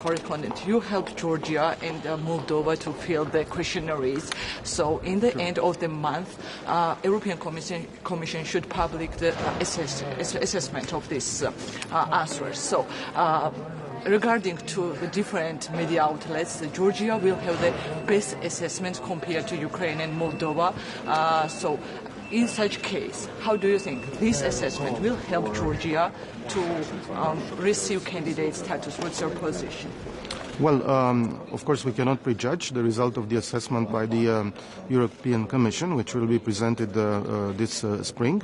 correspondent, you helped Georgia and Moldova to fill the questionnaires. So in the end of the month, European Commission should publish the assessment of these answers. So regarding to the different media outlets, Georgia will have the best assessment compared to Ukraine and Moldova. So in such case, how do you think this assessment will help Georgia to receive candidate status? What's your position? Well, of course, we cannot prejudge the result of the assessment by the European Commission, which will be presented this spring.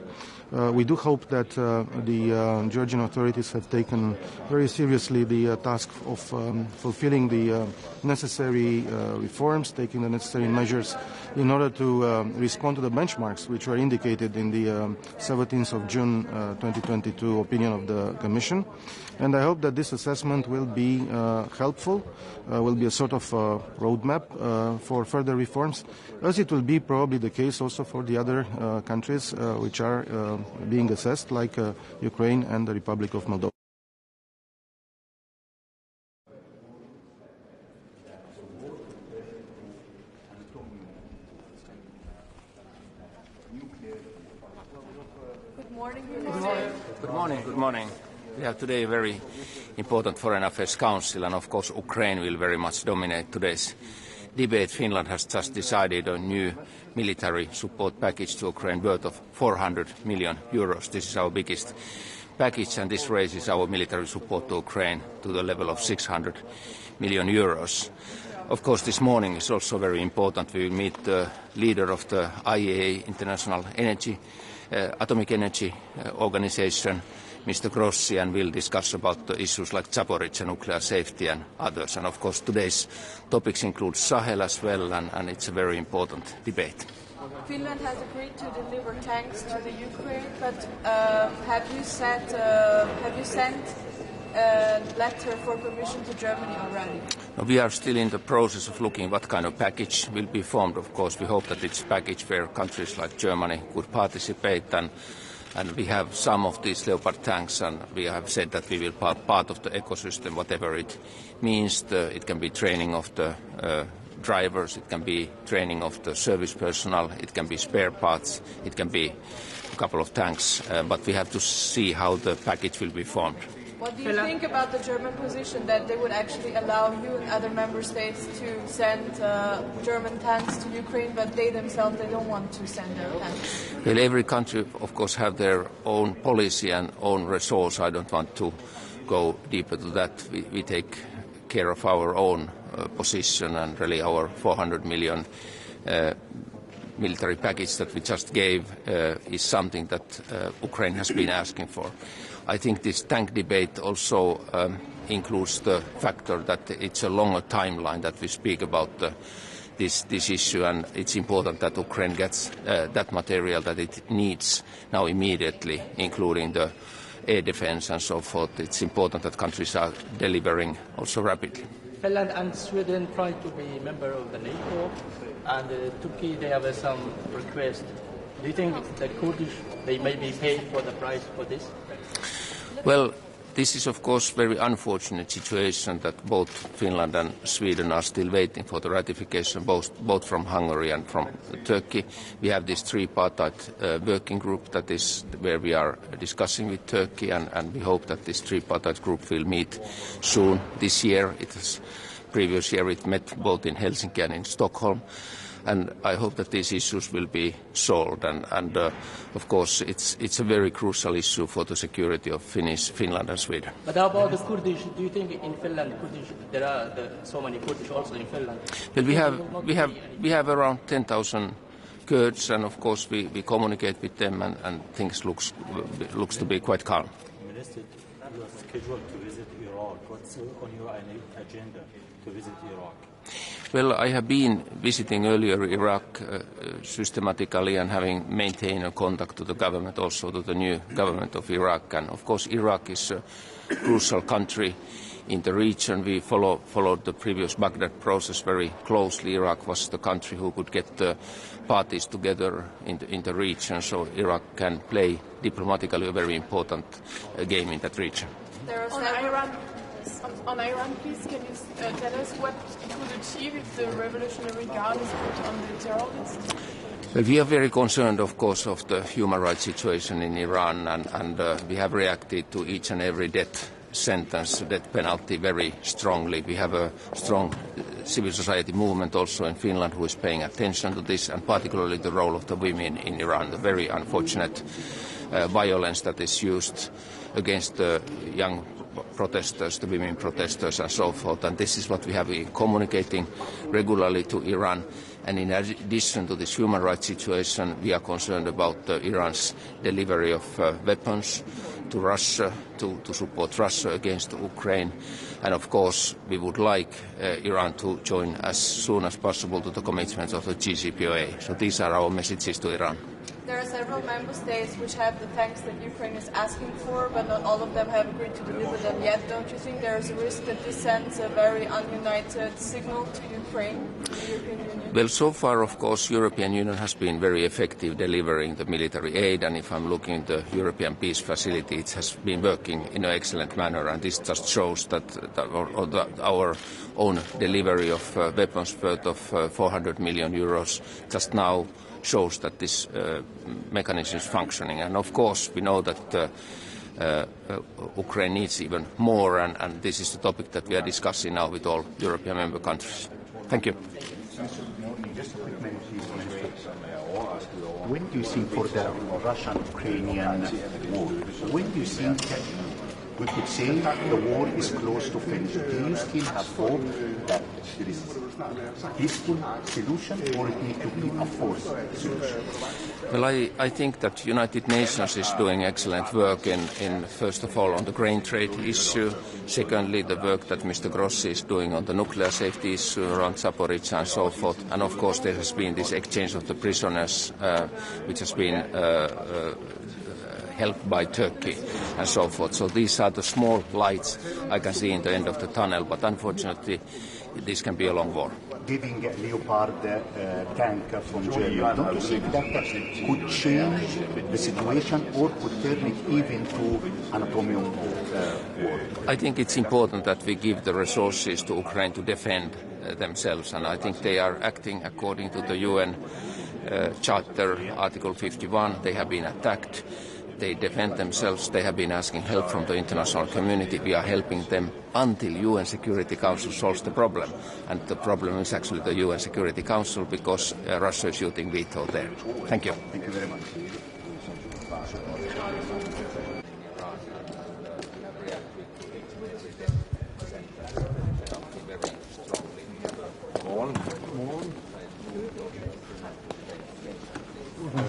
We do hope that the Georgian authorities have taken very seriously the task of fulfilling the necessary reforms, taking the necessary measures in order to respond to the benchmarks which were indicated in the 17th of June 2022 opinion of the Commission. And I hope that this assessment will be helpful, will be a sort of roadmap for further reforms, as it will be probably the case also for the other countries which are being assessed, like Ukraine and the Republic of Moldova. Good morning. Good morning. Good morning. We have today a very important Foreign Affairs Council, and of course Ukraine will very much dominate today's debate. Finland has just decided on a new military support package to Ukraine worth of 400 million euros. This is our biggest package, and this raises our military support to Ukraine to the level of 600 million euros. Of course, this morning is also very important. We will meet the leader of the IAEA, International Atomic Energy Organization, Mr. Grossi, and we'll discuss about the issues like Zaporizhzhia nuclear safety and others. And of course today's topics include Sahel as well, and it's a very important debate. Finland has agreed to deliver tanks to the Ukraine, but have you sent a letter for permission to Germany already? We are still in the process of looking what kind of package will be formed. Of course, we hope that it's a package where countries like Germany could participate, and we have some of these Leopard tanks, and we have said that we will be part of the ecosystem, whatever it means. It can be training of the drivers, it can be training of the service personnel, it can be spare parts, it can be a couple of tanks, but we have to see how the package will be formed. What do you think about the German position that they would actually allow you and other member states to send German tanks to Ukraine, but they themselves, they don't want to send their tanks? Well, every country, of course, have their own policy and own resource. I don't want to go deeper to that. We take care of our own position, and really our 400 million military package that we just gave is something that Ukraine has been asking for. I think this tank debate also includes the factor that it's a longer timeline that we speak about this issue, and it's important that Ukraine gets that material that it needs now immediately, including the air defense and so forth. It's important that countries are delivering also rapidly. Finland and Sweden try to be member of the NATO, and Turkey, they have some request. Do you think the Kurdish, they may be paid for the price for this? Well, this is of course a very unfortunate situation that both Finland and Sweden are still waiting for the ratification, both from Hungary and from Turkey. We have this tripartite working group that is where we are discussing with Turkey, and we hope that this tripartite group will meet soon this year. Previous year it met both in Helsinki and in Stockholm. And I hope that these issues will be solved. And of course, it's a very crucial issue for the security of Finland and Sweden. But how about the Kurdish? Do you think in Finland, Kurdish, there are so many Kurdish also in Finland? Well, we have around 10,000 Kurds, and of course we communicate with them, and things looks to be quite calm. Minister, you are scheduled to visit Iraq. What's on your agenda to visit Iraq? Well, I have been visiting earlier Iraq systematically and having maintained a contact to the government, also to the new government of Iraq. And of course, Iraq is a crucial country in the region. We followed the previous Baghdad process very closely. Iraq was the country who could get the parties together in the region, so Iraq can play diplomatically a very important game in that region. There are several On Iran, please, can you tell us what it would achieve if the Revolutionary Guard is put on the terror list? Well, we are very concerned, of course, of the human rights situation in Iran, and we have reacted to each and every death sentence, death penalty, very strongly. We have a strong civil society movement also in Finland who is paying attention to this, and particularly the role of the women in Iran, the very unfortunate violence that is used against the young protesters, the women protesters and so forth. And this is what we have been communicating regularly to Iran. And in addition to this human rights situation, we are concerned about Iran's delivery of weapons to Russia, to support Russia against Ukraine. And of course, we would like Iran to join as soon as possible to the commitments of the JCPOA. So these are our messages to Iran. There are several member states which have the tanks that Ukraine is asking for, but not all of them have agreed to deliver them yet. Don't you think there is a risk that this sends a very ununited signal to Ukraine, the European Union? Well, so far, of course, European Union has been very effective delivering the military aid, and if I'm looking at the European Peace Facility, it has been working in an excellent manner, and this just shows that our own delivery of weapons worth of 400 million euros just now shows that this mechanism is functioning. And of course, we know that Ukraine needs even more, and this is the topic that we are discussing now with all European member countries. Thank you. When do you think for the Russian-Ukrainian war, when do you think we could say the war is close to finish? Do you still have hope that there is a peaceful solution, or it needs to be a forced solution? Well, I think that United Nations is doing excellent work in first of all on the grain trade issue. Secondly, the work that Mr. Grossi is doing on the nuclear safety issue around Zaporizhzhia and so forth. And of course there has been this exchange of the prisoners, which has been helped by Turkey and so forth. So these are the small lights I can see in the end of the tunnel, but unfortunately this can be a long war. Giving a Leopard tank from Germany, don't you think that could change the situation or could turn it even to an atomic war? I think it's important that we give the resources to Ukraine to defend themselves, and I think they are acting according to the UN Charter, Article 51. They have been attacked. They defend themselves. They have been asking help from the international community. We are helping them until UN Security Council solves the problem. And the problem is actually the UN Security Council because Russia is using veto there. Thank you. Thank you very much.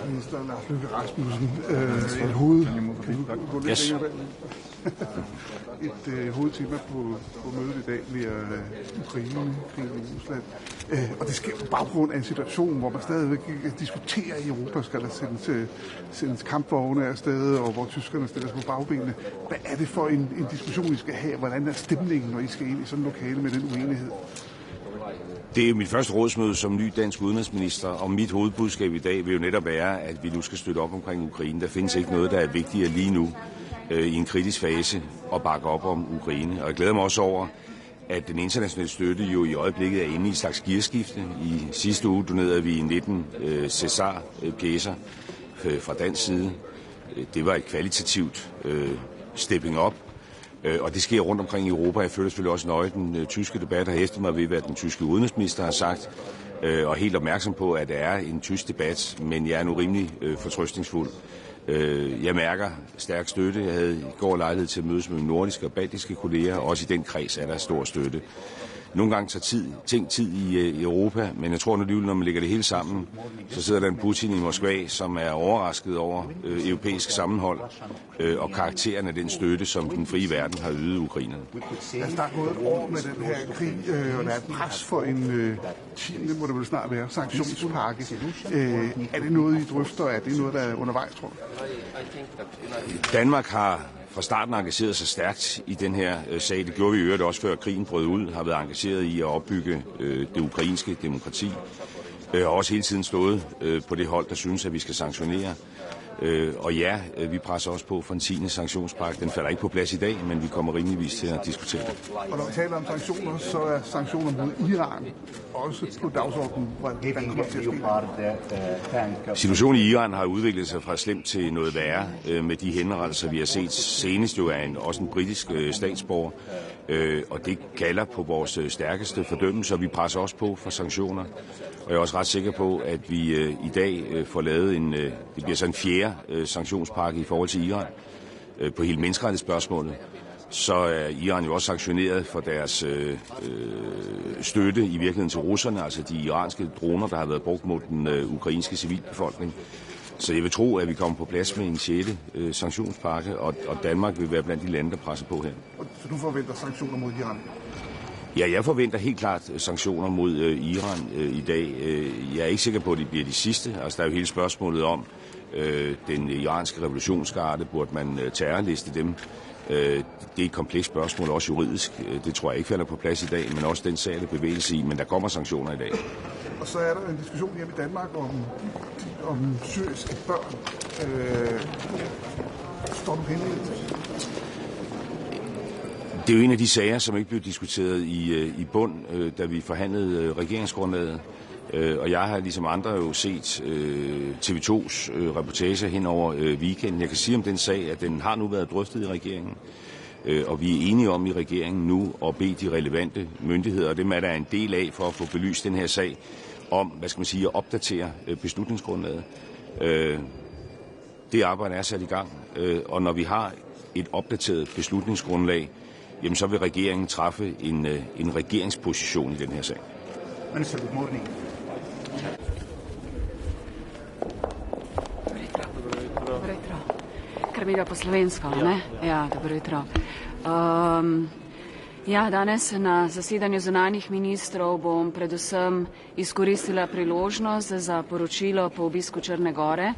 Minister Lars Løkke Rasmussen, et hovedtema på mødet i dag bliver Ukraine, krigen i Rusland. Og det sker på baggrund af en situation, hvor man stadigvæk diskuterer i Europa, skal der sendes kampvogne afsted, og hvor tyskerne stiller sig på bagbenene. Hvad er det for en diskussion, I skal have? Hvordan er stemningen, når I skal ind i sådan en lokale med den uenighed? Det er mit første rådsmøde som ny dansk udenrigsminister, og mit hovedbudskab i dag vil jo netop være, at vi nu skal støtte op omkring Ukraine. Der findes ikke noget, der er vigtigere lige nu i en kritisk fase at bakke op om Ukraine. Og jeg glæder mig også over, at den internationale støtte jo i øjeblikket er inde i et slags gearskifte. I sidste uge donerede vi 19 César-pjecer fra dansk side. Det var et kvalitativt stepping up. Og det sker rundt omkring i Europa. Jeg følger selvfølgelig også nøje den tyske debat, har hæftet mig ved, hvad den tyske udenrigsminister har sagt, og er helt opmærksom på, at det er en tysk debat, men jeg er nu rimelig fortrøstningsfuld. Jeg mærker stærk støtte. Jeg havde i går lejlighed til at mødes med mine nordiske og baltiske kolleger, og også i den kreds er der stor støtte. Nogle gange tager ting tid i Europa, men jeg tror alligevel, når man lægger det hele sammen, så sidder der en Putin i Moskva, som er overrasket over europæisk sammenhold og karakteren af den støtte, som den frie verden har ydet Ukrainerne. Der er gået et år med den her krig, og der er et pres for en 10. må det vel snart være, sanktionspakke. Er det noget, I drøfter? Er det noget, der er undervejs, tror du? Danmark har fra starten engageret sig stærkt i den her sag. Det gjorde vi i øvrigt også før krigen brød ud, har været engageret i at opbygge det ukrainske demokrati. Og også hele tiden stået på det hold, der synes, at vi skal sanktionere. Og ja, vi presser også på for en 10. sanktionspakke. Den falder ikke på plads i dag, men vi kommer rimeligvis til at diskutere det. Og når vi taler om sanktioner, så er sanktioner mod Iran også på dagsordenen. Hvordan kommer det til at ske? Situationen i Iran har udviklet sig fra slemt til noget værre med de henrettelser, vi har set senest jo af også en britisk statsborger. Og det kalder på vores stærkeste fordømmelse, og vi presser også på for sanktioner. Og jeg er også ret sikker på, at vi i dag får lavet det bliver så en 4. sanktionspakke i forhold til Iran på hele menneskerettighedsspørgsmålet. Så er Iran jo også sanktioneret for deres støtte i virkeligheden til russerne, altså de iranske droner, der har været brugt mod den ukrainske civilbefolkning. Så jeg vil tro, at vi kommer på plads med en 6. sanktionspakke, og Danmark vil være blandt de lande, der presser på her. Så du forventer sanktioner mod Iran? Ja, jeg forventer helt klart sanktioner mod Iran i dag. Jeg er ikke sikker på, at det bliver de sidste. Altså, der er jo hele spørgsmålet om den iranske revolutionsgarde. Burde man terrorliste dem? Det er et komplekst spørgsmål, også juridisk. Det tror jeg ikke falder på plads i dag, men også den sag, der bevægelse i. Men der kommer sanktioner i dag. Og så er der en diskussion hjemme i Danmark om syriske børn. Står du henne? Det er jo en af de sager, som ikke blev diskuteret i bund, da vi forhandlede regeringsgrundlaget. Og jeg har ligesom andre jo set TV2's reportager hen over weekenden. Jeg kan sige om den sag, at den har nu været drøftet i regeringen. Og vi er enige om i regeringen nu at bede de relevante myndigheder, og dem er der en del af for at få belyst den her sag, om, hvad skal man sige, at opdatere beslutningsgrundlaget. Det arbejde er sat i gang, og når vi har et opdateret beslutningsgrundlag, jamen så vil regeringen træffe en regeringsposition i den her sag. Minister, good morning. Carmelja po slovensko, ne? Ja, dobro jutro. Ja, danes na zasedanju zunanjih ministrov bom predvsem izkoristila priložnost za poročilo po obisku Črne Gore,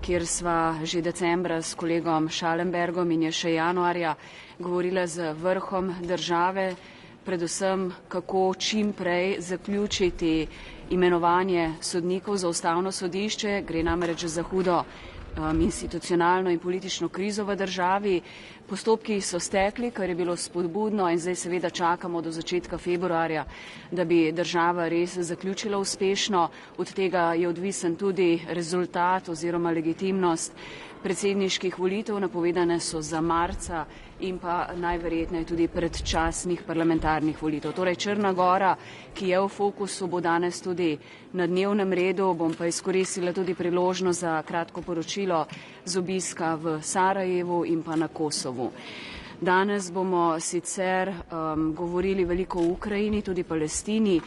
kjer sva že decembra s kolegom Schallenbergom in je še januarja govorila z vrhom države, predvsem kako čim prej zaključiti imenovanje sodnikov za ustavno sodišče. Gre namreč za hudo institucionalno in politično krizo v državi. Postopki so stekli, kar je bilo spodbudno, in zdaj seveda čakamo do začetka februarja, da bi država res zaključila uspešno. Od tega je odvisen tudi rezultat oziroma legitimnost predsedniških volitev, napovedane so za marca, in pa najverjetneje tudi predčasnih parlamentarnih volitev. Torej Črna Gora, ki je v fokusu, bo danes tudi na dnevnem redu. Bom pa izkoristila tudi priložnost za kratko poročilo z obiska v Sarajevu in pa na Kosovu. Danes bomo sicer govorili veliko o Ukrajini, tudi Palestini.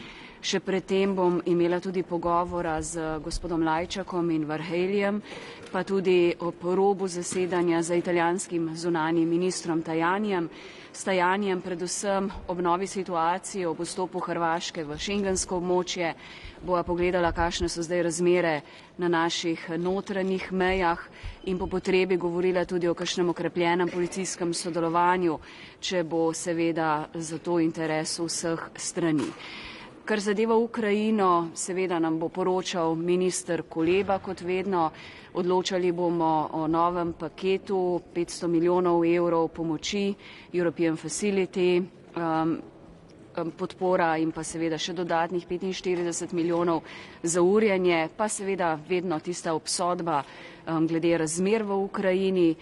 Še predtem bom imela tudi pogovora z gospodom Lajčakom in Varheljem, pa tudi ob robu zasedanja z italijanskim zunanjim ministrom Tajanijem. S Tajanijem predvsem ob novi situaciji, ob vstopu Hrvaške v šengensko območje, bova pogledala, kakšne so zdaj razmere na naših notranjih mejah, in po potrebi govorila tudi o kakšnem okrepljenem policijskem sodelovanju, če bo seveda za to interes vseh strani. Kar zadeva Ukrajino, seveda nam bo poročal minister Kuleba, kot vedno. Odločali bomo o novem paketu 500 milijonov evrov pomoči, European Facility, podpora in pa seveda še dodatnih 45 milijonov za urjenje, pa seveda vedno tista obsodba glede razmer v Ukrajini.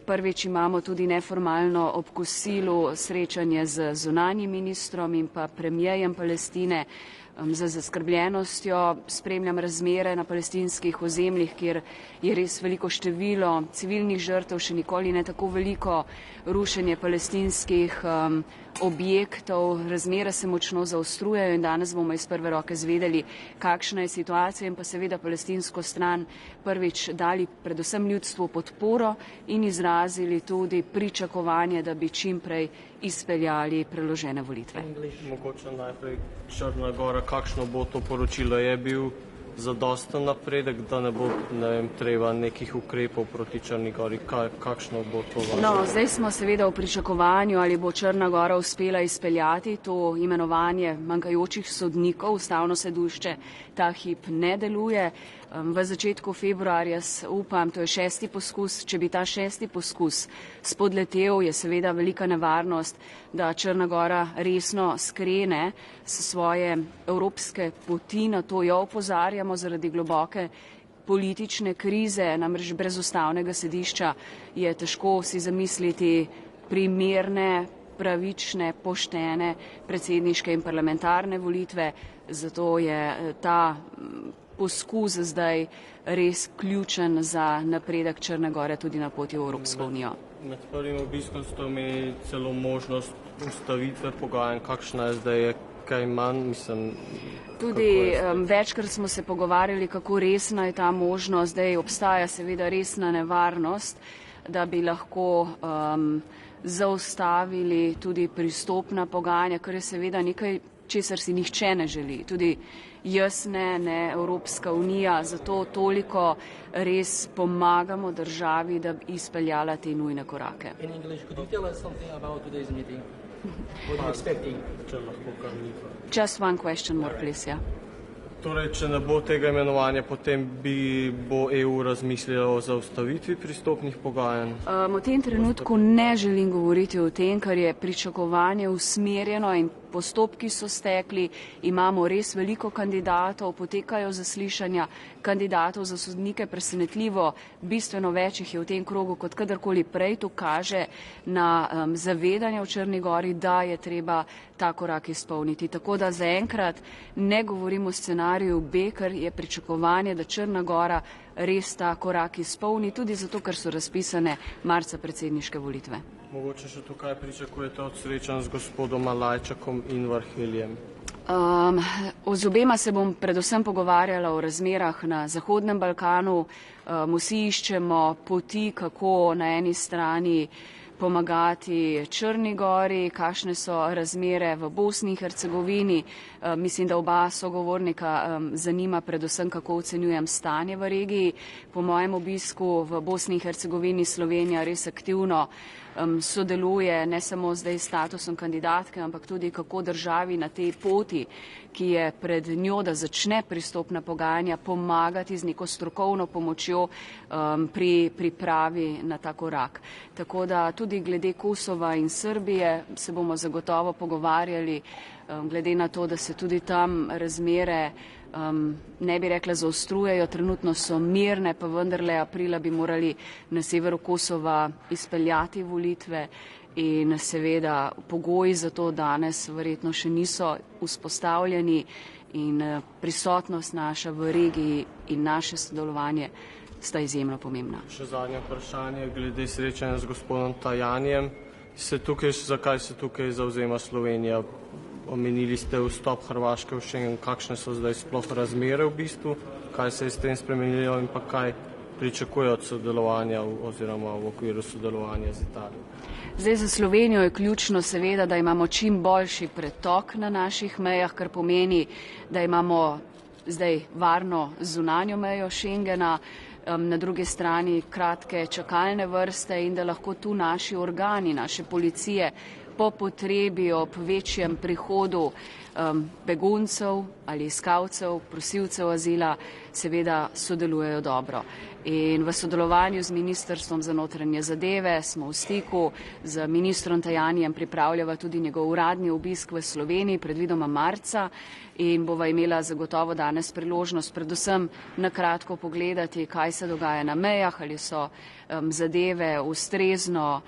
Prvič imamo tudi neformalno ob kosilu srečanje z zunanjim ministrom in pa premierjem Palestine. Z zaskrbljenostjo spremljam razmere na palestinskih ozemljih, kjer je res veliko število civilnih žrtev, še nikoli ne tako veliko, rušenje palestinskih objektov, razmere se močno zaostrujejo in danes bomo iz prve roke zvedeli, kakšna je situacija, in pa seveda palestinsko stran prvič dali predvsem ljudstvu podporo in izrazili tudi pričakovanje, da bi čim prej izpeljali preložene volitve. Mogoče najprej Črna Gora, kakšno bo to poročilo? Je bil zadosten napredek, da ne bo treba nekih ukrepov proti Črni Gori? Kakšno bo to vaše? No, zdaj smo seveda v pričakovanju, ali bo Črna Gora uspela izpeljati to imenovanje manjkajočih sodnikov. Ustavno sodišče ta hip ne deluje. V začetku februarja upam, to je 6. poskus, če bi ta 6. poskus spodletel, je seveda velika nevarnost, da Črna Gora resno skrene s svoje evropske poti. Na to jo opozarjamo zaradi globoke politične krize, namreč brez ustavnega sodišča je težko si zamisliti primerne, pravične, poštene predsedniške in parlamentarne volitve, zato je ta poskus zdaj res ključen za napredek Črne Gore tudi na poti v Evropsko unijo. Med prvim obiskom ste imeli celo možnost ustavitve pogajanj, kakšna je zdaj, kaj manj, mislim... Tudi večkrat smo se pogovarjali, kako resna je ta možnost, zdaj obstaja seveda resna nevarnost, da bi lahko zaustavili tudi pristopna pogajanja, kar je seveda nekaj, česar si nihče ne želi. Tudi jaz ne Evropska unija, zato toliko res pomagamo državi, da bi izpeljala te nujne korake. In English, could you tell us something about today's meeting? What are you expecting? Just one question more, please, yeah. Torej, če ne bo tega imenovanja, potem bo EU razmislila o zaustavitvi pristopnih pogajanj? V tem trenutku ne želim govoriti o tem, ker je pričakovanje usmerjeno in postopki so stekli, imamo res veliko kandidatov, potekajo zaslišanja kandidatov za sodnike, presenetljivo, bistveno več jih je v tem krogu kot kadarkoli prej. To kaže na zavedanje v Črni Gori, da je treba ta korak izpolniti. Tako da zaenkrat ne govorimo o scenariju B, ker je pričakovanje, da Črna Gora res ta korak izpolni, tudi zato, ker so razpisane marca predsedniške volitve. Mogoče še tukaj pričakujete od srečanj z gospodom Malajčakom in Varheljem? Z obema se bom predvsem pogovarjala o razmerah na Zahodnem Balkanu. Vsi iščemo poti, kako na eni strani pomagati Črni Gori, kakšne so razmere v Bosni in Hercegovini. Mislim, da oba sogovornika zanima predvsem, kako ocenjujem stanje v regiji. Po mojem obisku v Bosni in Hercegovini Slovenija res aktivno sodeluje ne samo zdaj s statusom kandidatke, ampak tudi kako državi na tej poti, ki je pred njo, da začne pristopna pogajanja, pomagati z neko strokovno pomočjo pri pripravi na ta korak. Tako da tudi glede Kosova in Srbije se bomo zagotovo pogovarjali, glede na to, da se tudi tam razmere ne bi rekla zaostrujejo, trenutno so mirne, pa vendarle aprila bi morali na severu Kosova izpeljati volitve in seveda pogoji za to danes verjetno še niso vzpostavljeni in prisotnost naša v regiji in naše sodelovanje sta izjemno pomembna. Še zadnje vprašanje glede srečanja z gospodom Tajanjem. Zakaj se tukaj zavzema Slovenija? Omenili ste vstop Hrvaške v Schengen, kakšne so zdaj sploh razmere v bistvu, kaj se je s tem spremenilo in pa kaj pričakuje od sodelovanja oziroma v okviru sodelovanja z Italijo. Zdaj za Slovenijo je ključno seveda, da imamo čim boljši pretok na naših mejah, kar pomeni, da imamo zdaj varno zunanjo mejo Schengena, na drugi strani kratke čakalne vrste in da lahko tu naši organi, naše policije po potrebi ob večjem prihodu beguncev ali iskalcev, prosilcev azila seveda sodelujejo dobro. In v sodelovanju z Ministrstvom za notranje zadeve smo v stiku, z ministrom Tajanjem pripravljava tudi njegov uradni obisk v Sloveniji, predvidoma marca, in bova imela zagotovo danes priložnost predvsem na kratko pogledati, kaj se dogaja na mejah, ali so zadeve ustrezno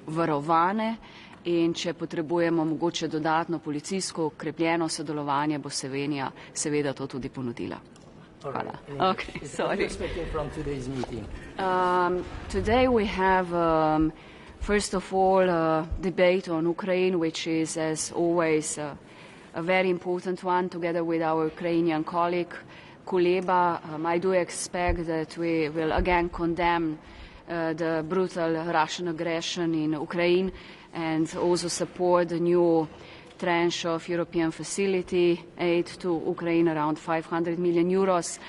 varovane in če potrebujemo mogoče dodatno policijsko okrepljeno sodelovanje, bo Slovenija seveda to tudi ponudila. Hvala. Okay, sorry. Today we have, first of all, a debate on Ukraine, which is, as always, a very important one, together with our Ukrainian colleague, Kuleba. I do expect that we will again condemn the brutal Russian aggression in Ukraine and also support the new tranche of European facility aid to Ukraine, around 500 million euros.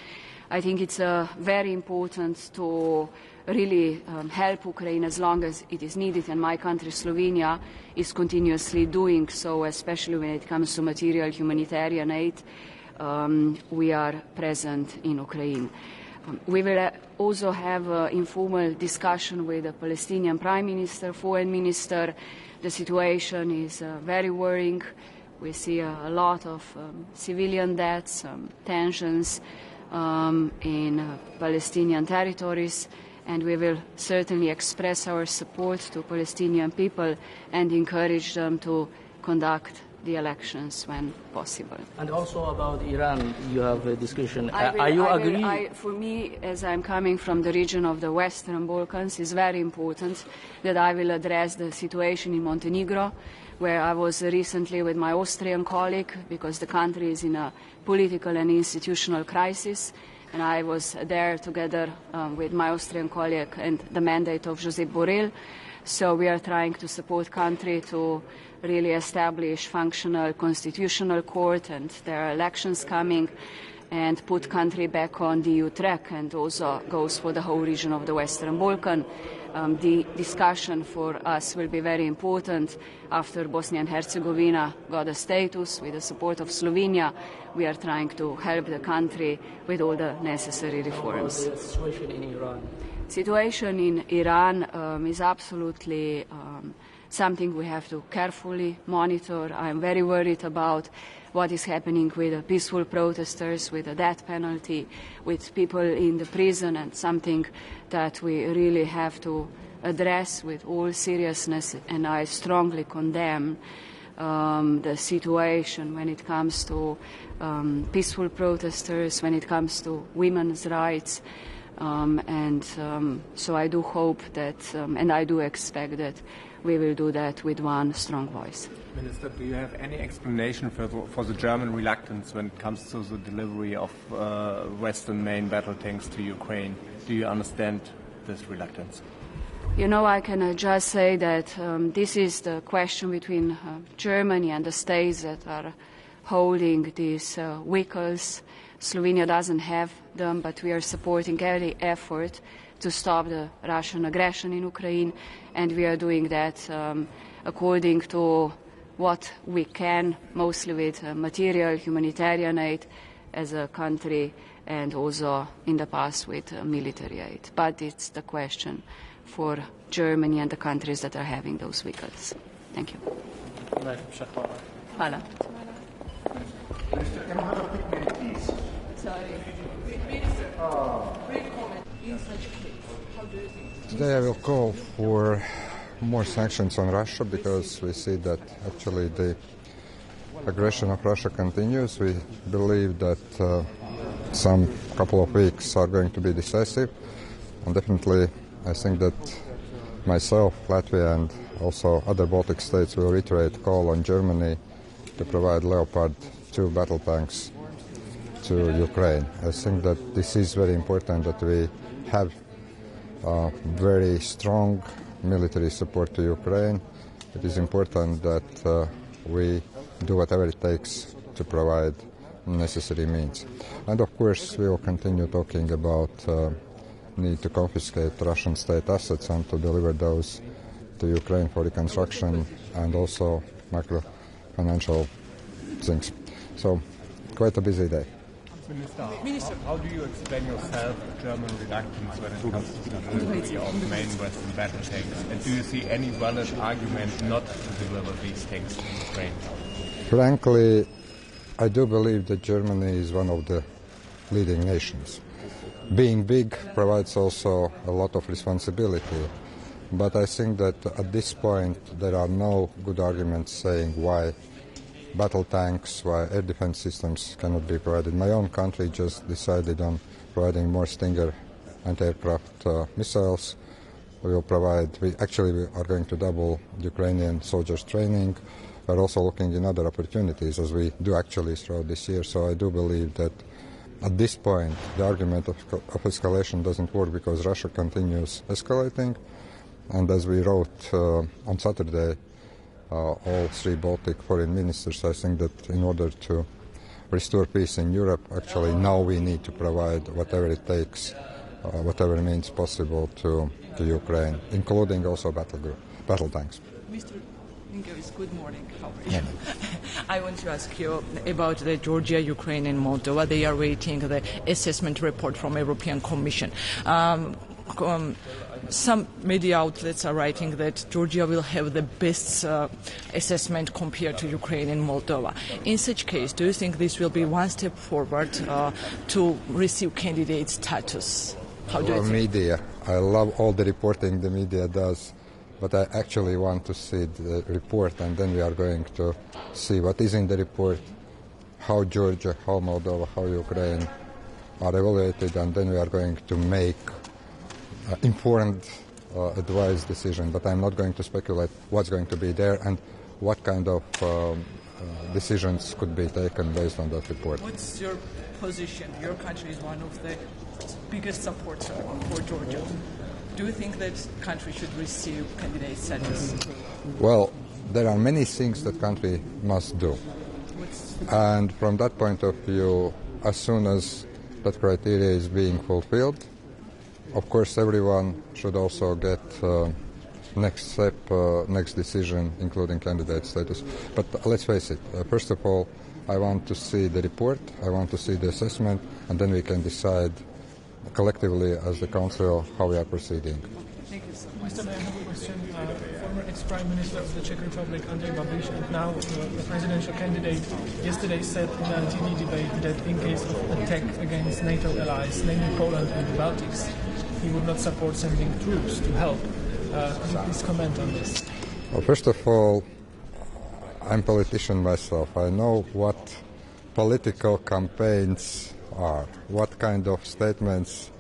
I think it's very important to really help Ukraine as long as it is needed, and my country, Slovenia, is continuously doing so, especially when it comes to material humanitarian aid. We are present in Ukraine. We will also have an informal discussion with the Palestinian Prime Minister, Foreign Minister. The situation is very worrying. We see a lot of civilian deaths, tensions in Palestinian territories, and we will certainly express our support to Palestinian people and encourage them to conduct the elections when possible. And also about Iran, you have a discussion. For me, as I'm coming from the region of the Western Balkans, it's very important that I will address the situation in Montenegro, where I was recently with my Austrian colleague, because the country is in a political and institutional crisis, and I was there together with my Austrian colleague and the mandate of Josep Borrell. So we are trying to support country to really establish functional constitutional court, and there are elections coming, and put country back on the EU track, and also goes for the whole region of the Western Balkan. The discussion for us will be very important after Bosnia and Herzegovina got a status. With the support of Slovenia, we are trying to help the country with all the necessary reforms. The situation in Iran? Situation in Iran is absolutely something we have to carefully monitor. I am very worried about what is happening with the peaceful protesters, with the death penalty, with people in the prison, and something that we really have to address with all seriousness, and I strongly condemn the situation when it comes to peaceful protesters, when it comes to women's rights. So I do hope that, and I do expect that we will do that with one strong voice. Minister, do you have any explanation for the German reluctance when it comes to the delivery of Western main battle tanks to Ukraine? Do you understand this reluctance? You know, I can just say that this is the question between Germany and the states that are holding these vehicles. Slovenia doesn't have them, but we are supporting every effort to stop the Russian aggression in Ukraine, and we are doing that according to what we can, mostly with material humanitarian aid as a country, and also in the past with military aid. But it's the question for Germany and the countries that are having those vehicles. Thank you. Hvala. Today I will call for more sanctions on Russia, because we see that actually the aggression of Russia continues. We believe that some couple of weeks are going to be decisive, and definitely I think that myself, Latvia, and also other Baltic states will reiterate call on Germany to provide Leopard 2 battle tanks to Ukraine. I think that this is very important, that we have very strong military support to Ukraine. It is important that we do whatever it takes to provide necessary means. And of course we will continue talking about need to confiscate Russian state assets and to deliver those to Ukraine for reconstruction, and also macro-financial things. So quite a busy day. Minister, how do you explain yourself German reluctance when it comes to the delivery of main Western battle tanks? And do you see any valid argument not to deliver these tanks to Ukraine? Frankly, I do believe that Germany is one of the leading nations. Being big provides also a lot of responsibility, but I think that at this point there are no good arguments saying why battle tanks, why air defense systems cannot be provided. My own country just decided on providing more Stinger anti-aircraft missiles. We are going to double Ukrainian soldiers' training. We're also looking in other opportunities, as we do actually throughout this year. So I do believe that at this point the argument of escalation doesn't work, because Russia continues escalating. And as we wrote on Saturday, all three Baltic foreign ministers. I think that in order to restore peace in Europe, actually now we need to provide whatever it takes, whatever means possible to Ukraine, including also battle tanks. Mr. Linkovic, good morning. How are you? I want to ask you about the Georgia, Ukraine, and Moldova. They are waiting the assessment report from European Commission. Some media outlets are writing that Georgia will have the best assessment compared to Ukraine and Moldova. In such case, do you think this will be one step forward to receive candidate status? How do you think? Media. I love all the reporting the media does, but I actually want to see the report, and then we are going to see what is in the report, how Georgia, how Moldova, how Ukraine are evaluated, and then we are going to make informed, advised decision. But I'm not going to speculate what's going to be there and what kind of decisions could be taken based on that report. What's your position? Your country is one of the biggest supporters for Georgia. Do you think that country should receive candidate status? Well, there are many things that country must do. And from that point of view, as soon as that criteria is being fulfilled, of course everyone should also get next step, next decision, including candidate status. But let's face it, first of all, I want to see the report, I want to see the assessment, and then we can decide collectively as the Council how we are proceeding. Thank you so much. Mr. Mayor, I have a question. Former ex-Prime Minister of the Czech Republic, Andrej Babiš, and now the presidential candidate, yesterday said in a TV debate that in case of attack against NATO allies, namely Poland and the Baltics, he would not support sending troops to help. Could you please comment on this? Well, first of all, I'm a politician myself. I know what political campaigns are, what kind of statements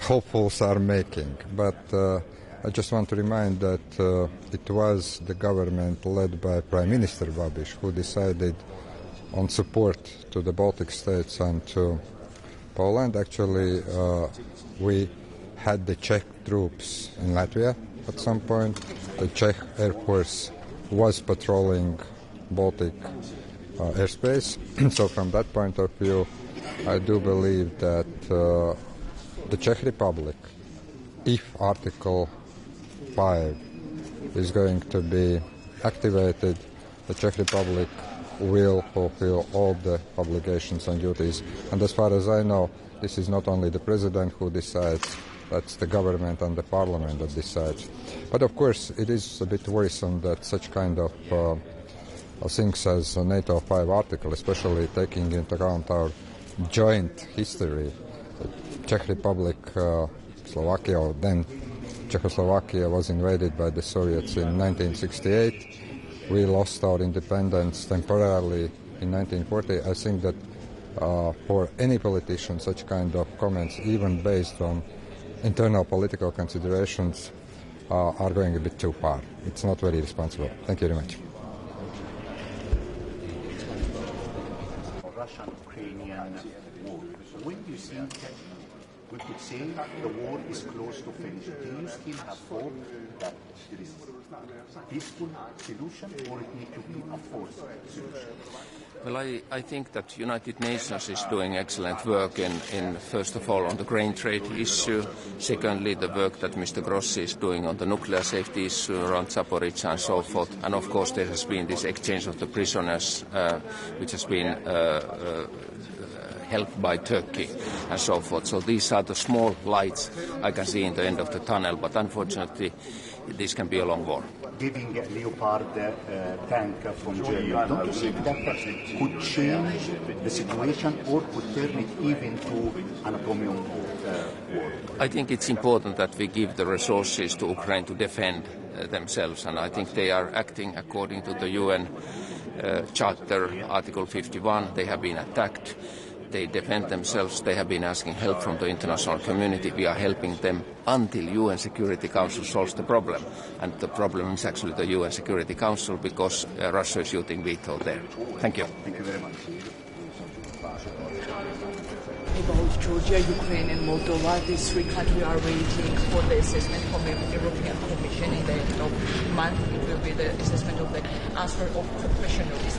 hopefuls are making. But I just want to remind that it was the government led by Prime Minister Babiš who decided on support to the Baltic states and to Poland. Actually, we had the Czech troops in Latvia at some point. The Czech Air Force was patrolling Baltic airspace. So from that point of view, I do believe that the Czech Republic, if Article 5 is going to be activated, the Czech Republic will fulfill all the obligations and duties. And as far as I know, this is not only the President who decides, that's the government and the Parliament that decides. But of course, it is a bit worrisome that such kind of things as a NATO 5 article, especially taking into account our joint history, the Czech Republic, Slovakia, or then Czechoslovakia was invaded by the Soviets in 1968. We lost our independence temporarily in 1940. I think that for any politician, such kind of comments, even based on internal political considerations, are going a bit too far. It's not very responsible. Thank you very much. Russian-Ukrainian war. When do you think we could say the war is close to finish? Do you still have hope that there is a peaceful solution, or it needs to be a forced solution? Well, I think that United Nations is doing excellent work in first of all on the grain trade issue, secondly the work that Mr. Grossi is doing on the nuclear safety issue around Zaporizhzhia and so forth, and of course there has been this exchange of the prisoners which has been helped by Turkey and so forth. So these are the small lights I can see in the end of the tunnel, but unfortunately this can be a long war. Giving a Leopard tank from Germany, don't you think that could change the situation or could turn it even to an atomic war? I think it's important that we give the resources to Ukraine to defend themselves, and I think they are acting according to the UN Charter, Article 51. They have been attacked. They defend themselves. They have been asking help from the international community. We are helping them until UN Security Council solves the problem. And the problem is actually the UN Security Council because Russia is using veto there. Thank you. Thank you very much. About Georgia, Ukraine, and Moldova, these three countries are waiting for the assessment from the European Commission in the end of the month. It will be the assessment of the answer of questionnaires.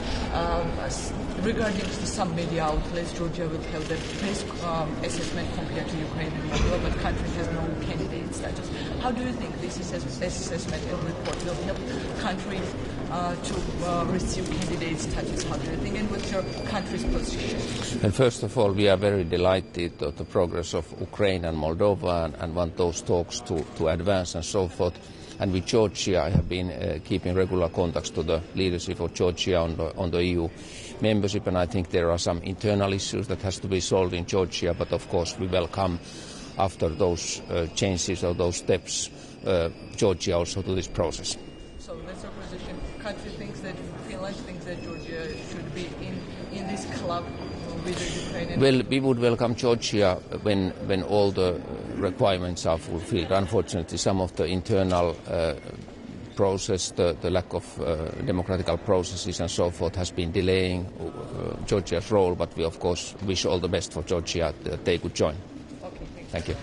Regarding some media outlets, Georgia will have the best assessment compared to Ukraine and Moldova, but country has no candidate status. How do you think this assessment and report will help countries to receive candidate status? How do you think, and what's your country's position? And first of all, we are very delighted at the progress of Ukraine and Moldova and want those talks to advance and so forth. And with Georgia, I have been keeping regular contacts to the leadership of Georgia on the EU membership, and I think there are some internal issues that has to be solved in Georgia, but of course we welcome after those changes or those steps Georgia also to this process. So that's your position. Country thinks that Finland thinks that Georgia should be in this club with the Ukrainian. Well, we would welcome Georgia when all the requirements are fulfilled. Unfortunately, some of the internal process, the lack of democratic processes and so forth has been delaying Georgia's role, but we of course wish all the best for Georgia that they could join. Okay, thank you.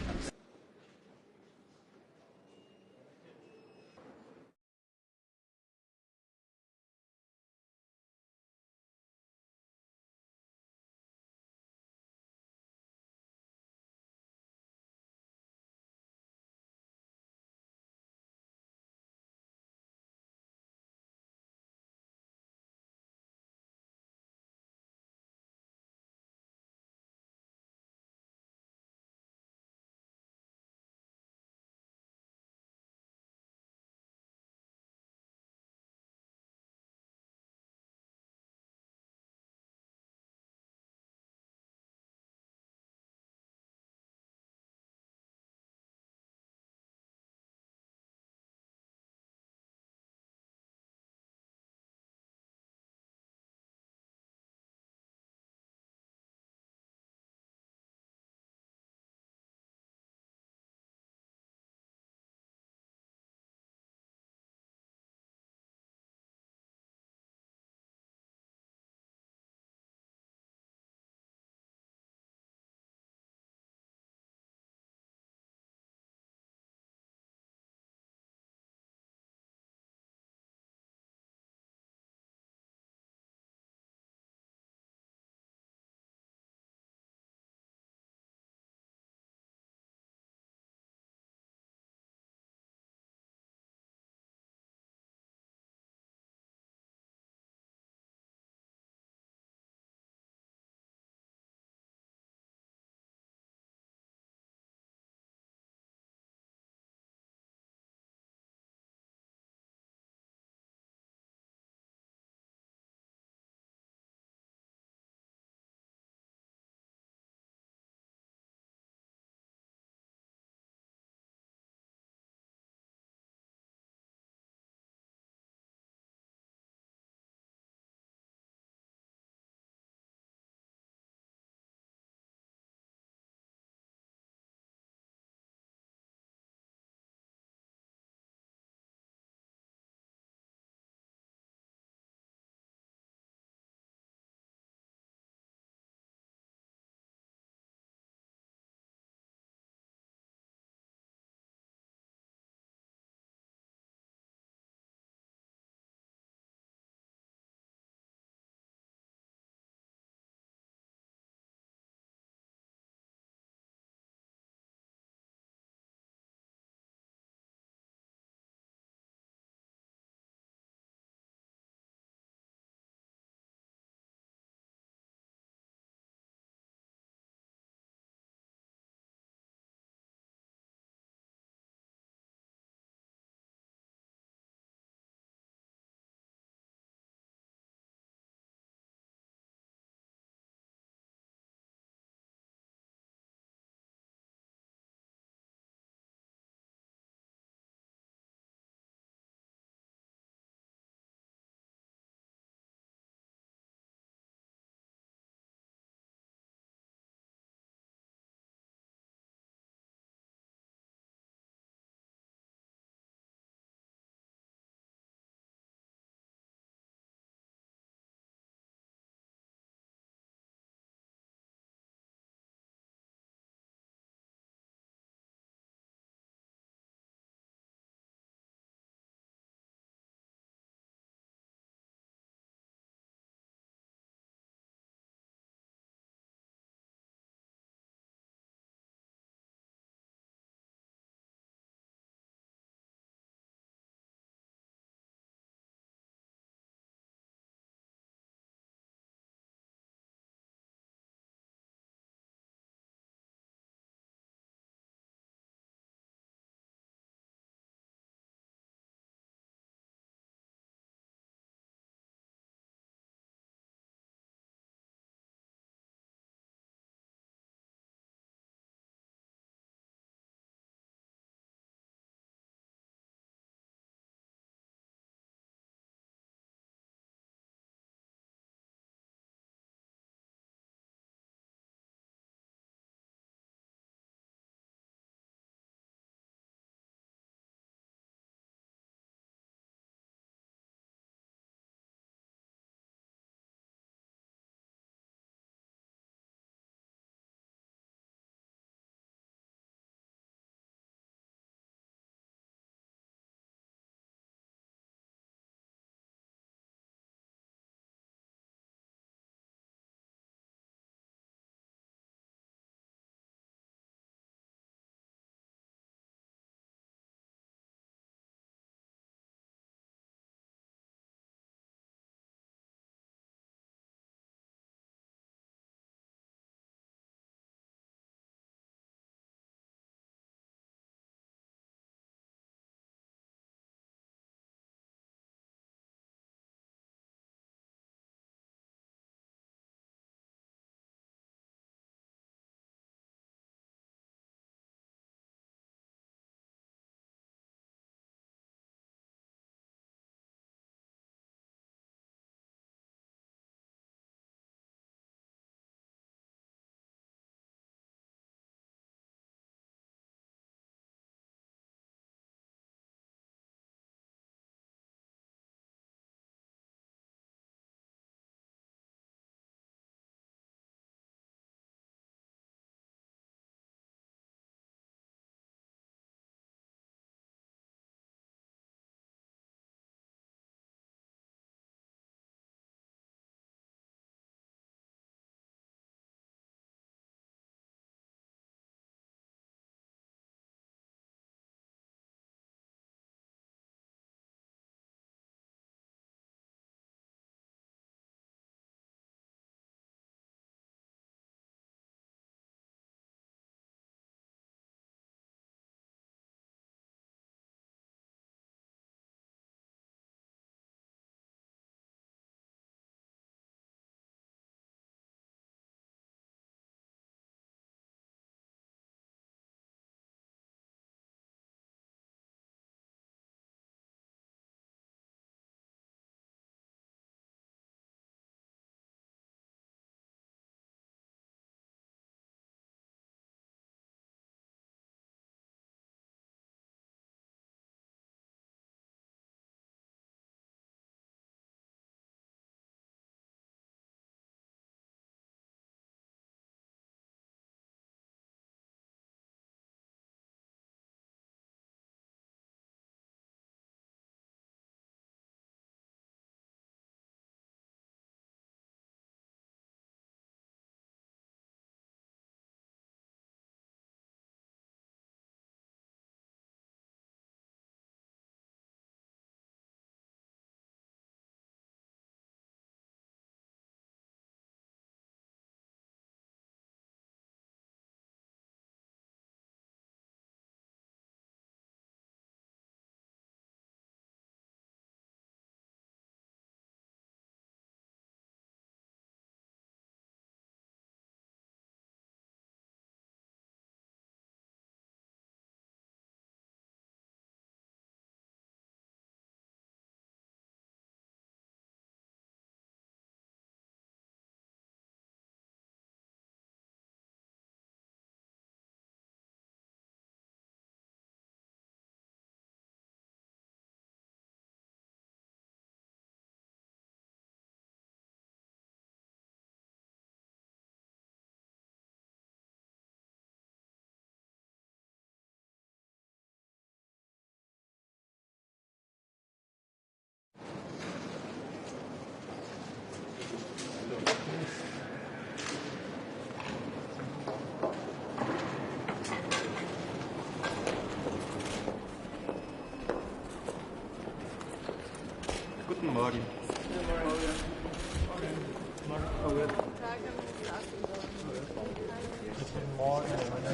Morgen.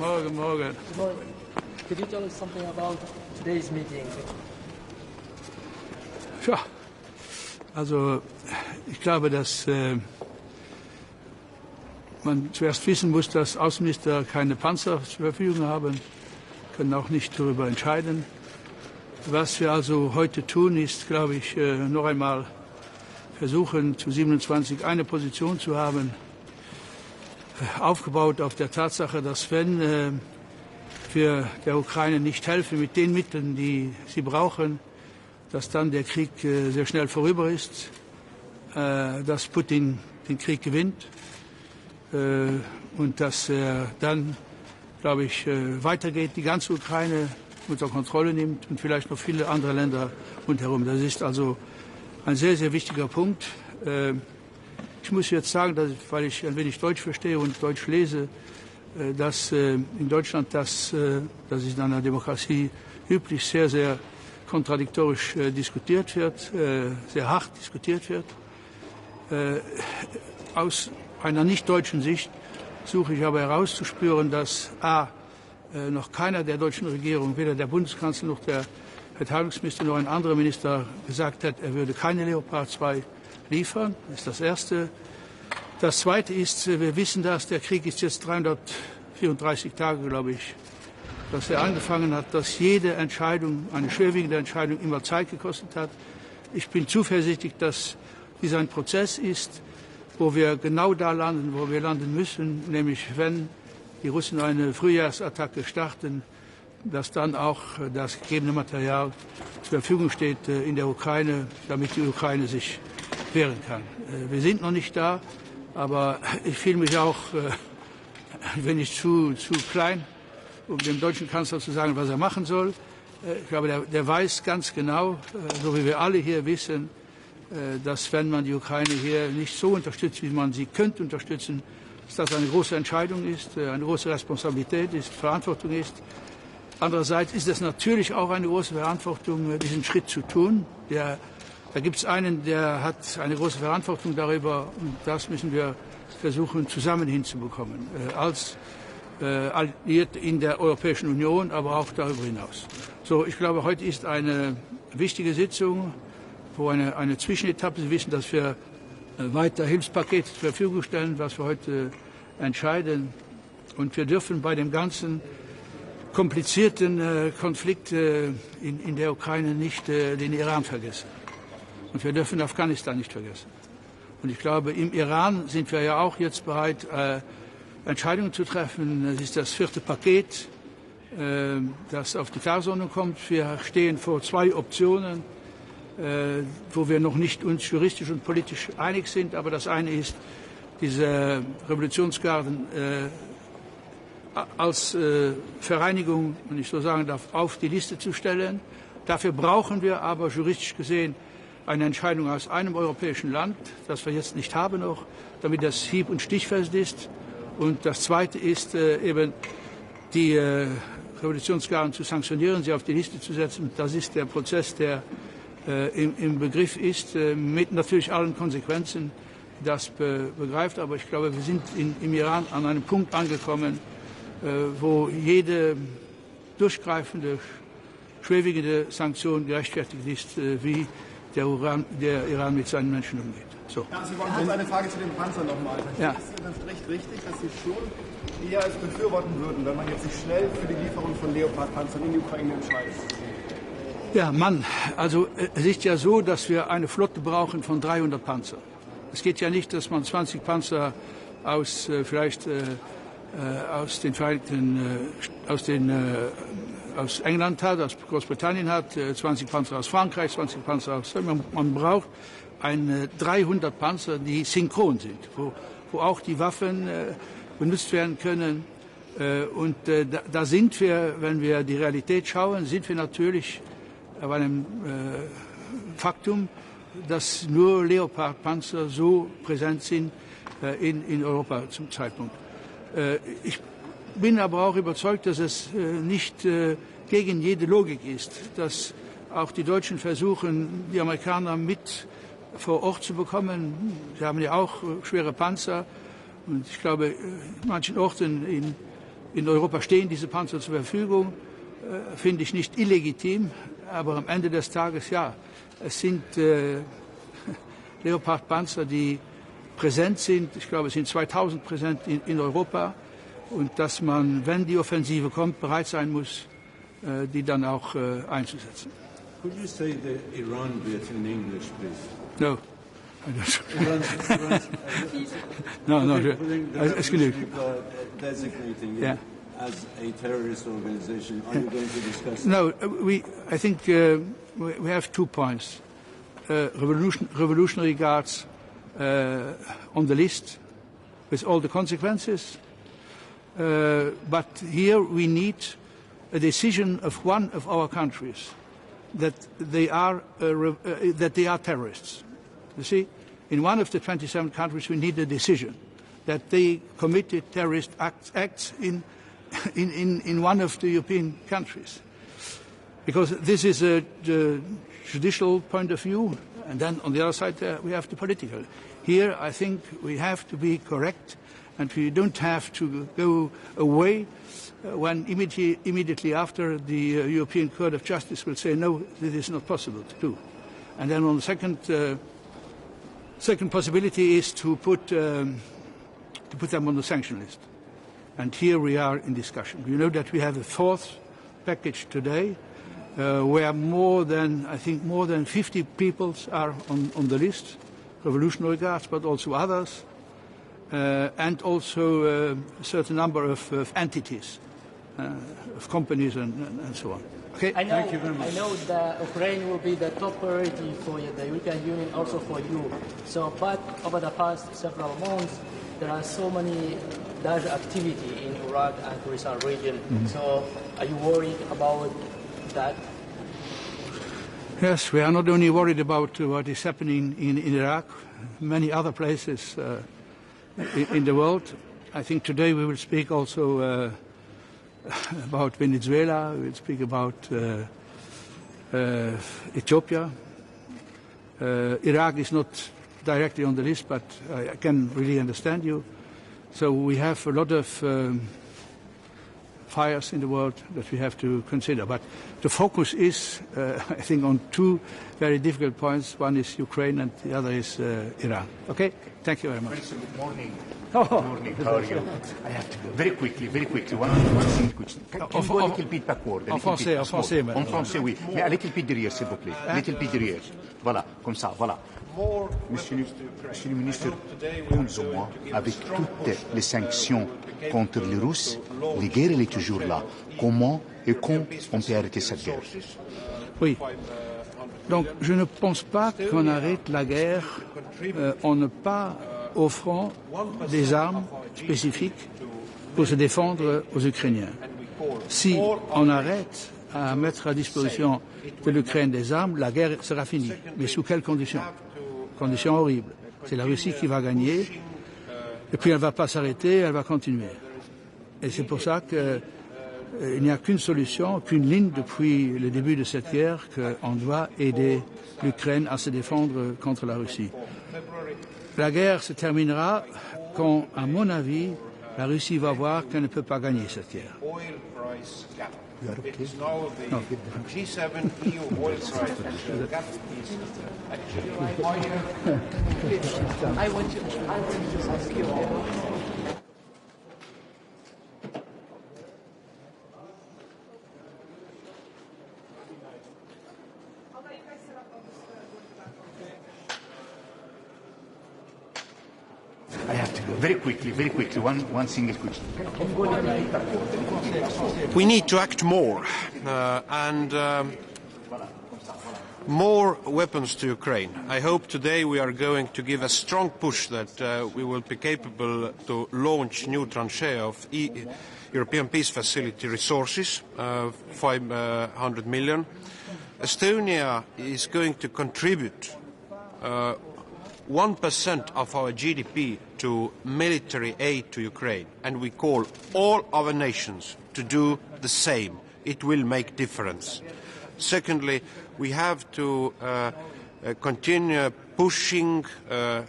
Morgen, morgen. Could you tell us something about today's meeting? Ja, also ich glaube, dass man zuerst wissen muss, dass Außenminister keine Panzer zur Verfügung haben, können auch nicht darüber entscheiden. Was wir also heute tun, ist, glaube ich, noch einmal versuchen, zu 27 eine Position zu haben, aufgebaut auf der Tatsache, dass wenn wir der Ukraine nicht helfen mit den Mitteln, die sie brauchen, dass dann der Krieg sehr schnell vorüber ist, dass Putin den Krieg gewinnt und dass er dann, glaube ich, weitergeht, die ganze Ukraine unter Kontrolle nimmt und vielleicht noch viele andere Länder rundherum. Das ist also ein sehr, sehr wichtiger Punkt. Ich muss jetzt sagen, weil ich ein wenig Deutsch verstehe und Deutsch lese, dass in Deutschland das ist in einer Demokratie üblich, sehr, sehr kontradiktorisch diskutiert wird, sehr hart diskutiert wird. Aus einer nicht-deutschen Sicht suche ich aber herauszuspüren, dass noch keiner der deutschen Regierung, weder der Bundeskanzler noch der Verteidigungsminister noch ein anderer Minister gesagt hat, er würde keine Leopard 2 liefern. Das ist das Erste. Das Zweite ist, wir wissen das, der Krieg ist jetzt 334 Tage, glaube ich, dass er angefangen hat, dass jede Entscheidung, eine schwerwiegende Entscheidung, immer Zeit gekostet hat. Ich bin zuversichtlich, dass dies ein Prozess ist, wo wir genau da landen, wo wir landen müssen, nämlich wenn die Russen eine Frühjahrsattacke starten, dass dann auch das gegebene Material zur Verfügung steht in der Ukraine, damit die Ukraine sich wehren kann. Wir sind noch nicht da, aber ich fühle mich auch ein wenig zu klein, um dem deutschen Kanzler zu sagen, was er machen soll. Ich glaube, der weiß ganz genau, so wie wir alle hier wissen, dass wenn man die Ukraine hier nicht so unterstützt, wie man sie könnte unterstützen, dass das eine große Entscheidung ist, eine große Responsabilität ist, Verantwortung ist. Andererseits ist es natürlich auch eine große Verantwortung, diesen Schritt zu tun. Da gibt es einen, der hat eine große Verantwortung darüber, und das müssen wir versuchen, zusammen hinzubekommen, als Alliierte in der Europäischen Union, aber auch darüber hinaus. So, ich glaube, heute ist eine wichtige Sitzung, wo eine Zwischenetappe. Sie wissen, dass wir weiter Hilfspakete zur Verfügung stellen, was wir heute entscheiden. Und wir dürfen bei dem ganzen komplizierten Konflikt in der Ukraine nicht den Iran vergessen. Und wir dürfen Afghanistan nicht vergessen. Und ich glaube, im Iran sind wir ja auch jetzt bereit, Entscheidungen zu treffen. Es ist das 4. Paket, das auf die Tagesordnung kommt. Wir stehen vor 2 Optionen, wo wir noch nicht uns juristisch und politisch einig sind. Aber das eine ist, diese Revolutionsgarden als Vereinigung, wenn ich so sagen darf, auf die Liste zu stellen. Dafür brauchen wir aber juristisch gesehen eine Entscheidung aus einem europäischen Land, das wir jetzt nicht haben noch, damit das hieb- und stichfest ist. Und das Zweite ist eben, die Revolutionsgarden zu sanktionieren, sie auf die Liste zu setzen. Das ist der Prozess, der im Begriff ist, mit natürlich allen Konsequenzen, die das begreift. Aber ich glaube, wir sind im Iran an einem Punkt angekommen, wo jede durchgreifende, schwerwiegende Sanktion gerechtfertigt ist, wie der Iran mit seinen Menschen umgeht. So. Ja, Sie wollen kurz eine Frage zu den Panzern nochmal. Ja. Ist das recht richtig, dass Sie schon eher als befürworten würden, wenn man jetzt sich schnell für die Lieferung von Leopard-Panzern in die Ukraine entscheidet? Ja, also es ist ja so, dass wir eine Flotte brauchen von 300 Panzern. Es geht ja nicht, dass man 20 Panzer aus aus England hat, aus Großbritannien hat, 20 Panzer aus Frankreich, 20 Panzer aus. Man braucht 300 Panzer, die synchron sind, wo auch die Waffen benutzt werden können. Und da sind wir, wenn wir die Realität schauen, sind wir natürlich auf einem Faktum, dass nur Leopard-Panzer so präsent sind in Europa zum Zeitpunkt. Ich bin aber auch überzeugt, dass es nicht gegen jede Logik ist, dass auch die Deutschen versuchen, die Amerikaner mit vor Ort zu bekommen. Sie haben ja auch schwere Panzer. Und ich glaube, in manchen Orten in Europa stehen diese Panzer zur Verfügung. Finde ich nicht illegitim. Aber am Ende des Tages, ja, es sind Leopard-Panzer, die präsent sind. Ich glaube, es sind 2000 präsent in Europa. Und dass man, wenn die Offensive kommt, bereit sein muss, die dann auch einzusetzen. Could you say the Iran bit in English, please? No. No, it's good. Designating it as a terrorist organization. Are you going to discuss? No, I think we have 2 points. Revolutionary Guards on the list with all the consequences. But here we need a decision of one of our countries that they are terrorists. You see, in one of the 27 countries we need a decision that they committed terrorist acts in one of the European countries. Because this is the judicial point of view, and then on the other side we have the political. Here I think we have to be correct, and we don't have to go away when immediately after the European Court of Justice will say, no, this is not possible to do. And then on the second possibility is to put them on the sanction list. And here we are in discussion. You know that we have a 4th package today, where more than 50 peoples are on the list, Revolutionary Guards, but also others, and also a certain number of entities, of companies and so on. Okay. Thank you very much. I know that Ukraine will be the top priority for the European Union, also for you. So, but over the past several months, there are so many large activity in Iraq and Khorasan region. So, are you worried about that? Yes, we are not only worried about what is happening in Iraq, many other places in the world. I think today we will speak also about Venezuela, we will speak about Ethiopia. Iraq is not directly on the list, but I can really understand you. So we have a lot of fires in the world that we have to consider. But the focus is, I think, on 2 very difficult points. One is Ukraine and the other is Iran. Okay? Thank you very much. Good morning. Good morning. How are you? I have to go very quickly. One thing. Can you go a little bit backward? En français, En français, oui. Mais a little bit derrière, s'il vous plaît. A little bit derrière. Voilà, comme ça, voilà. Monsieur le ministre, plus ou moins, avec toutes les sanctions contre les Russes, la guerre elle est toujours là. Comment et quand on peut arrêter cette guerre? Oui. Donc, je ne pense pas qu'on arrête la guerre en ne pas offrant des armes spécifiques pour se défendre aux Ukrainiens. Si on arrête à mettre à disposition de l'Ukraine des armes, la guerre sera finie. Mais sous quelles conditions? Conditions horribles. C'est la Russie qui va gagner, et puis elle ne va pas s'arrêter, elle va continuer. Et c'est pour ça qu'il n'y a qu'une solution, qu'une ligne depuis le début de cette guerre, qu'on doit aider l'Ukraine à se défendre contre la Russie. La guerre se terminera quand, à mon avis, la Russie va voir qu'elle ne peut pas gagner cette guerre. It's now the G7 EU oil price gap is actually higher. I want to ask you. I have to go very quickly. One single question. We need to act more and more weapons to Ukraine. I hope today we are going to give a strong push that we will be capable to launch new tranche of European Peace Facility resources, 500 million. Estonia is going to contribute 1% of our GDP to military aid to Ukraine, and we call all our nations to do the same. It will make difference. Secondly, we have to continue pushing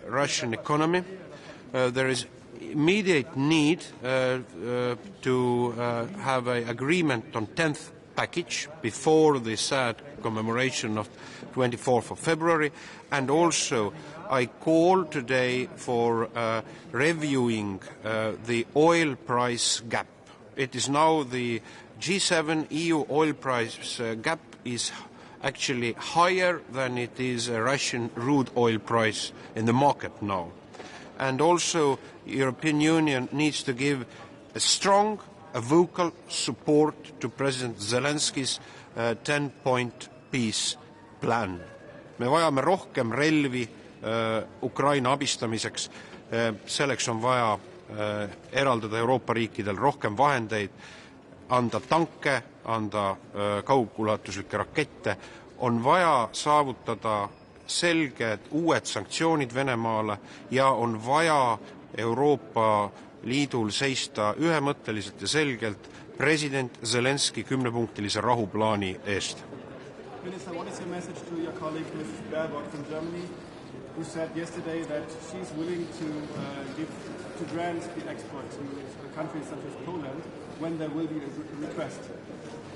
Russian economy. There is immediate need to have an agreement on 10th package before the sad commemoration of 24th of February, and also I call today for reviewing the oil price gap. It is now the G7 EU oil price gap is actually higher than it is a Russian crude oil price in the market now. And also the European Union needs to give a strong, a vocal support to President Zelensky's 10-point peace plan. Me vajame rohkem relvi Ukraina abistamiseks, selleks on vaja eraldada Euroopa riikidel rohkem vahendeid, anda tanke, anda kaugulatuslikke rakette, on vaja saavutada selged uued sanktsioonid Venemaale ja on vaja Euroopa Liidul seista ühemõtteliselt ja selgelt president Zelensky 10-punktilise rahuplaani eest. Minister, what is your message to your colleague Mrs. Baerbock from Germany, who said yesterday that she's willing to grant the export to countries such as Poland when there will be a request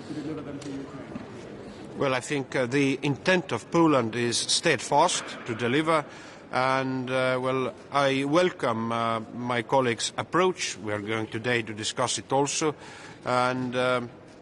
to deliver them to Ukraine? Well, I think the intent of Poland is steadfast to deliver, and I welcome my colleague's approach. We are going today to discuss it also, and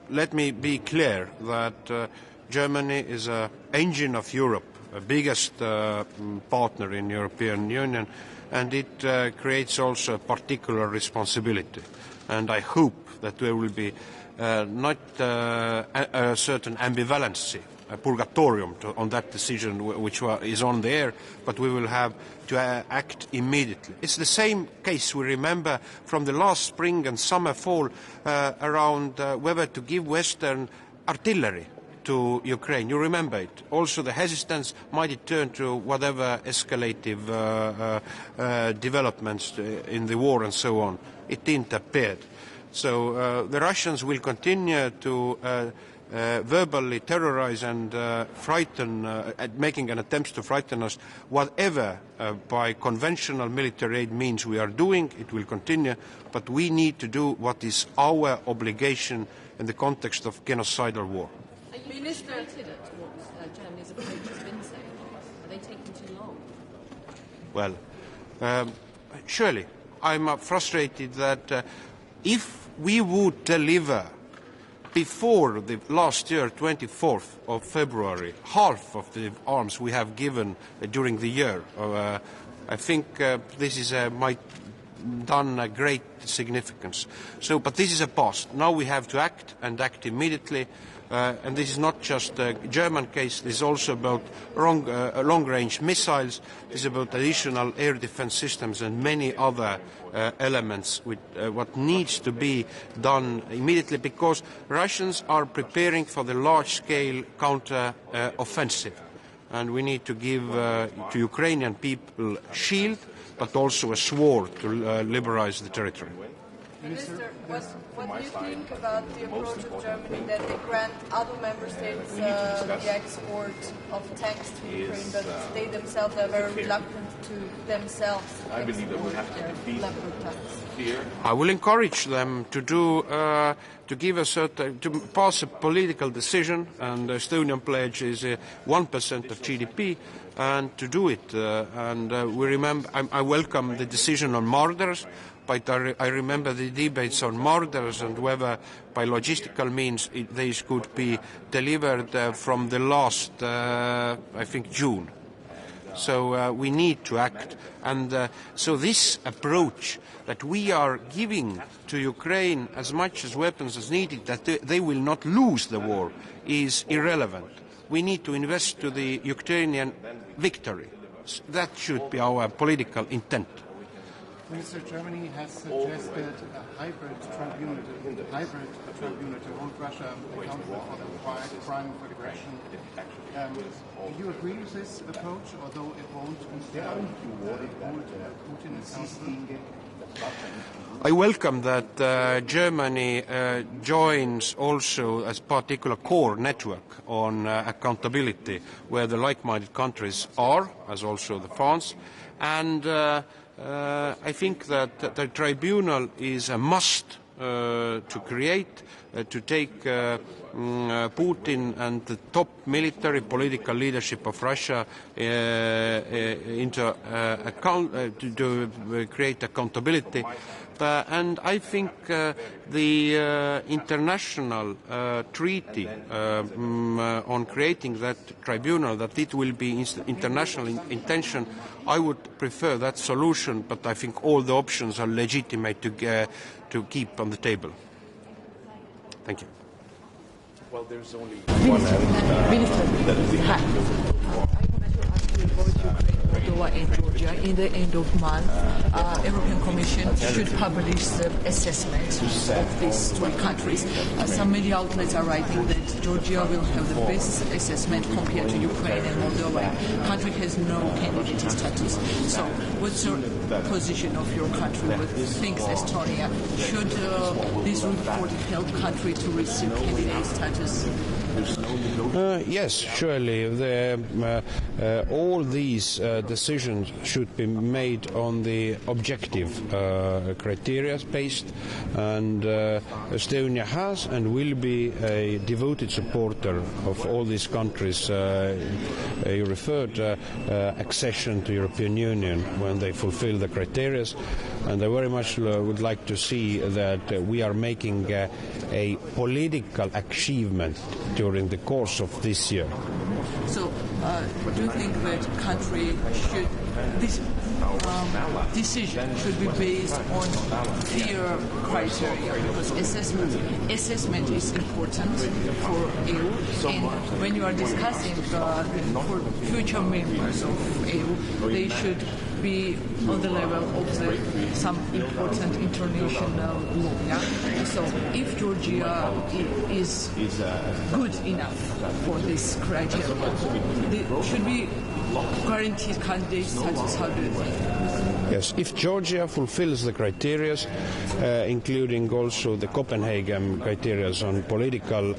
let me be clear that Germany is an engine of Europe, the biggest partner in the European Union, and it creates also a particular responsibility. And I hope that there will be not a certain ambivalency, a purgatorium on that decision which is on the air, but we will have to act immediately. It's the same case we remember from the last spring and summer fall around whether to give Western artillery to Ukraine. You remember it. Also the hesitance might turn to whatever escalative developments in the war and so on. It interfered. So the Russians will continue to verbally terrorize and frighten, making an attempt to frighten us. Whatever by conventional military aid means we are doing, it will continue, but we need to do what is our obligation in the context of genocidal war. Are you frustrated at what Germany's approach has been so far? Are they taking too long? Well, surely I'm frustrated that if we would deliver before the last year, 24th of February, half of the arms we have given during the year, I think this is might done a great significance. So, but this is a past. Now we have to act and act immediately. And this is not just a German case, this is also about long-range missiles, this is about additional air defense systems and many other elements with what needs to be done immediately, because Russians are preparing for the large-scale counter-offensive. And we need to give to Ukrainian people a shield, but also a sword to liberate the territory. Minister, what do you think about the approach of Germany that they grant other member states the export of tanks to Ukraine, but they themselves are very reluctant to themselves export their Leopard tanks? I will encourage them to do to give a certain to pass a political decision, and the Estonian pledge is 1% of GDP, and to do it. We remember. I welcome the decision on Marders. But I remember the debates on Marders and whether by logistical means these could be delivered from the last, I think, June. So we need to act. And so this approach that we are giving to Ukraine as much as weapons as needed, that they will not lose the war, is irrelevant. We need to invest to the Ukrainian victory. That should be our political intent. Minister, Germany has suggested a hybrid tribunal to hold Russia accountable for the crime of aggression. Do you agree with this approach, although it won't hold Putin accountable? I welcome that Germany joins also as particular core network on accountability where the like-minded countries are, as also the France, and I think that the tribunal is a must to create, to take Putin and the top military political leadership of Russia into account, to create accountability. And I think the international treaty on creating that tribunal, that it will be international intention, I would prefer that solution, but I think all the options are legitimate to keep on the table. Thank you. Well, there's only one Moldova and Georgia. In the end of month, European Commission should publish the assessment of these three countries. Some media outlets are writing that Georgia will have the best assessment compared to Ukraine and Moldova. The country has no candidate status. So, what's your position of your country? What thinks Estonia? Should this report help country to receive candidate status? Yes, surely. All these decisions should be made on the objective criteria based, and Estonia has and will be a devoted supporter of all these countries you referred accession to European Union when they fulfill the criteria, and I very much would like to see that we are making a political achievement during the course of this year. So, do you think that country should, this decision should be based on clear criteria? Because assessment is important for EU, and when you are discussing for future members of EU, they should be on the level of some important international law. Yeah? So if Georgia is good enough for this criteria, they should be guaranteed candidate status. How do you think? Yes, if Georgia fulfills the criteria, including also the Copenhagen criteria on political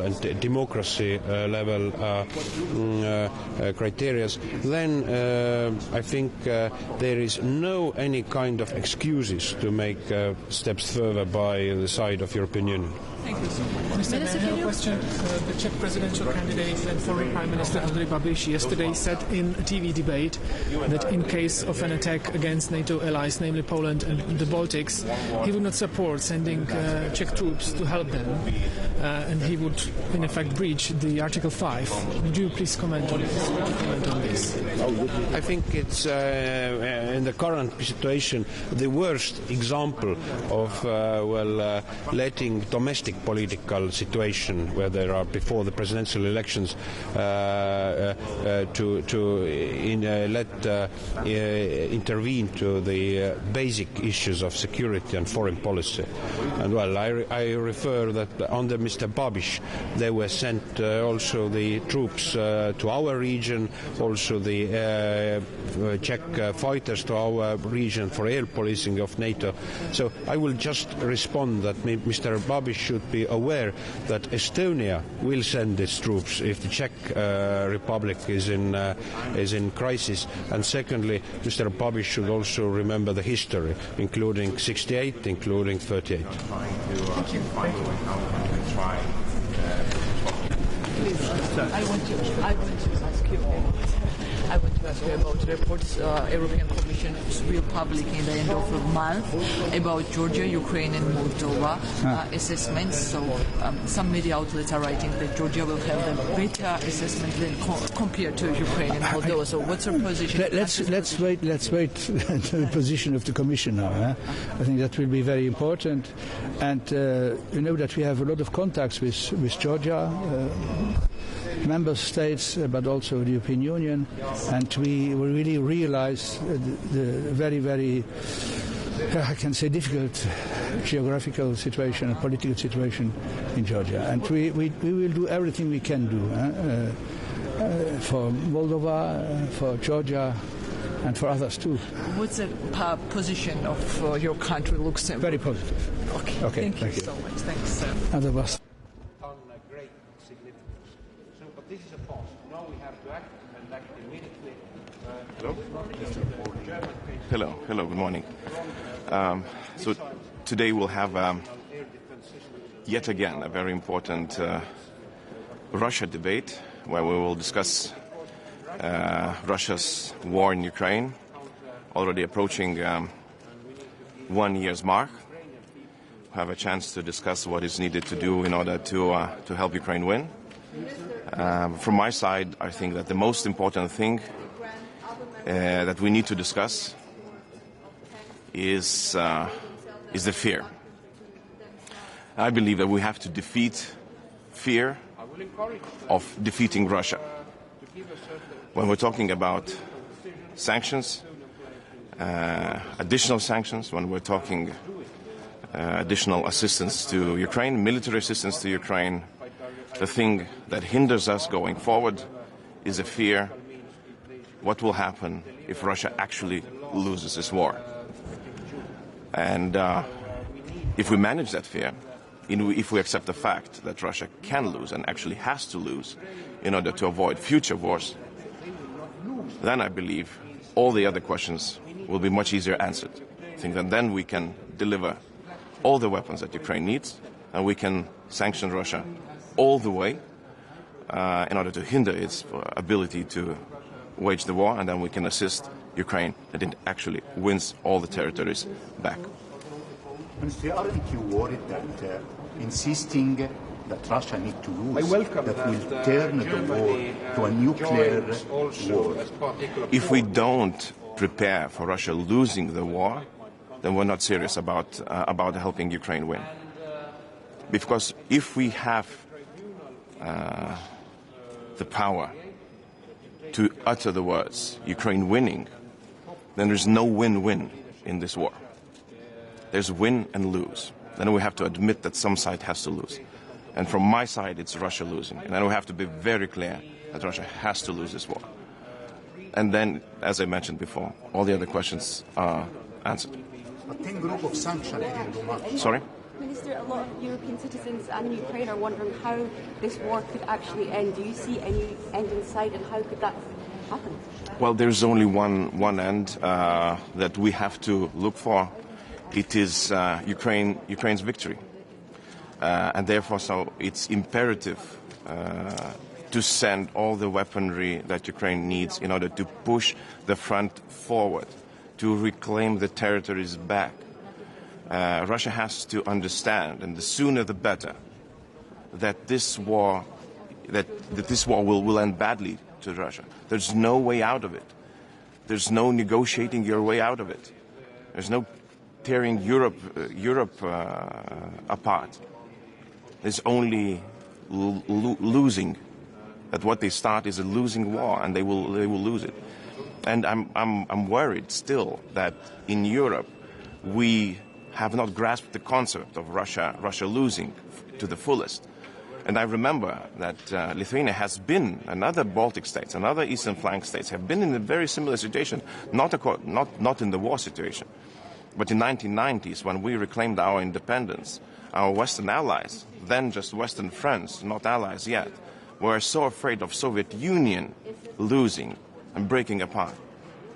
and democracy level criteria, then I think there is no any kind of excuses to make steps further by the side of European Union. Thank you. Minister, I have a question. The Czech presidential candidate and former Prime Minister Andrej Babiš yesterday said in a TV debate that in case of an attack against NATO allies, namely Poland and the Baltics, he would not support sending Czech troops to help them, and he would, in effect, breach the Article 5. Would you please comment on this? I think it's, in the current situation, the worst example of, letting domestic political situation where there are before the presidential elections intervene to the basic issues of security and foreign policy. And I refer that under Mr. Babiš they were sent also the troops to our region, also the Czech fighters to our region for air policing of NATO. So I will just respond that Mr. Babiš should be aware that Estonia will send its troops if the Czech Republic is in crisis. And secondly, Mr. Babiš should also remember the history, including 68, including 38. Thank you. Please, I want to ask you about reports European Commission will publish in the end of the month about Georgia, Ukraine and Moldova assessments. So some media outlets are writing that Georgia will have a better assessment than compared to Ukraine and Moldova. So what's your position? Let's wait the position of the Commission now. I think that will be very important. And you know that we have a lot of contacts with Georgia, member states, but also the European Union, and we will really realize the very, very, I can say, difficult geographical situation and political situation in Georgia. And we will do everything we can do for Moldova, for Georgia, and for others too. What's the position of your country, Luxembourg? Very positive. Okay, thank you so much. Thanks, sir. On great significance. So, but this is a pause. Now we have to act and act immediately. Hello. Hello, good morning. So today we'll have yet again a very important Russia debate where we will discuss Russia's war in Ukraine, already approaching 1 year's mark. We'll have a chance to discuss what is needed to do in order to help Ukraine win. From my side, I think that the most important thing that we need to discuss is the fear. I believe that we have to defeat fear of defeating Russia. When we're talking about sanctions, additional sanctions, when we're talking additional assistance to Ukraine, military assistance to Ukraine, the thing that hinders us going forward is a fear. What will happen if Russia actually loses this war? And if we manage that fear, if we accept the fact that Russia can lose and actually has to lose in order to avoid future wars, then I believe all the other questions will be much easier answered. I think that then we can deliver all the weapons that Ukraine needs, and we can sanction Russia all the way in order to hinder its ability to wage the war, and then we can assist Ukraine that it actually wins all the territories back. Minister, aren't you worried that insisting that Russia needs to lose, that will turn the war to a nuclear war? If we don't prepare for Russia losing the war, then we're not serious about helping Ukraine win. Because if we have the power to utter the words Ukraine winning, then there's no win-win in this war. There's win and lose. Then we have to admit that some side has to lose. And from my side, it's Russia losing. And then we have to be very clear that Russia has to lose this war. And then, as I mentioned before, all the other questions are answered. But 10 group of sanctions didn't do much. Sorry? Minister, a lot of European citizens and Ukraine are wondering how this war could actually end. Do you see any end in sight, and how could that happen? Well, there's only one end that we have to look for. It is Ukraine's victory. And therefore, so it's imperative to send all the weaponry that Ukraine needs in order to push the front forward, to reclaim the territories back. Russia has to understand, and the sooner the better, that this war will end badly to Russia. There's no way out of it. There's no negotiating your way out of it. There's no tearing Europe apart. There's only losing. That what they start is a losing war, and they will lose it. And I'm worried still that in Europe we have not grasped the concept of Russia losing to the fullest. And I remember that Lithuania has been, and other Baltic states and other eastern flank states have been in a very similar situation, not in the war situation. But in the 1990s, when we reclaimed our independence, our Western allies, then just Western friends, not allies yet, were so afraid of Soviet Union losing and breaking apart,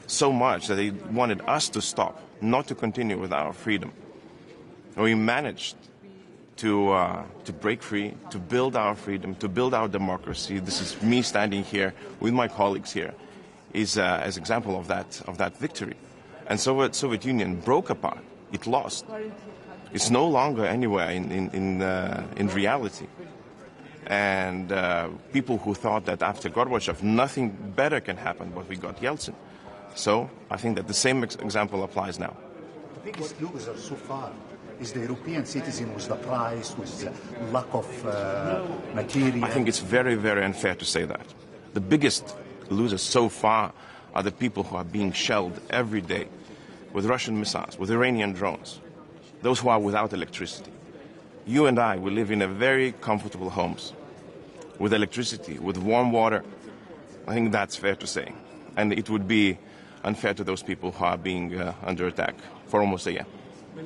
so much that they wanted us to stop, not to continue with our freedom. We managed to break free, to build our freedom, to build our democracy. This is me standing here with my colleagues here, as an example of that victory. And Soviet Union broke apart. It lost. It's no longer anywhere in reality. And people who thought that after Gorbachev nothing better can happen, but we got Yeltsin. So I think that the same example applies now. The biggest loser so far is the European citizen with the price, with the lack of material. I think it's very, very unfair to say that. The biggest losers so far are the people who are being shelled every day with Russian missiles, with Iranian drones, those who are without electricity. You and I, we live in a very comfortable homes with electricity, with warm water. I think that's fair to say. And it would be unfair to those people who are being under attack for almost a year.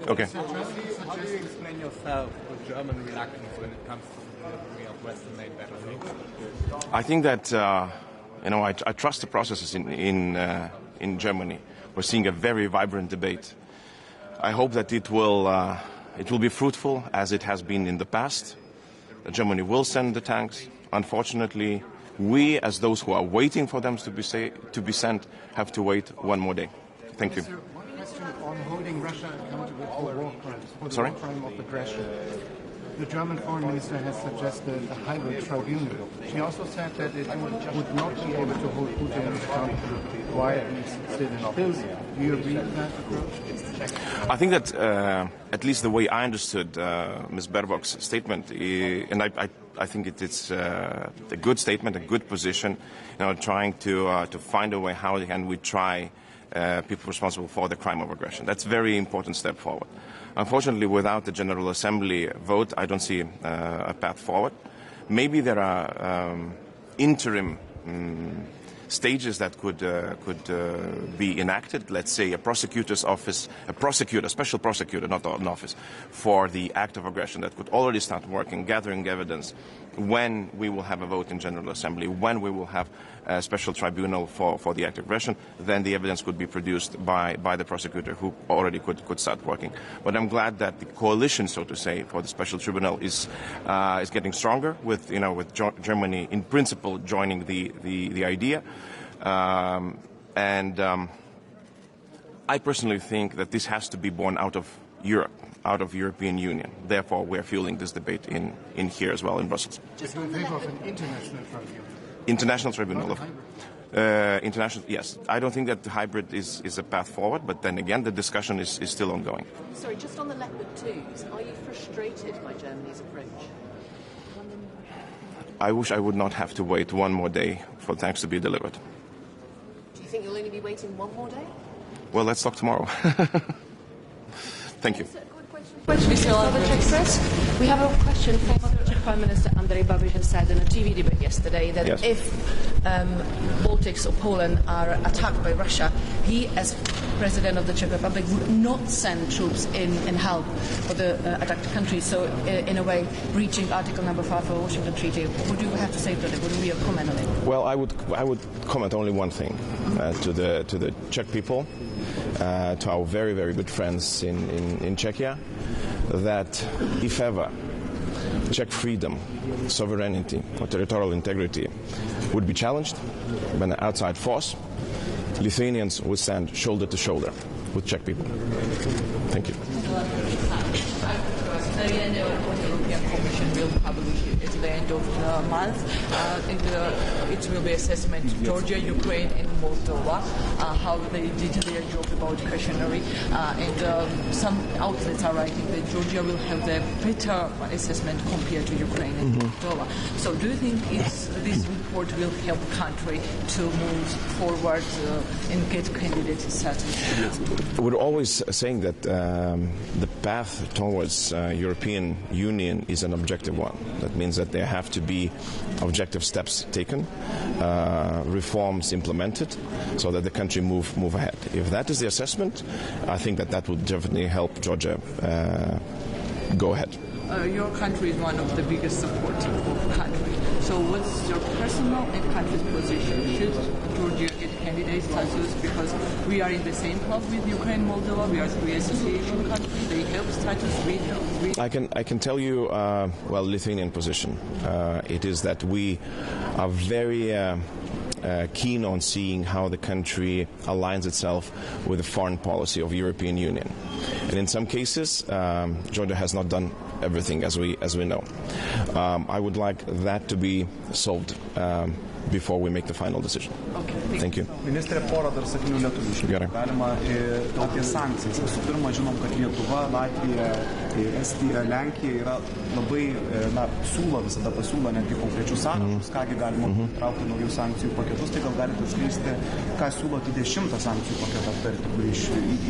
Okay. How do you explain yourself with German reluctance when it comes to the delivery of Western main battle? I think that I trust the processes in Germany. We're seeing a very vibrant debate. I hope that it will be fruitful as it has been in the past. Germany will send the tanks. Unfortunately, we, as those who are waiting for them to be sent, have to wait one more day. Thank you. One question on holding Russia accountable for war crimes, for the Sorry? war crime of aggression. The German foreign minister has suggested a hybrid tribunal. She also said that it would not be able to hold Putin accountable while he's still in office. Do you agree with that approach? I think that, at least the way I understood Ms. Baerbock's statement, and I think it's a good statement, a good position, trying to find a way how can we try people responsible for the crime of aggression. That's a very important step forward. Unfortunately, without the General Assembly vote, I don't see a path forward. Maybe there are interim stages that could be enacted. Let's say a prosecutor's office, a special prosecutor, not an office, for the act of aggression that could already start working, gathering evidence when we will have a vote in General Assembly, when we will have a special tribunal for the act of aggression, then the evidence could be produced by the prosecutor who already could start working. But I'm glad that the coalition, so to say, for the special tribunal is getting stronger with Germany in principle joining the idea. I personally think that this has to be born out of Europe, out of European Union. Therefore, we're fueling this debate in here as well in Brussels. Just in favor of an international tribunal. International tribunal. International, yes. I don't think that the hybrid is a path forward, but then again, the discussion is still ongoing. Sorry, just on the Leopard 2s, are you frustrated by Germany's approach? I wish I would not have to wait one more day for tanks to be delivered. Do you think you'll only be waiting one more day? Well, let's talk tomorrow. Thank you. We have a question from Czech Prime Minister Andrej Babiš has said in a TV debate yesterday that yes. If Baltics or Poland are attacked by Russia, he, as President of the Czech Republic, would not send troops in help for the attacked countries. So, in a way, breaching Article number 5 of the Washington Treaty. What do you have to say to that? What would be your comment on it? Well, I would comment only one thing to the Czech people, to our very, very good friends in Czechia, that if ever Czech freedom, sovereignty or territorial integrity would be challenged by an outside force, Lithuanians would stand shoulder to shoulder with Czech people. Thank you. The European Commission will publish at the end of the month. It will be assessment Georgia, Ukraine, and Moldova, how they did their job about questionnaire. And some outlets are writing that Georgia will have the better assessment compared to Ukraine and Moldova. So, do you think this report will help the country to move forward and get candidate status? We're always saying that the path towards European Union is an objective one. That means that there have to be objective steps taken, reforms implemented, so that the country move ahead. If that is the assessment, I think that would definitely help Georgia go ahead. Your country is one of the biggest supporters of the country. So what's your personal and country's position? Should Georgia get candidate status? Because we are in the same club with Ukraine, Moldova. We are three association countries. They have status. We know. I can tell you, Lithuanian position. It is that we are very keen on seeing how the country aligns itself with the foreign policy of the European Union. And in some cases, Georgia has not done everything as we know. I would like that to be solved before we make the final decision. Okay, thank you. Ministrė, porą dar sakinių lietuviškai. Galima apie sankcijas. Visų pirma, žinom, kad Lietuva, Latvija, Estija, Lenkija yra labai pasiūlo netgi konkrečius sąrašus, kągi galima traukti naujų sankcijų paketus. Tai gal galite atskleisti, ką siūlote 10 sankcijų paketą aptarti, kurį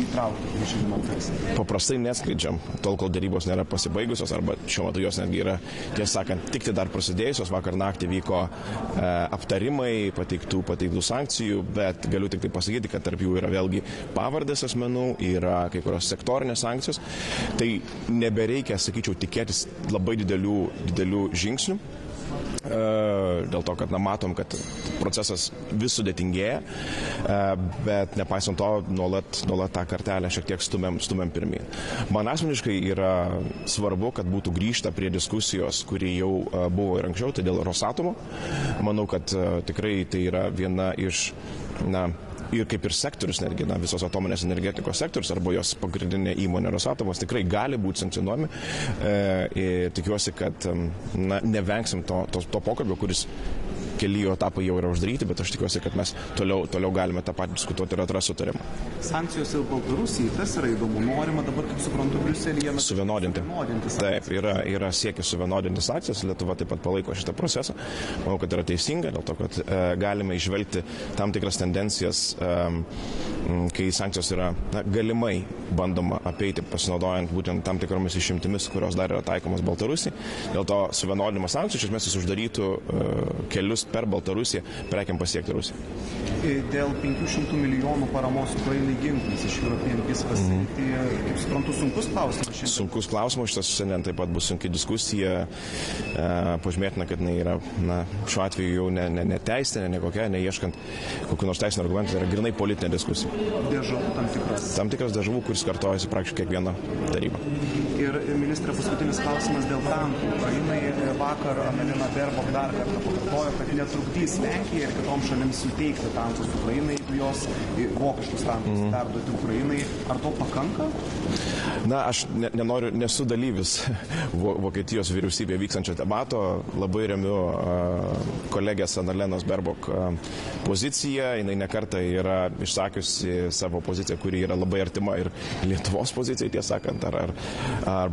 įtraukti, kurį šiandien aptarsime. Paprastai neskleidžiam, tol kol dėrybos nėra pasibaigusios, arba šiuo metu jos netgi yra, tiesą sakant, tik tai dar prasidėjusios. Vakar naktį vyko aptarimai pateiktų sankcijų, bet galiu tik tai pasakyti, kad tarp jų yra vėlgi pavardės asmenų, yra kai kurios sektorinės sankcijos. Tai nebereikia, sakyčiau, tikėtis labai didelių žingsnių. Dėl to, kad matom, kad procesas vis sudėtingėja, bet nepaisant to, nuolat tą kartelę šiek tiek stumiam pirmyn. Man asmeniškai yra svarbu, kad būtų grįžta prie diskusijos, kuri jau buvo ir anksčiau, tai dėl Rosatomo. Manau, kad tikrai tai yra viena iš, ir kaip ir sektorius, netgi visos atominės energetikos sektorius arba jos pagrindinė įmonė Rosatomas tikrai gali būti sankcionuojami. Ir tikiuosi, kad nevengsim to pokalbio, kuris keli etapai jau yra uždaryti, bet aš tikiuosi, kad mes toliau galime tą patį diskutuoti ir atrasti sutarimą. Sankcijos ir Baltarusijai, tas yra įdomu, norima dabar, kaip suprantu, Briuselyje suvienodinti. Taip, yra siekis suvienodinti sankcijas, Lietuva taip pat palaiko šitą procesą. Manau, kad yra teisinga, dėl to, kad galime išvelgti tam tikras tendencijas, kai sankcijos yra galimai bandoma apeiti, pasinaudojant būtent tam tikromis išimtimis, kurios dar yra taikomos Baltarusijai. Dėl to suvienodinimas sankcijų iš esmės uždarytų kelius per Baltarusiją prekiam pasiekti Rusiją. Dėl 500 milijonų paramos Ukrainai ginklais iš European Peace Facility, kaip suprantu, sunkus klausimas. Sunkus klausimas, šitas šiandien taip pat bus sunki diskusija. Pažymėtina, kad jinai yra šiuo atveju jau ne teisinė, ne kokia, neieškant kokių nors teisinių argumentų, tai yra grinai politinė diskusija. Dežavų tam tikras. Tam tikras dežavų, kuris kartojasi praktiškai kiekvieną tarybą. Ir ministrė, paskutinis klausimas dėl tankų. Ukrainai vakar Annalena Baerbock dar kartą pakartojo, kad netrukdys Lenkijai ir kitoms šalims suteikti tankus Ukrainai, jeigu jos vokiškus tankus perduoti Ukrainai. Ar to pakanka? Aš nesu dalyvis Vokietijos vyriausybėje vykstančio debato. Labai remiu kolegės Annalenos Baerbock poziciją. Jinai nekartą yra išsakiusi savo poziciją, kuri yra labai artima ir Lietuvos pozicijai, tiesą sakant, ar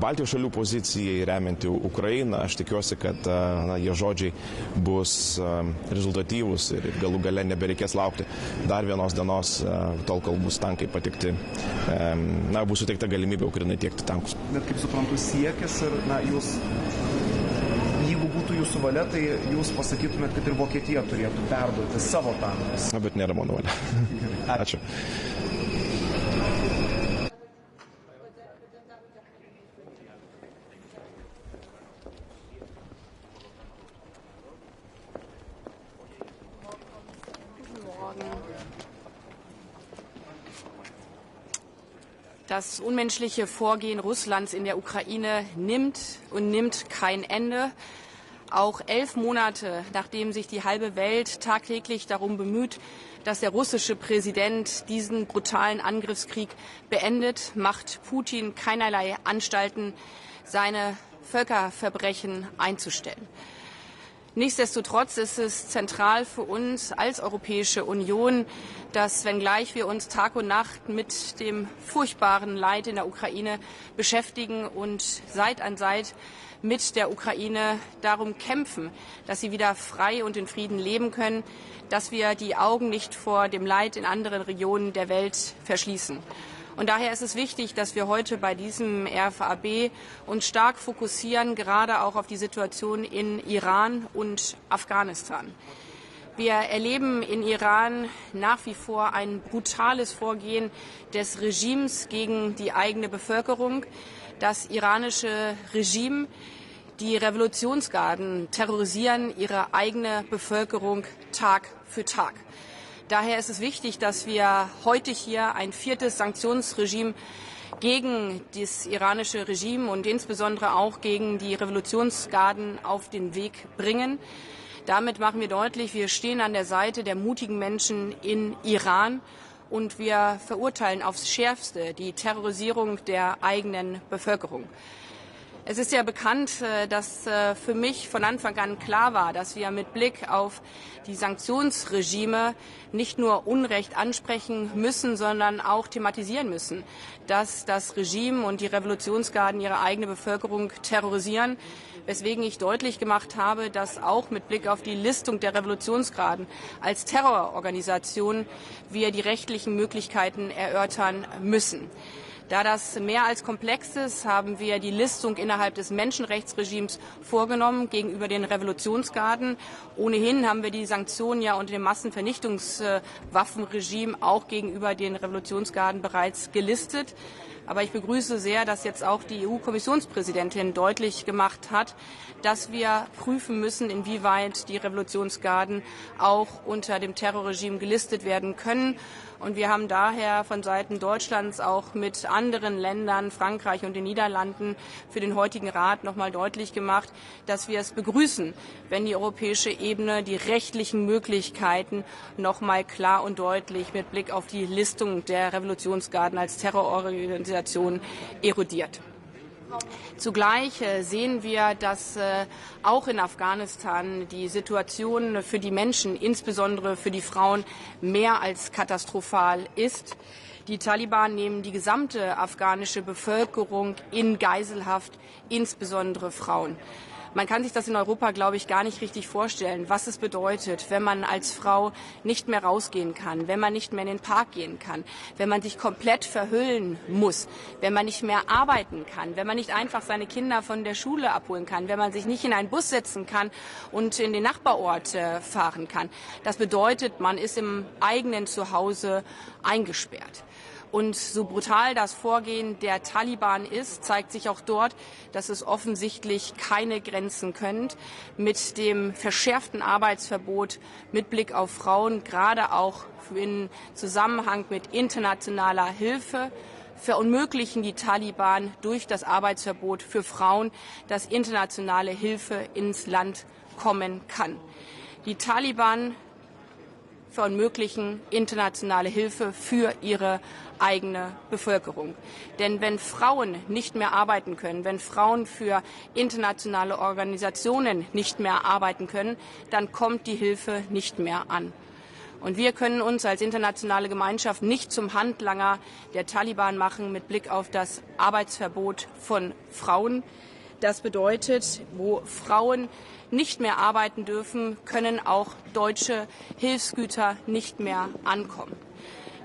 Baltijos šalių pozicijai remianti Ukrainą. Aš tikiuosi, kad jie žodžiai bus rezultatyvus ir galų gale nebereikės laukti dar vienos dienos, tol kol bus tankai patikti, bus suteikta galimybė Ukrainai tiekti tankus. Bet kaip suprantu, siekis ir, jūs, jeigu būtų jūsų valia, tai jūs pasakytumėt, kad ir Vokietija turėtų perduoti savo tankus. Bet nėra mano valia. Ačiū. Das unmenschliche Vorgehen Russlands in der Ukraine nimmt kein Ende. Auch 11 Monate, nachdem sich die halbe Welt tagtäglich darum bemüht, dass der russische Präsident diesen brutalen Angriffskrieg beendet, macht Putin keinerlei Anstalten, seine Völkerverbrechen einzustellen. Nichtsdestotrotz ist es zentral für uns als Europäische Union, dass, wenngleich wir uns Tag und Nacht mit dem furchtbaren Leid in der Ukraine beschäftigen und Seit an Seit mit der Ukraine darum kämpfen, dass sie wieder frei und in Frieden leben können, dass wir die Augen nicht vor dem Leid in anderen Regionen der Welt verschließen. Und daher ist es wichtig, dass wir heute bei diesem RFAB uns stark fokussieren, gerade auch auf die Situation in Iran und Afghanistan. Wir erleben in Iran nach wie vor ein brutales Vorgehen des Regimes gegen die eigene Bevölkerung. Das iranische Regime, die Revolutionsgarden terrorisieren ihre eigene Bevölkerung Tag für Tag. Daher ist es wichtig, dass wir heute hier ein 4. Sanktionsregime gegen das iranische Regime und insbesondere auch gegen die Revolutionsgarden auf den Weg bringen. Damit machen wir deutlich, wir stehen an der Seite der mutigen Menschen in Iran und wir verurteilen aufs Schärfste die Terrorisierung der eigenen Bevölkerung. Es ist ja bekannt, dass für mich von Anfang an klar war, dass wir mit Blick auf die Sanktionsregime nicht nur Unrecht ansprechen müssen, sondern auch thematisieren müssen, dass das Regime und die Revolutionsgarden ihre eigene Bevölkerung terrorisieren, weswegen ich deutlich gemacht habe, dass auch mit Blick auf die Listung der Revolutionsgarden als Terrororganisation wir die rechtlichen Möglichkeiten erörtern müssen. Da das mehr als komplex ist, haben wir die Listung innerhalb des Menschenrechtsregimes vorgenommen gegenüber den Revolutionsgarden. Ohnehin haben wir die Sanktionen ja unter dem Massenvernichtungswaffenregime auch gegenüber den Revolutionsgarden bereits gelistet. Aber ich begrüße sehr, dass jetzt auch die EU-Kommissionspräsidentin deutlich gemacht hat, dass wir prüfen müssen, inwieweit die Revolutionsgarden auch unter dem Terrorregime gelistet werden können. Und wir haben daher von Seiten Deutschlands auch mit anderen Ländern, Frankreich und den Niederlanden, für den heutigen Rat noch einmal deutlich gemacht, dass wir es begrüßen, wenn die europäische Ebene die rechtlichen Möglichkeiten noch einmal klar und deutlich mit Blick auf die Listung der Revolutionsgarden als Terrororganisation erodiert. Zugleich sehen wir, dass auch in Afghanistan die Situation für die Menschen, insbesondere für die Frauen, mehr als katastrophal ist. Die Taliban nehmen die gesamte afghanische Bevölkerung in Geiselhaft, insbesondere Frauen. Man kann sich das in Europa, glaube ich, gar nicht richtig vorstellen, was es bedeutet, wenn man als Frau nicht mehr rausgehen kann, wenn man nicht mehr in den Park gehen kann, wenn man sich komplett verhüllen muss, wenn man nicht mehr arbeiten kann, wenn man nicht einfach seine Kinder von der Schule abholen kann, wenn man sich nicht in einen Bus setzen kann und in den Nachbarort fahren kann. Das bedeutet, man ist im eigenen Zuhause eingesperrt. Und so brutal das Vorgehen der Taliban ist, zeigt sich auch dort, dass es offensichtlich keine Grenzen kennt. Mit dem verschärften Arbeitsverbot mit Blick auf Frauen, gerade auch in Zusammenhang mit internationaler Hilfe, verunmöglichen die Taliban durch das Arbeitsverbot für Frauen, dass internationale Hilfe ins Land kommen kann. Die Taliban verunmöglichen internationale Hilfe für ihre eigene Bevölkerung. Denn wenn Frauen nicht mehr arbeiten können, wenn Frauen für internationale Organisationen nicht mehr arbeiten können, dann kommt die Hilfe nicht mehr an. Und wir können uns als internationale Gemeinschaft nicht zum Handlanger der Taliban machen mit Blick auf das Arbeitsverbot von Frauen. Das bedeutet, wo Frauen nicht mehr arbeiten dürfen, können auch deutsche Hilfsgüter nicht mehr ankommen.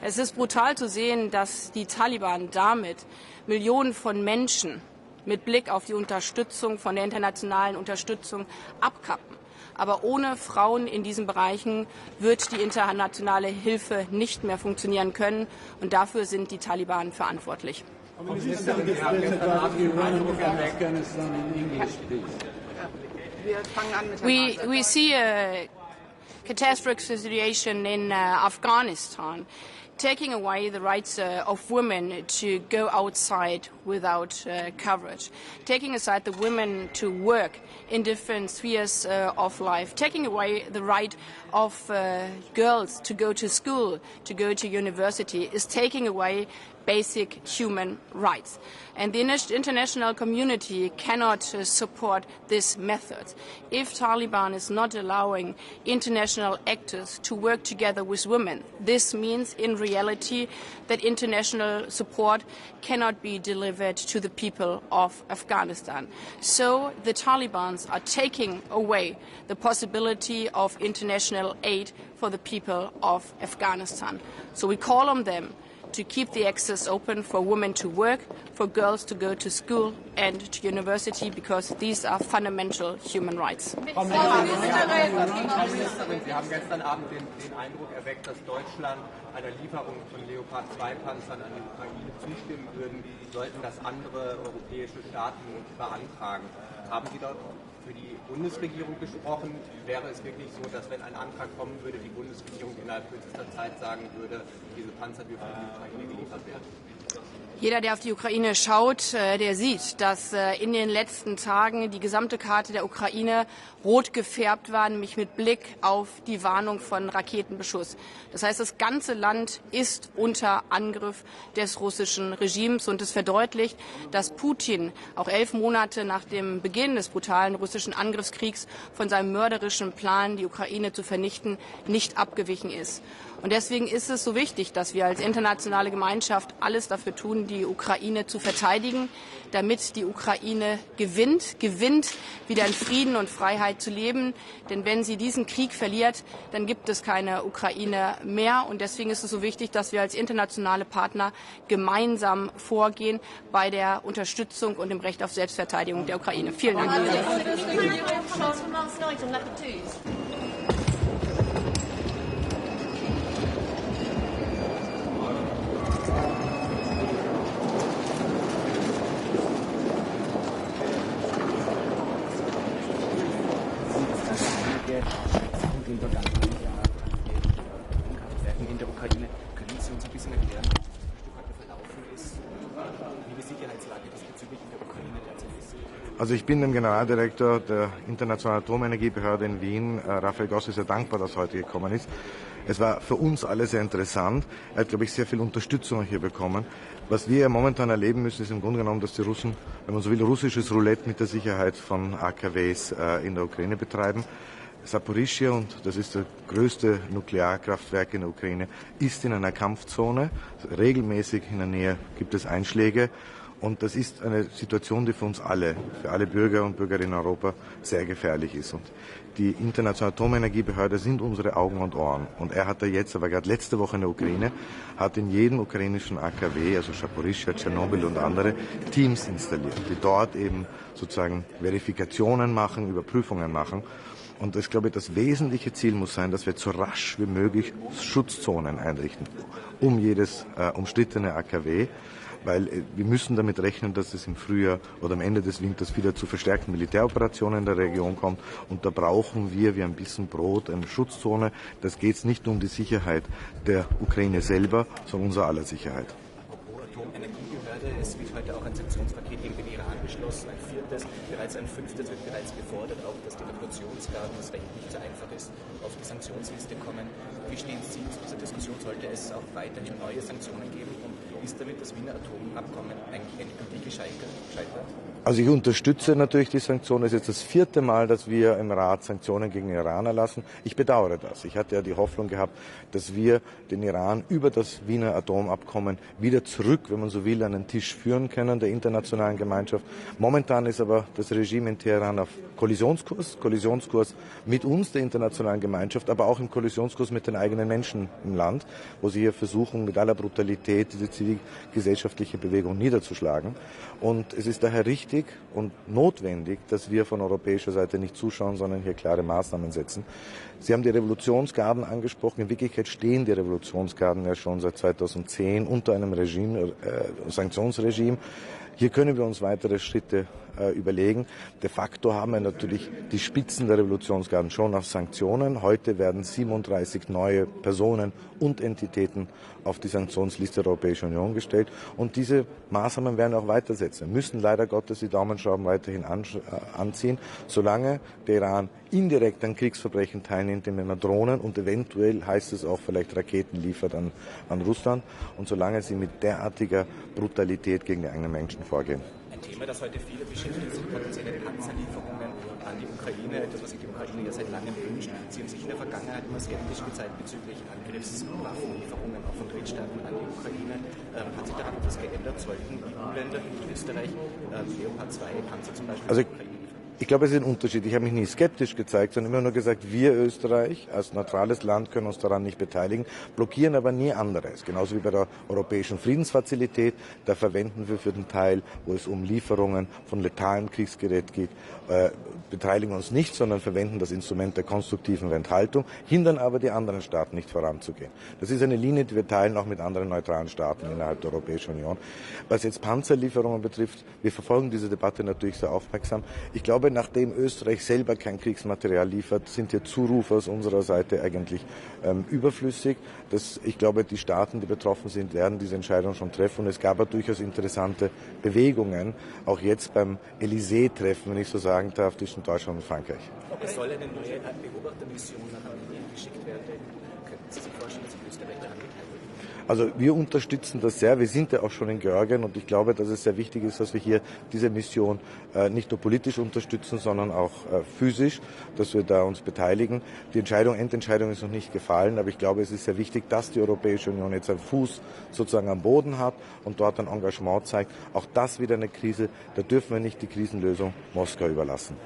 Es ist brutal zu sehen, dass die Taliban damit Millionen von Menschen mit Blick auf die Unterstützung von der internationalen Unterstützung abkappen. Aber ohne Frauen in diesen Bereichen wird die internationale Hilfe nicht mehr funktionieren können. Und dafür sind die Taliban verantwortlich. We see a catastrophic situation in Afghanistan, taking away the rights of women to go outside without coverage, taking aside the women to work in different spheres of life, taking away the right of girls to go to school, to go to university, is taking away basic human rights. And the international community cannot support this method. If Taliban is not allowing international actors to work together with women, this means in reality that international support cannot be delivered to the people of Afghanistan. So the Taliban are taking away the possibility of international aid for the people of Afghanistan. So we call on them to keep the access open for women to work, for girls to go to school and to university, because these are fundamental human rights. Frau Ministerin, Sie haben gestern Abend den Eindruck erweckt, dass Deutschland einer Lieferung von Leopard 2 Panzern an die Ukraine zustimmen würden, sollten das andere europäische Staaten beantragen. Haben Sie dort für die Bundesregierung gesprochen? Wäre es wirklich so, dass wenn ein Antrag kommen würde, die Bundesregierung innerhalb kürzester Zeit sagen würde, diese Panzer dürfen an die Ukraine geliefert werden? Jeder, der auf die Ukraine schaut, der sieht, dass in den letzten Tagen die gesamte Karte der Ukraine rot gefärbt war, nämlich mit Blick auf die Warnung von Raketenbeschuss. Das heißt, das ganze Land ist unter Angriff des russischen Regimes, und es verdeutlicht, dass Putin auch 11 Monate nach dem Beginn des brutalen russischen Angriffskriegs von seinem mörderischen Plan, die Ukraine zu vernichten, nicht abgewichen ist. Und deswegen ist es so wichtig, dass wir als internationale Gemeinschaft alles dafür tun, die Ukraine zu verteidigen, damit die Ukraine gewinnt, wieder in Frieden und Freiheit zu leben. Denn wenn sie diesen Krieg verliert, dann gibt es keine Ukraine mehr. Und deswegen ist es so wichtig, dass wir als internationale Partner gemeinsam vorgehen bei der Unterstützung und dem Recht auf Selbstverteidigung der Ukraine. Vielen Dank. in der Ukraine. Können Sie uns ein bisschen erklären, wie das Stück heute verlaufen ist, wie die Sicherheitslage diesbezüglich in der Ukraine derzeit ist? Also ich bin dem Generaldirektor der Internationalen Atomenergiebehörde in Wien, Rafael Grossi, sehr dankbar, dass er heute gekommen ist. Es war für uns alle sehr interessant. Er hat, glaube ich, sehr viel Unterstützung hier bekommen. Was wir momentan erleben müssen, ist im Grunde genommen, dass die Russen, wenn man so will, russisches Roulette mit der Sicherheit von AKWs in der Ukraine betreiben. Saporischschja, und das ist das größte Nuklearkraftwerk in der Ukraine, ist in einer Kampfzone. Regelmäßig in der Nähe gibt es Einschläge. Und das ist eine Situation, die für uns alle, für alle Bürger und Bürgerinnen in Europa sehr gefährlich ist. Und die Internationale Atomenergiebehörde sind unsere Augen und Ohren. Und er hat da jetzt, aber gerade letzte Woche in der Ukraine, hat in jedem ukrainischen AKW, also Saporischschja, Tschernobyl und andere, Teams installiert, die dort eben sozusagen Verifikationen machen, Überprüfungen machen. Und ich glaube, das wesentliche Ziel muss sein, dass wir so rasch wie möglich Schutzzonen einrichten, um jedes umstrittene AKW, weil wir müssen damit rechnen, dass es im Frühjahr oder am Ende des Winters wieder zu verstärkten Militäroperationen in der Region kommt. Und da brauchen wir wie ein bisschen Brot eine Schutzzone. Das geht nicht nur um die Sicherheit der Ukraine selber, sondern unser aller Sicherheit. Atomenergiebehörde, es wird heute auch ein Sanktionspaket gegen den Iran beschlossen, ein viertes, bereits ein fünftes wird bereits gefordert, auch dass die Revolutionsgarden, das Recht nicht so einfach ist, auf die Sanktionsliste kommen. Wie stehen Sie zu dieser Diskussion? Sollte es auch weiterhin neue Sanktionen geben und ist damit das Wiener Atomabkommen eigentlich endgültig gescheitert? Also ich unterstütze natürlich die Sanktionen. Es ist jetzt das 4. Mal, dass wir im Rat Sanktionen gegen den Iran erlassen. Ich bedauere das. Ich hatte ja die Hoffnung gehabt, dass wir den Iran über das Wiener Atomabkommen wieder zurück, wenn man so will, an den Tisch führen können, der internationalen Gemeinschaft. Momentan ist aber das Regime in Teheran auf Kollisionskurs mit uns, der internationalen Gemeinschaft, aber auch im Kollisionskurs mit den eigenen Menschen im Land, wo sie hier versuchen, mit aller Brutalität diese zivilgesellschaftliche Bewegung niederzuschlagen. Und es ist daher richtig und notwendig, dass wir von europäischer Seite nicht zuschauen, sondern hier klare Maßnahmen setzen. Sie haben die Revolutionsgarden angesprochen. In Wirklichkeit stehen die Revolutionsgarden ja schon seit 2010 unter einem Sanktionsregime. Hier können wir uns weitere Schritte überlegen. De facto haben wir natürlich die Spitzen der Revolutionsgarden schon auf Sanktionen. Heute werden 37 neue Personen und Entitäten auf die Sanktionsliste der Europäischen Union gestellt. Und diese Maßnahmen werden auch weitersetzen. Wir müssen leider Gottes die Daumenschrauben weiterhin anziehen, solange der Iran indirekt an Kriegsverbrechen teilnimmt, indem er Drohnen und eventuell, heißt es auch, vielleicht Raketen liefert an Russland und solange sie mit derartiger Brutalität gegen die eigenen Menschen vorgehen. Ein Thema, das heute viele beschäftigt, sind potenzielle Panzerlieferungen an die Ukraine, etwas, was sich die Ukraine ja seit langem wünscht. Sie haben sich in der Vergangenheit immer skeptisch gezeigt bezüglich Angriffswaffenlieferungen auch von Drittstaaten an die Ukraine. Hat sich daran etwas geändert? Sollten EU-Länder wie Österreich Leopard 2 Panzer zum Beispiel an die Ukraine? Ich glaube, es ist ein Unterschied. Ich habe mich nie skeptisch gezeigt, sondern immer nur gesagt, wir Österreich als neutrales Land können uns daran nicht beteiligen, blockieren aber nie anderes. Genauso wie bei der Europäischen Friedensfazilität, da verwenden wir für den Teil, wo es um Lieferungen von letalem Kriegsgerät geht, beteiligen uns nicht, sondern verwenden das Instrument der konstruktiven Enthaltung, hindern aber die anderen Staaten nicht voranzugehen. Das ist eine Linie, die wir teilen auch mit anderen neutralen Staaten innerhalb der Europäischen Union. Was jetzt Panzerlieferungen betrifft, wir verfolgen diese Debatte natürlich sehr aufmerksam. Ich glaube, nachdem Österreich selber kein Kriegsmaterial liefert, sind hier Zurufe aus unserer Seite eigentlich überflüssig. Ich glaube, die Staaten, die betroffen sind, werden diese Entscheidung schon treffen. Und es gab aber durchaus interessante Bewegungen, auch jetzt beim Élysée-Treffen, wenn ich so sagen darf, zwischen Deutschland und Frankreich. Es soll eine neue Beobachtermission nach Armenien geschickt werden. Sie sich vorstellen, dass Österreich daran mithalten? Also wir unterstützen das sehr. Wir sind ja auch schon in Georgien und ich glaube, dass es sehr wichtig ist, dass wir hier diese Mission nicht nur politisch unterstützen, sondern auch physisch, dass wir da uns beteiligen. Die Endentscheidung ist noch nicht gefallen, aber ich glaube, es ist sehr wichtig, dass die Europäische Union jetzt einen Fuß sozusagen am Boden hat und dort ein Engagement zeigt. Auch das wieder eine Krise. Da dürfen wir nicht die Krisenlösung Moskau überlassen.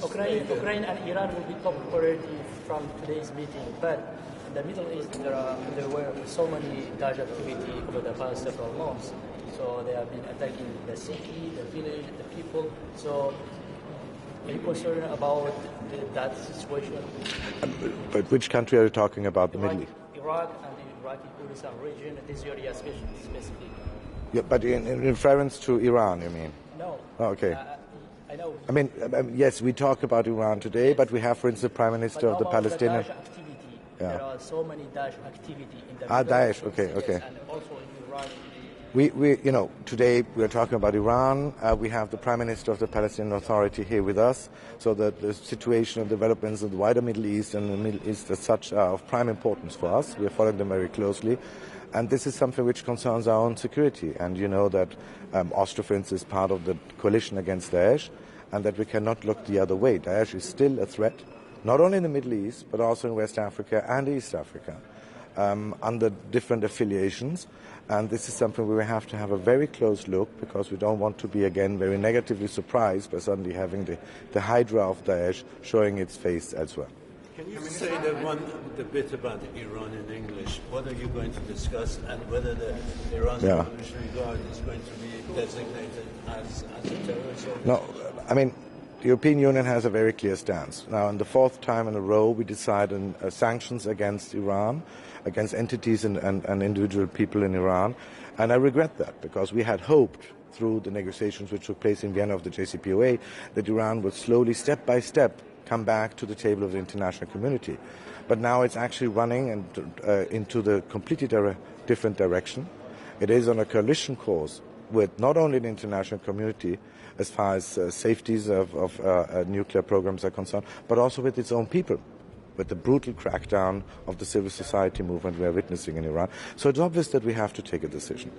Ukraine and Iran will be top priority from today's meeting, but in the Middle East there were so many Daesh activity over the past several months. So they have been attacking the city, the village, the people. So are you concerned about that situation? But which country are you talking about? The Middle East? Iraq and the Iraqi Kurdistan region, this area specifically. Yeah, but in reference to Iran, you mean? No. Oh, okay. I know. I mean, yes, we talk about Iran today, but we have, for instance, the Prime Minister of the Palestinian. Yeah. There are so many Daesh activity in the Daesh. Okay. And also in Iran. We, today we are talking about Iran. We have the Prime Minister of the Palestinian Authority here with us, so that the situation and developments in the wider Middle East and the Middle East as such are of prime importance for us. We are following them very closely. And this is something which concerns our own security. And you know that Austria, for instance, is part of the coalition against Daesh, and that we cannot look the other way. Daesh is still a threat, not only in the Middle East, but also in West Africa and East Africa, under different affiliations. And this is something we have to have a very close look, because we don't want to be, again, very negatively surprised by suddenly having the hydra of Daesh showing its face elsewhere. Can you say the bit about Iran in English? What are you going to discuss, and whether the Iran Revolutionary Guard is going to be designated as a terrorist organization? No, I mean, the European Union has a very clear stance. Now, in the fourth time in a row, we decided sanctions against Iran, against entities and individual people in Iran. And I regret that, because we had hoped through the negotiations which took place in Vienna of the JCPOA that Iran would slowly, step by step, come back to the table of the international community. But now it's actually running into the completely different direction. It is on a coalition course with not only the international community as far as safeties of nuclear programs are concerned, but also with its own people, with the brutal crackdown of the civil society movement we are witnessing in Iran. So it's obvious that we have to take a decision.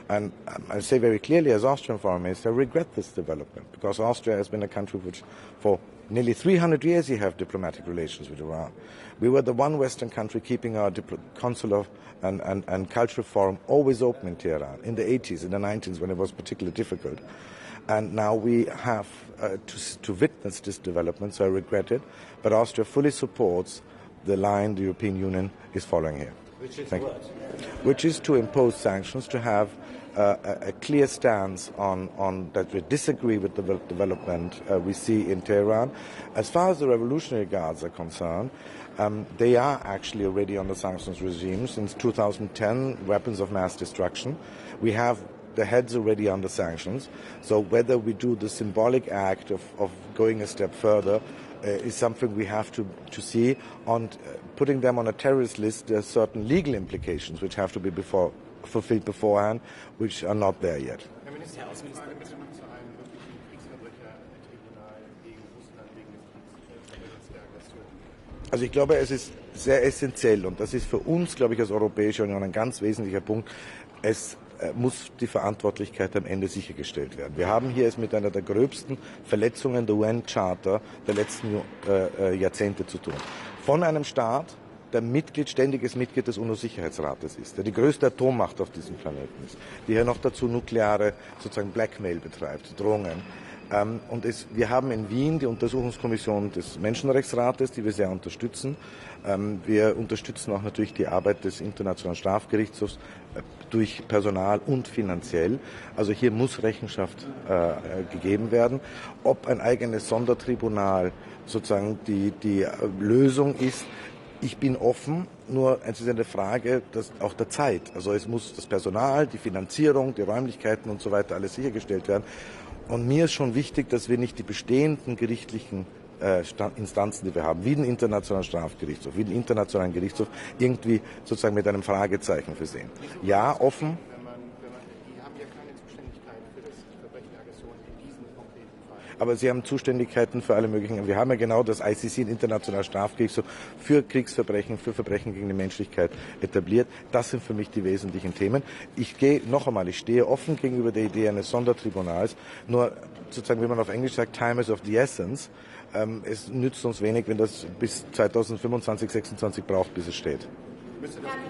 And I say very clearly, as Austrian Foreign Minister, I regret this development, because Austria has been a country which, for nearly 300 years, we have diplomatic relations with Iran. We were the one Western country keeping our consular and cultural forum always open in Tehran, in the 80s, in the 90s, when it was particularly difficult. And now we have to witness this development, so I regret it. But Austria fully supports the line the European Union is following here. Which is what? Which is to impose sanctions, to have a clear stance on that we disagree with the development we see in Tehran. As far as the Revolutionary Guards are concerned, they are actually already on the sanctions regime since 2010, weapons of mass destruction. We have the heads already under sanctions. So whether we do the symbolic act of going a step further is something we have to see. On putting them on a terrorist list, there are certain legal implications which have to be fulfilled beforehand, which are not there yet. Also ich glaube, es ist sehr essentiell, und das ist für uns, glaube ich, als Europäische Union ein ganz wesentlicher Punkt. Es muss die Verantwortlichkeit am Ende sichergestellt werden. Wir haben hier es mit einer der gröbsten Verletzungen der UN-Charta der letzten Jahrzehnte zu tun. Von einem Staat, der ständiges Mitglied des UNO-Sicherheitsrates ist, der die größte Atommacht auf diesem Planeten ist, die hier noch dazu nukleare sozusagen Blackmail betreibt, Drohungen. Wir haben in Wien die Untersuchungskommission des Menschenrechtsrates, die wir sehr unterstützen. Wir unterstützen auch natürlich die Arbeit des Internationalen Strafgerichtshofs durch Personal und finanziell. Also hier muss Rechenschaft gegeben werden. Ob ein eigenes Sondertribunal sozusagen die Lösung ist, ich bin offen, nur es ist eine Frage auch der Zeit. Also es muss das Personal, die Finanzierung, die Räumlichkeiten und so weiter alles sichergestellt werden. Und mir ist schon wichtig, dass wir nicht die bestehenden gerichtlichen Instanzen, die wir haben, wie den Internationalen Strafgerichtshof, wie den Internationalen Gerichtshof, irgendwie sozusagen mit einem Fragezeichen versehen. Ja, offen. aber sie haben Zuständigkeiten für alle möglichen. Wir haben ja genau das ICC, den Internationalen Strafgerichtshof, für Kriegsverbrechen, für Verbrechen gegen die Menschlichkeit etabliert. Das sind für mich die wesentlichen Themen. Ich stehe offen gegenüber der Idee eines Sondertribunals, nur sozusagen, wie man auf Englisch sagt, time is of the essence. Es nützt uns wenig, wenn das bis 2025, 2026 braucht, bis es steht.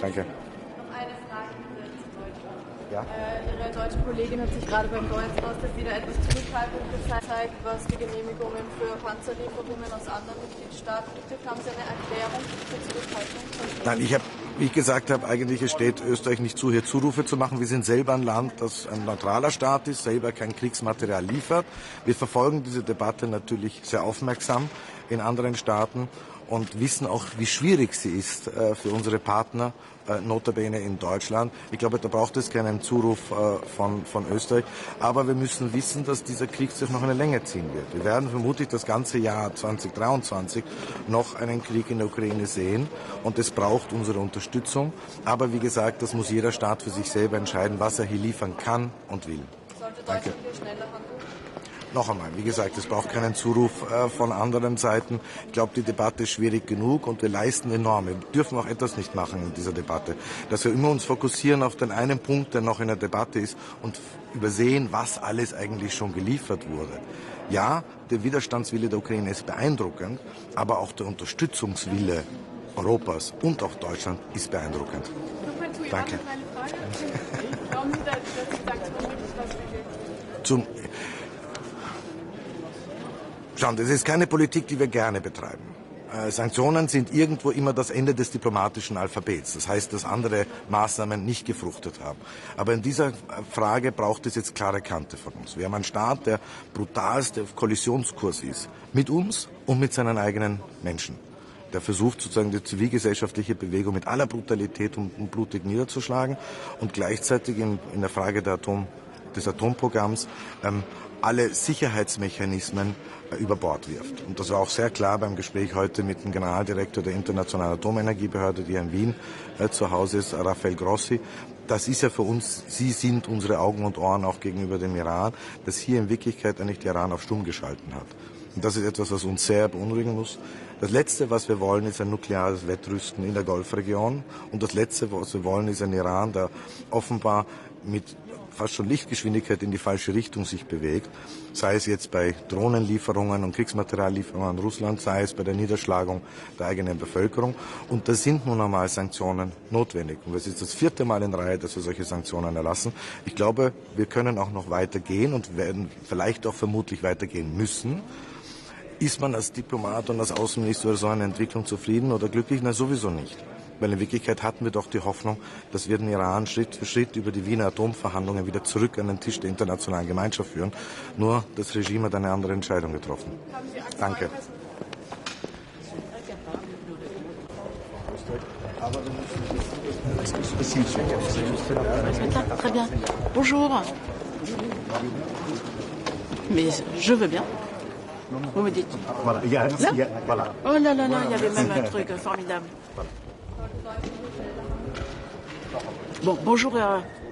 Danke. Noch eine Frage zu Deutschland. Ja? Ihre deutsche Kollegin hat sich gerade beim Deutschland wieder etwas Zurückhaltung gezeigt, was die Genehmigungen für Panzerlieferungen aus anderen Mitgliedstaaten betrifft. Haben Sie eine Erklärung zur Zurückhaltung? Nein, wie ich gesagt habe, eigentlich es steht Österreich nicht zu, hier Zurufe zu machen. Wir sind selber ein Land, das ein neutraler Staat ist, selber kein Kriegsmaterial liefert. Wir verfolgen diese Debatte natürlich sehr aufmerksam in anderen Staaten und wissen auch, wie schwierig sie ist für unsere Partner, notabene in Deutschland. Ich glaube, da braucht es keinen Zuruf von Österreich. Aber wir müssen wissen, dass dieser Krieg sich noch eine Länge ziehen wird. Wir werden vermutlich das ganze Jahr 2023 noch einen Krieg in der Ukraine sehen. Und es braucht unsere Unterstützung. Aber wie gesagt, das muss jeder Staat für sich selber entscheiden, was er hier liefern kann und will. Danke. Noch einmal, wie gesagt, es braucht keinen Zuruf von anderen Seiten. Ich glaube, die Debatte ist schwierig genug und wir leisten enorm. Wir dürfen auch etwas nicht machen in dieser Debatte. Dass wir immer uns fokussieren auf den einen Punkt, der noch in der Debatte ist und übersehen, was alles eigentlich schon geliefert wurde. Ja, der Widerstandswille der Ukraine ist beeindruckend, aber auch der Unterstützungswille Europas und auch Deutschland ist beeindruckend. Danke. Schauen, das ist keine Politik, die wir gerne betreiben. Sanktionen sind irgendwo immer das Ende des diplomatischen Alphabets. Das heißt, dass andere Maßnahmen nicht gefruchtet haben. Aber in dieser Frage braucht es jetzt klare Kante von uns. Wir haben einen Staat, der brutalst auf Kollisionskurs ist. Mit uns und mit seinen eigenen Menschen. Der versucht sozusagen die zivilgesellschaftliche Bewegung mit aller Brutalität und blutig niederzuschlagen und gleichzeitig in der Frage des Atomprogramms alle Sicherheitsmechanismen über Bord wirft. Und das war auch sehr klar beim Gespräch heute mit dem Generaldirektor der Internationalen Atomenergiebehörde, die in Wien zu Hause ist, Rafael Grossi. Das ist ja für uns, Sie sind unsere Augen und Ohren auch gegenüber dem Iran, dass hier in Wirklichkeit eigentlich der Iran auf stumm geschalten hat. Und das ist etwas, was uns sehr beunruhigen muss. Das Letzte, was wir wollen, ist ein nukleares Wettrüsten in der Golfregion. Und das Letzte, was wir wollen, ist ein Iran, der offenbar mit fast schon Lichtgeschwindigkeit in die falsche Richtung sich bewegt, sei es jetzt bei Drohnenlieferungen und Kriegsmateriallieferungen an Russland, sei es bei der Niederschlagung der eigenen Bevölkerung. Und da sind nun einmal Sanktionen notwendig. Und es ist das 4. Mal in Reihe, dass wir solche Sanktionen erlassen. Ich glaube, wir können auch noch weitergehen und werden vielleicht auch vermutlich weitergehen müssen. Ist man als Diplomat und als Außenminister über so eine Entwicklung zufrieden oder glücklich? Na, sowieso nicht. Weil in Wirklichkeit hatten wir doch die Hoffnung, dass wir den Iran Schritt für Schritt über die Wiener Atomverhandlungen wieder zurück an den Tisch der internationalen Gemeinschaft führen. Nur das Regime hat eine andere Entscheidung getroffen. Danke. Très bien. Bonjour. Mais je veux bien. Vous me dites. Voilà, Là voilà. Oh là là là, il y avait même un truc formidable. Bon, bonjour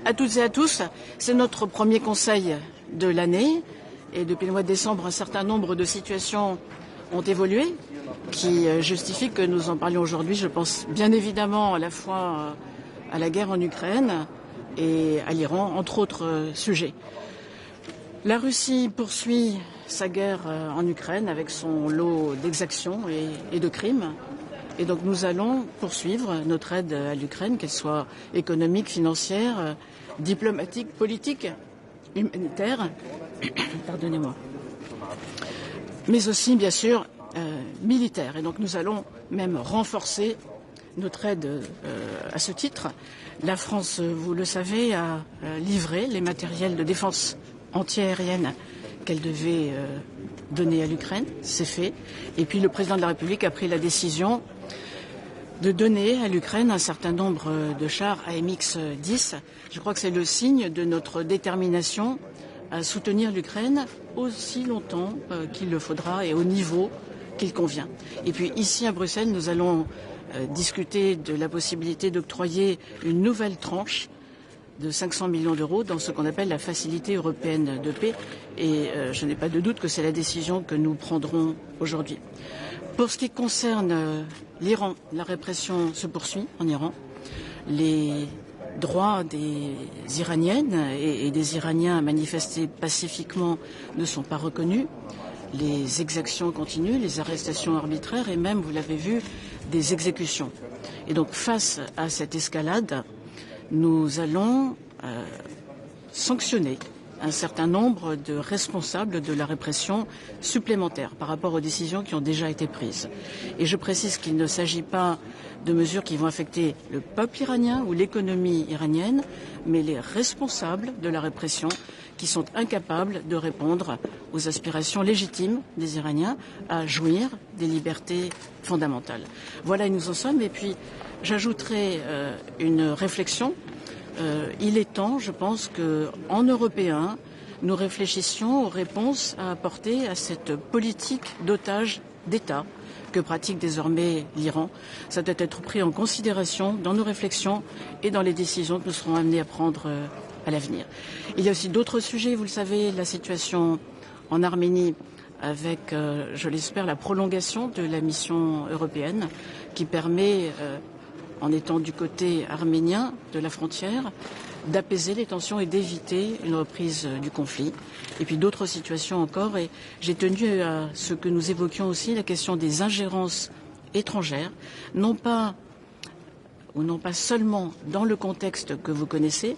à toutes et à tous. C'est notre premier conseil de l'année. Et depuis le mois de décembre, un certain nombre de situations ont évolué qui justifient que nous en parlions aujourd'hui. Je pense bien évidemment à la fois à la guerre en Ukraine et à l'Iran, entre autres sujets. La Russie poursuit sa guerre en Ukraine avec son lot d'exactions et de crimes. Et donc nous allons poursuivre notre aide à l'Ukraine, qu'elle soit économique, financière, diplomatique, politique, humanitaire, pardonnez-moi, mais aussi bien sûr militaire. Et donc nous allons même renforcer notre aide à ce titre. La France, vous le savez, a livré les matériels de défense antiaérienne qu'elle devait donner à l'Ukraine, c'est fait. Et puis le président de la République a pris la décision de donner à l'Ukraine un certain nombre de chars AMX-10. Je crois que c'est le signe de notre détermination à soutenir l'Ukraine aussi longtemps qu'il le faudra et au niveau qu'il convient. Et puis ici à Bruxelles, nous allons discuter de la possibilité d'octroyer une nouvelle tranche de 500 millions d'euros dans ce qu'on appelle la facilité européenne de paix. Et je n'ai pas de doute que c'est la décision que nous prendrons aujourd'hui. Pour ce qui concerne l'Iran, la répression se poursuit en Iran. Les droits des Iraniennes et des Iraniens à manifester pacifiquement ne sont pas reconnus. Les exactions continuent, les arrestations arbitraires et même, vous l'avez vu, des exécutions. Et donc, face à cette escalade, nous allons sanctionner un certain nombre de responsables de la répression supplémentaire par rapport aux décisions qui ont déjà été prises. Et je précise qu'il ne s'agit pas de mesures qui vont affecter le peuple iranien ou l'économie iranienne, mais les responsables de la répression qui sont incapables de répondre aux aspirations légitimes des Iraniens à jouir des libertés fondamentales. Voilà, nous en sommes. Et puis, j'ajouterai une réflexion. Il est temps, je pense, qu'en Européens, nous réfléchissions aux réponses à apporter à cette politique d'otages d'État que pratique désormais l'Iran. Ça doit être pris en considération dans nos réflexions et dans les décisions que nous serons amenés à prendre à l'avenir. Il y a aussi d'autres sujets, vous le savez, la situation en Arménie avec, je l'espère, la prolongation de la mission européenne qui permet, en étant du côté arménien de la frontière, d'apaiser les tensions et d'éviter une reprise du conflit. Et puis d'autres situations encore. Et j'ai tenu à ce que nous évoquions aussi la question des ingérences étrangères, non pas seulement dans le contexte que vous connaissez,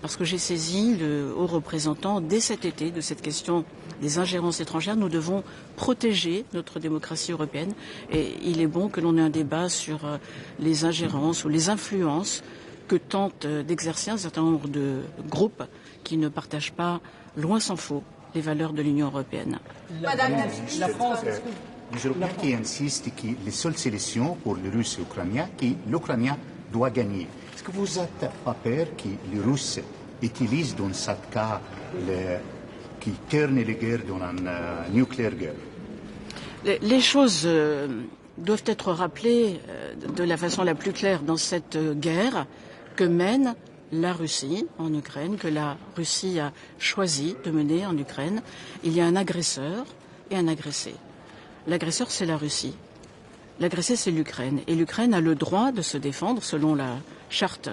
parce que j'ai saisi le haut représentant dès cet été de cette question des ingérences étrangères. Nous devons protéger notre démocratie européenne et il est bon que l'on ait un débat sur les ingérences ou les influences que tentent d'exercer un certain nombre de groupes qui ne partagent pas, loin s'en faut, les valeurs de l'Union européenne. La France, les Européens qui insistent que les seules solutions pour les Russes et les Ukrainiens, que l'Ukrainien doit gagner. Est-ce que vous n'avez pas peur que les Russes utilisent dans ce cas qui tournent les guerres dans une nucléaire guerre? Les choses doivent être rappelées de la façon la plus claire dans cette guerre que mène la Russie en Ukraine, que la Russie a choisi de mener en Ukraine. Il y a un agresseur et un agressé. L'agresseur, c'est la Russie. L'agressé, c'est l'Ukraine. Et l'Ukraine a le droit de se défendre selon la charte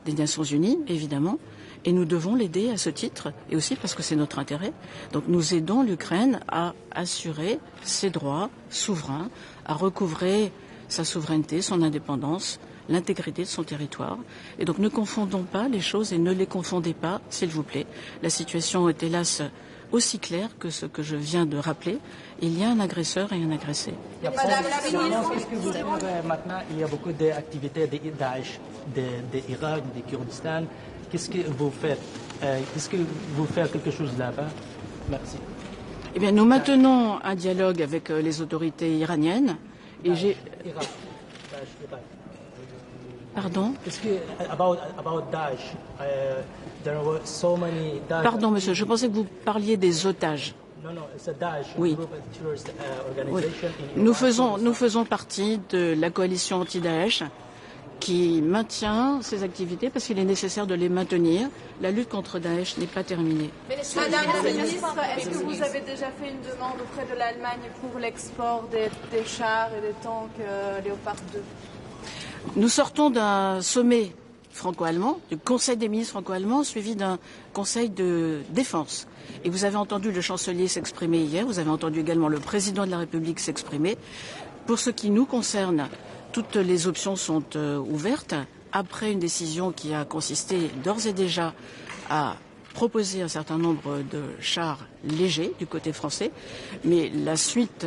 des Nations Unies, évidemment. Et nous devons l'aider à ce titre, et aussi parce que c'est notre intérêt. Donc nous aidons l'Ukraine à assurer ses droits souverains, à recouvrer sa souveraineté, son indépendance, l'intégrité de son territoire. Et donc ne confondons pas les choses et ne les confondez pas, s'il vous plaît. La situation est hélas aussi claire que ce que je viens de rappeler. Il y a un agresseur et un agressé. Qu'est-ce que vous dites maintenant? Il y a beaucoup d'activités de Daesh, d'Irak, du Kurdistan. Qu'est-ce que vous faites? Est-ce que vous faites quelque chose là-bas? Merci. Eh bien, nous maintenons un dialogue avec les autorités iraniennes. Et j'ai... Pardon? Est-ce que about Daesh, there were so many Daesh. Pardon, monsieur, je pensais que vous parliez des otages. Non, c'est Daesh. Oui. Oui. Nous faisons partie de la coalition anti-Daesh qui maintient ces activités parce qu'il est nécessaire de les maintenir. La lutte contre Daesh n'est pas terminée. Madame la ministre, est-ce que vous avez déjà fait une demande auprès de l'Allemagne pour l'export des chars et des tanks Léopard 2? Nous sortons d'un sommet franco-allemand, du Conseil des ministres franco-allemands, suivi d'un Conseil de défense. Et vous avez entendu le chancelier s'exprimer hier, vous avez entendu également le président de la République s'exprimer. Pour ce qui nous concerne, toutes les options sont ouvertes, après une décision qui a consisté d'ores et déjà à proposer un certain nombre de chars légers du côté français, mais la suite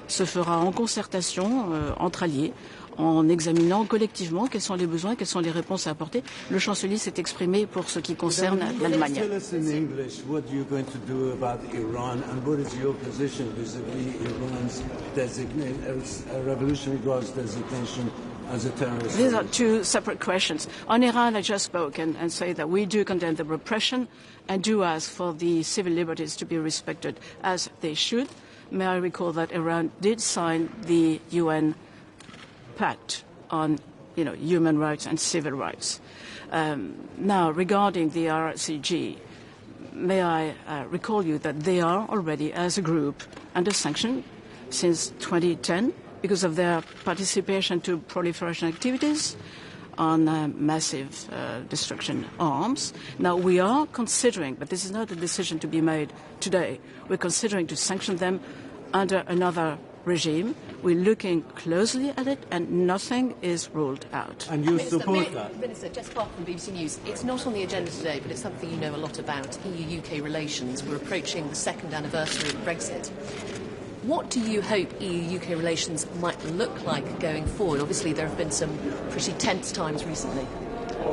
se fera en concertation entre alliés, en examinant collectivement quels sont les besoins, quelles sont les réponses à apporter. Le chancelier s'est exprimé pour ce qui concerne l'Allemagne. Tell us in English what you're going to do about Iran and what is your position vis-à-vis Iran's Revolutionary Guard's designation as a terrorist. These are two separate questions. On Iran, I just spoke and say that we do condemn the repression and do ask for the civil liberties to be respected as they should. May I recall that Iran did sign the UN Pact on human rights and civil rights. Now, regarding the RCG, may I recall you that they are already, as a group, under sanction since 2010 because of their participation to proliferation activities on massive destruction arms. Now, we are considering, but this is not a decision to be made today, we're considering to sanction them under another regime. We're looking closely at it, and nothing is ruled out. And you support that? Minister, Jess Clark from BBC News. It's not on the agenda today, but it's something you know a lot about, EU-UK relations. We're approaching the second anniversary of Brexit. What do you hope EU-UK relations might look like going forward? Obviously, there have been some pretty tense times recently.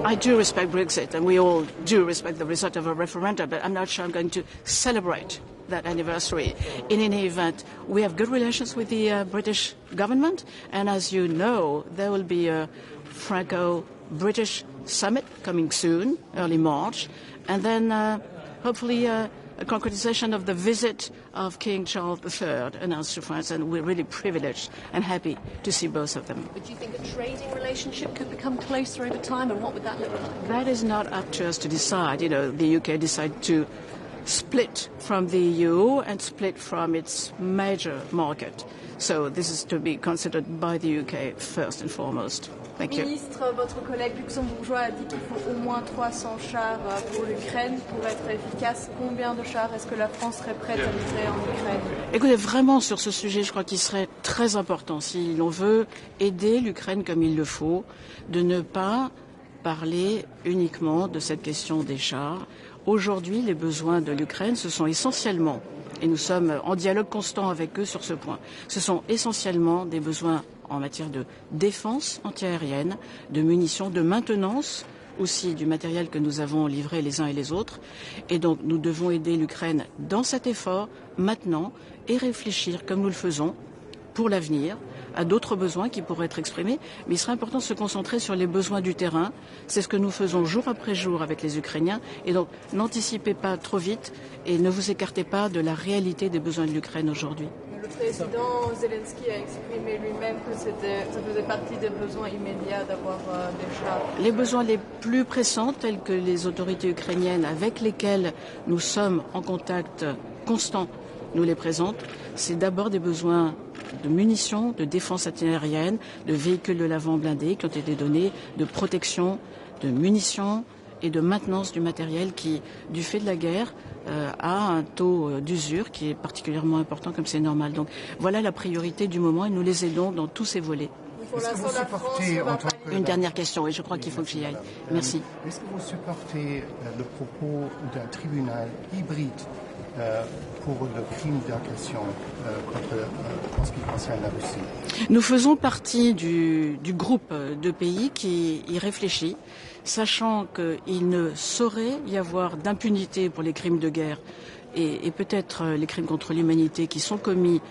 I do respect Brexit, and we all do respect the result of a referendum, but I'm not sure I'm going to celebrate that anniversary. In any event, we have good relations with the British government, and as you know, there will be a Franco-British summit coming soon, early March, and then hopefully a concretization of the visit of King Charles III announced to France, and we're really privileged and happy to see both of them. But do you think a trading relationship could become closer over time, and what would that look like? That is not up to us to decide. The UK decided to split from the EU and split from its major market. So this is to be considered by the UK first and foremost. Thank you. Ministre, votre collègue luxembourgeois a dit qu'il faut au moins 300 chars pour l'Ukraine pour être efficace. Combien de chars est-ce que la France serait prête à livrer en Ukraine? Écoutez, vraiment sur ce sujet, je crois qu'il serait très important, si l'on veut aider l'Ukraine comme il le faut, de ne pas parler uniquement de cette question des chars. Aujourd'hui, les besoins de l'Ukraine, ce sont essentiellement, et nous sommes en dialogue constant avec eux sur ce point, ce sont essentiellement des besoins en matière de défense antiaérienne, de munitions, de maintenance aussi du matériel que nous avons livré les uns et les autres. Et donc nous devons aider l'Ukraine dans cet effort maintenant et réfléchir, comme nous le faisons, pour l'avenir, à d'autres besoins qui pourraient être exprimés. Mais il serait important de se concentrer sur les besoins du terrain. C'est ce que nous faisons jour après jour avec les Ukrainiens. Et donc n'anticipez pas trop vite et ne vous écartez pas de la réalité des besoins de l'Ukraine aujourd'hui. Le président Zelensky a exprimé lui-même que ça faisait partie des besoins immédiats d'avoir des chars. Les besoins les plus pressants, tels que les autorités ukrainiennes avec lesquelles nous sommes en contact constant, nous les présentent, c'est d'abord des besoins de munitions, de défense antiaérienne, de véhicules de l'avant blindés qui ont été donnés, de protection, de munitions et de maintenance du matériel qui, du fait de la guerre, a un taux d'usure qui est particulièrement important, comme c'est normal. Donc voilà la priorité du moment et nous les aidons dans tous ces volets. Une dernière question, et je crois qu'il faut que j'y aille. Merci. Est-ce que vous supportez le propos d'un tribunal hybride pour le crime d'agression en ce qui concerne la Russie? Nous faisons partie du groupe de pays qui y réfléchit, sachant qu'il ne saurait y avoir d'impunité pour les crimes de guerre et peut-être les crimes contre l'humanité qui sont commis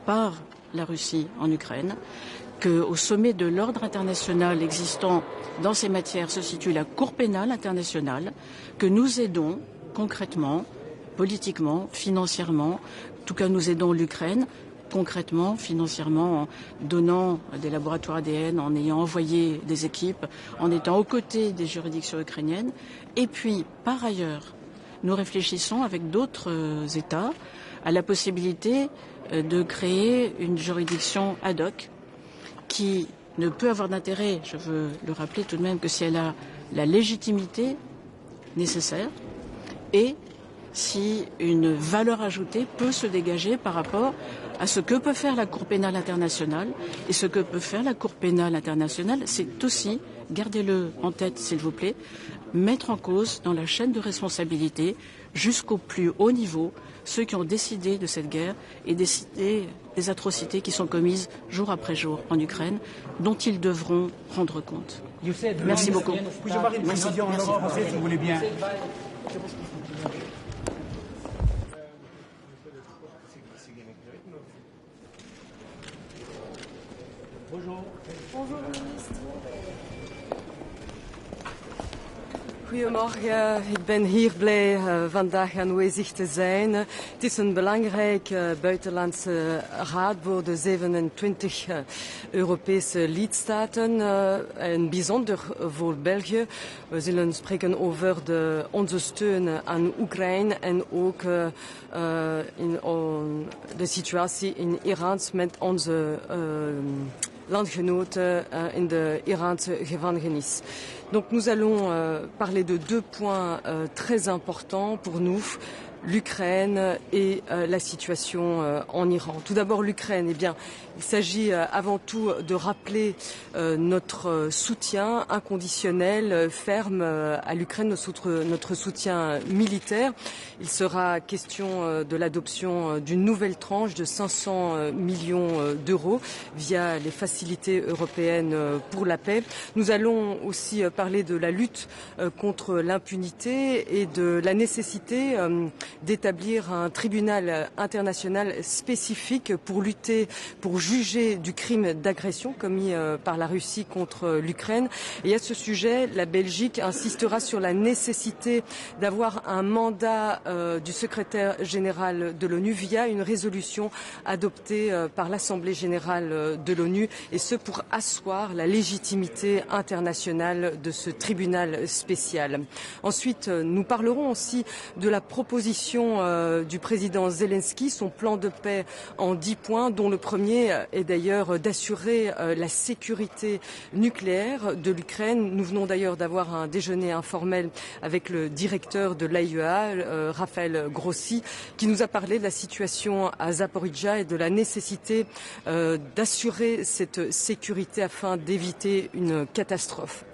par la Russie en Ukraine, qu'au sommet de l'ordre international existant dans ces matières se situe la Cour pénale internationale, que nous aidons concrètement, politiquement, financièrement, en tout cas nous aidons l'Ukraine concrètement, financièrement, en donnant des laboratoires ADN, en ayant envoyé des équipes, en étant aux côtés des juridictions ukrainiennes. Et puis, par ailleurs, nous réfléchissons avec d'autres États à la possibilité de créer une juridiction ad hoc qui ne peut avoir d'intérêt, je veux le rappeler tout de même, que si elle a la légitimité nécessaire et si une valeur ajoutée peut se dégager par rapport à ce que peut faire la Cour pénale internationale. Et ce que peut faire la Cour pénale internationale, c'est aussi, gardez-le en tête s'il vous plaît, mettre en cause dans la chaîne de responsabilité, jusqu'au plus haut niveau, ceux qui ont décidé de cette guerre et décidé des atrocités qui sont commises jour après jour en Ukraine, dont ils devront rendre compte. Merci beaucoup. Puis-je avoir une précision en langue française, si vous voulez bien? Bonjour. Bonjour, ministre. Goedemorgen, ik ben hier blij vandaag aanwezig te zijn. Het is een belangrijke buitenlandse raad voor de 27 Europese lidstaten en bijzonder voor België. We zullen spreken over onze steun aan Oekraïne en ook de situatie in Iran met onze landgenoten in de Iraanse gevangenis. Donc nous allons parler de deux points très importants pour nous, l'Ukraine et la situation en Iran. Tout d'abord l'Ukraine, eh bien, il s'agit avant tout de rappeler notre soutien inconditionnel, ferme à l'Ukraine, notre soutien militaire. Il sera question de l'adoption d'une nouvelle tranche de 500 millions d'euros via les facilités européennes pour la paix. Nous allons aussi parler de la lutte contre l'impunité et de la nécessité d'établir un tribunal international spécifique pour lutter, pour juger du crime d'agression commis par la Russie contre l'Ukraine. Et à ce sujet, la Belgique insistera sur la nécessité d'avoir un mandat du secrétaire général de l'ONU via une résolution adoptée par l'Assemblée générale de l'ONU, et ce pour asseoir la légitimité internationale de ce tribunal spécial. Ensuite, nous parlerons aussi de la proposition du président Zelensky, son plan de paix en 10 points, dont le premier est d'ailleurs d'assurer la sécurité nucléaire de l'Ukraine. Nous venons d'ailleurs d'avoir un déjeuner informel avec le directeur de l'AIEA, Raphaël Grossi, qui nous a parlé de la situation à Zaporijjia et de la nécessité d'assurer cette sécurité afin d'éviter une catastrophe.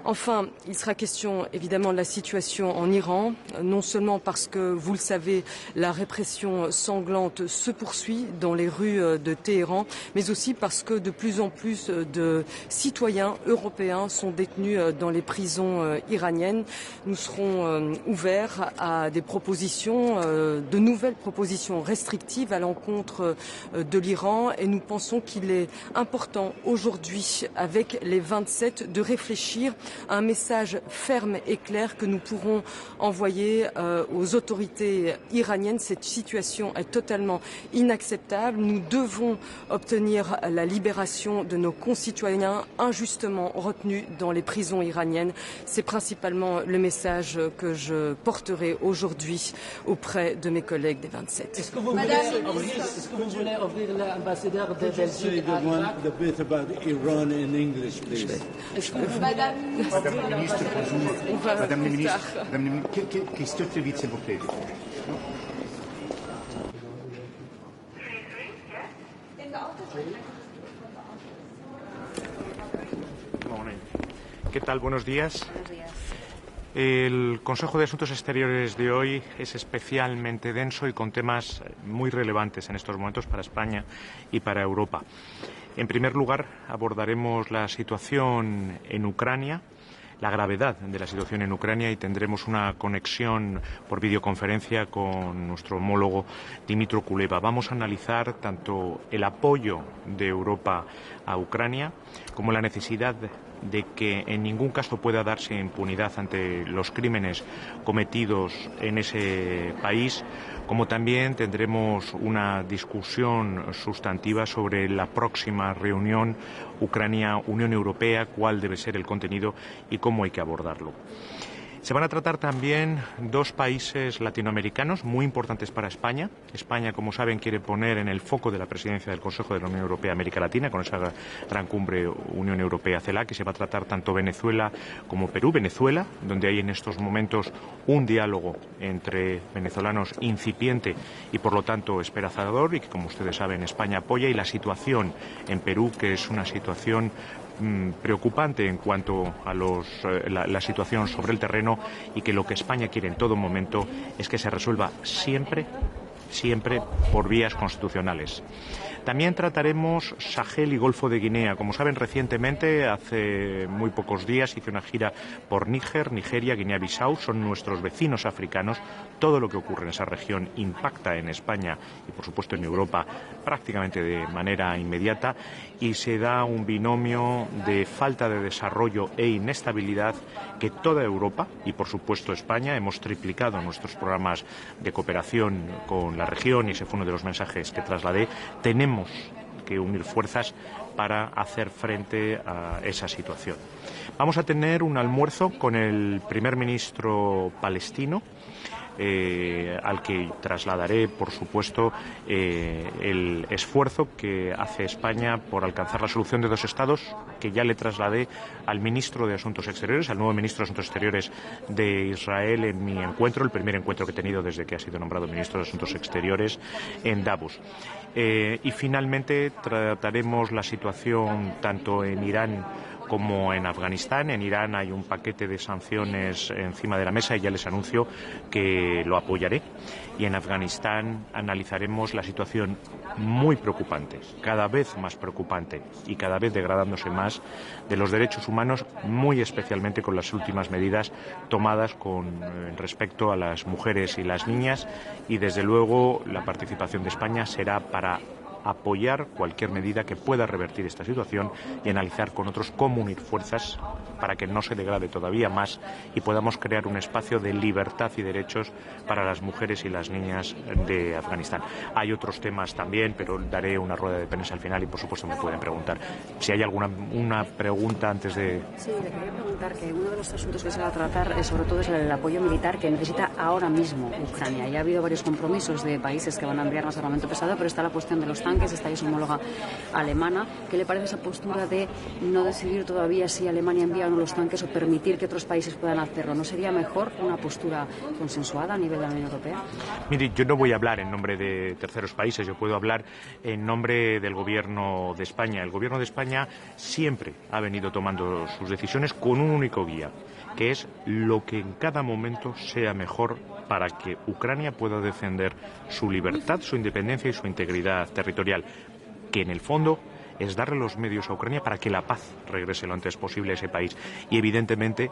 Enfin, il sera question évidemment de la situation en Iran, non seulement parce que, vous le savez, la répression sanglante se poursuit dans les rues de Téhéran, mais aussi parce que de plus en plus de citoyens européens sont détenus dans les prisons iraniennes. Nous serons ouverts à des propositions, de nouvelles propositions restrictives à l'encontre de l'Iran, et nous pensons qu'il est important aujourd'hui, avec les 27, de réfléchir un message ferme et clair que nous pourrons envoyer aux autorités iraniennes. Cette situation est totalement inacceptable. Nous devons obtenir la libération de nos concitoyens injustement retenus dans les prisons iraniennes. C'est principalement le message que je porterai aujourd'hui auprès de mes collègues des 27. Est-ce que vous voulez ouvrir l'ambassadeur de Belgique à Irak? The bit about Iran in English, please. Madame la ministre, bonjour. Madame la ministre, question très vite, s'il vous plaît. ¿Qué tal? Buenos días. El Consejo de Asuntos Exteriores de hoy es especialmente denso y con temas muy relevantes en estos momentos para España y para Europa. En primer lugar, abordaremos la situación en Ucrania, la gravedad de la situación en Ucrania, y tendremos una conexión por videoconferencia con nuestro homólogo Dmytro Kuleba. Vamos a analizar tanto el apoyo de Europa a Ucrania como la necesidad de que en ningún caso pueda darse impunidad ante los crímenes cometidos en ese país, como también tendremos una discusión sustantiva sobre la próxima reunión Ucrania-Unión Europea, cuál debe ser el contenido y cómo hay que abordarlo. Se van a tratar también dos países latinoamericanos muy importantes para España. España, como saben, quiere poner en el foco de la presidencia del Consejo de la Unión Europea América Latina, con esa gran cumbre Unión Europea-CELAC, que se va a tratar tanto Venezuela como Perú. Venezuela, donde hay en estos momentos un diálogo entre venezolanos incipiente y, por lo tanto, esperanzador, y que, como ustedes saben, España apoya, y la situación en Perú, que es una situación preocupante en cuanto a la situación sobre el terreno, y que lo que España quiere en todo momento es que se resuelva siempre siempre por vías constitucionales. También trataremos Sahel y Golfo de Guinea. Como saben, recientemente, hace muy pocos días, hice una gira por Níger, Nigeria, Guinea-Bissau. Son nuestros vecinos africanos. Todo lo que ocurre en esa región impacta en España y, por supuesto, en Europa prácticamente de manera inmediata. Y se da un binomio de falta de desarrollo e inestabilidad que toda Europa y, por supuesto, España, hemos triplicado nuestros programas de cooperación con la región, y ese fue uno de los mensajes que trasladé. Tenemos que unir fuerzas para hacer frente a esa situación. Vamos a tener un almuerzo con el primer ministro palestino, al que trasladaré, por supuesto, el esfuerzo que hace España por alcanzar la solución de 2 estados, que ya le trasladé al ministro de Asuntos Exteriores, al nuevo ministro de Asuntos Exteriores de Israel, en mi encuentro, el primer encuentro que he tenido desde que ha sido nombrado ministro de Asuntos Exteriores en Davos. Y finalmente trataremos la situación tanto en Irán como en Afganistán. En Irán hay un paquete de sanciones encima de la mesa y ya les anuncio que lo apoyaré. Y en Afganistán analizaremos la situación muy preocupante, cada vez más preocupante y cada vez degradándose más, de los derechos humanos, muy especialmente con las últimas medidas tomadas con respecto a las mujeres y las niñas. Y desde luego la participación de España será para apoyar cualquier medida que pueda revertir esta situación y analizar con otros cómo unir fuerzas para que no se degrade todavía más y podamos crear un espacio de libertad y derechos para las mujeres y las niñas de Afganistán. Hay otros temas también, pero daré una rueda de prensa al final y por supuesto me pueden preguntar. Si hay una pregunta antes de... Sí, le quería preguntar que uno de los asuntos que se va a tratar sobre todo es el apoyo militar que necesita ahora mismo Ucrania. Ya ha habido varios compromisos de países que van a enviar más armamento pesado, pero está la cuestión de los tanques, está ahí su homóloga alemana. ¿Qué le parece esa postura de no decidir todavía si Alemania envía o no los tanques o permitir que otros países puedan hacerlo? ¿No sería mejor una postura consensuada a nivel de la Unión Europea? Mire, yo no voy a hablar en nombre de terceros países, yo puedo hablar en nombre del Gobierno de España. El Gobierno de España siempre ha venido tomando sus decisiones con un único guía, que es lo que en cada momento sea mejor para que Ucrania pueda defender su libertad, su independencia y su integridad territorial, que en el fondo es darle los medios a Ucrania para que la paz regrese lo antes posible a ese país. Y evidentemente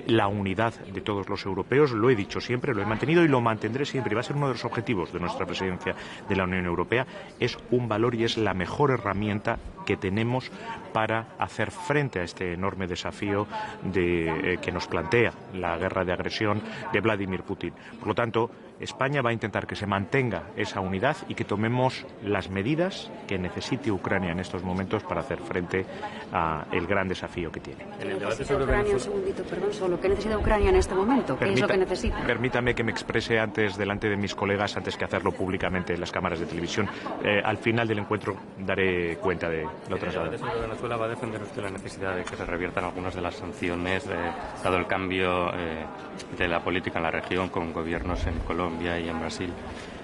la unidad de todos los europeos, lo he dicho siempre, lo he mantenido y lo mantendré siempre, y va a ser uno de los objetivos de nuestra presidencia de la Unión Europea. Es un valor y es la mejor herramienta que tenemos para hacer frente a este enorme desafío que nos plantea la guerra de agresión de Vladimir Putin. Por lo tanto, España va a intentar que se mantenga esa unidad y que tomemos las medidas que necesite Ucrania en estos momentos para hacer frente al gran desafío que tiene. En el debate sobre Ucrania, un segundito, perdón, solo ¿qué necesita Ucrania en este momento? ¿Qué es lo que necesita? Permítame que me exprese antes delante de mis colegas, antes que hacerlo públicamente en las cámaras de televisión. Al final del encuentro daré cuenta de lo trasladado. En el debate sobre Venezuela, ¿va a defender usted la necesidad de que se reviertan algunas de las sanciones, dado el cambio de la política en la región con gobiernos en Colombia y en Brasil?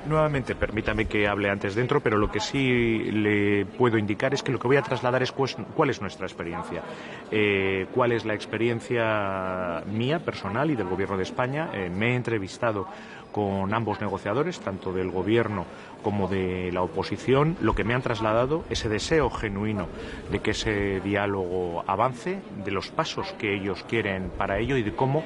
Nuevamente, permítame que hable antes dentro, pero lo que sí le puedo indicar es que lo que voy a trasladar es cuál es nuestra experiencia, cuál es la experiencia mía personal y del Gobierno de España. Me he entrevistado con ambos negociadores, tanto del Gobierno como de la oposición. Lo que me han trasladado, ese deseo genuino de que ese diálogo avance, de los pasos que ellos quieren para ello y de cómo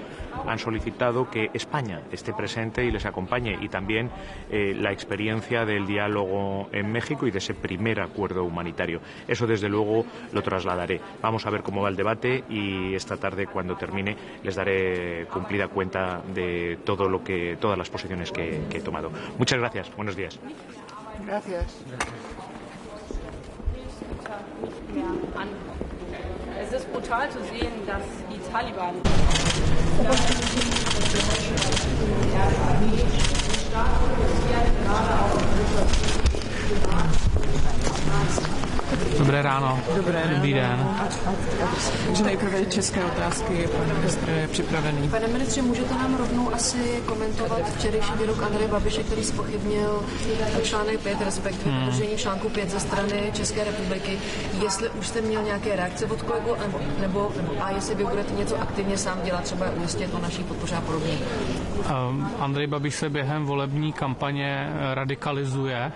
han solicitado que España esté presente y les acompañe, y también la experiencia del diálogo en México y de ese primer acuerdo humanitario. Eso desde luego lo trasladaré. Vamos a ver cómo va el debate y esta tarde, cuando termine, les daré cumplida cuenta de todas las posiciones que he tomado. Muchas gracias. Buenos días. Gracias. Es ist brutal zu sehen, dass die Taliban Dobré Dobré ráno. Dobrý den. Takže nejprve české otázky, pane ministře, je připravený. Pane ministře, můžete nám rovnou asi komentovat včerejší výrok Andreje Babiše, který zpochybnil článek 5, respektive dodržení článku 5 ze strany České republiky. Jestli už jste měl nějaké reakce od kolegu, nebo a jestli vy budete něco aktivně sám dělat, třeba ujistit o naší podpoře a podobně. Andrej Babiš se během volební kampaně radikalizuje.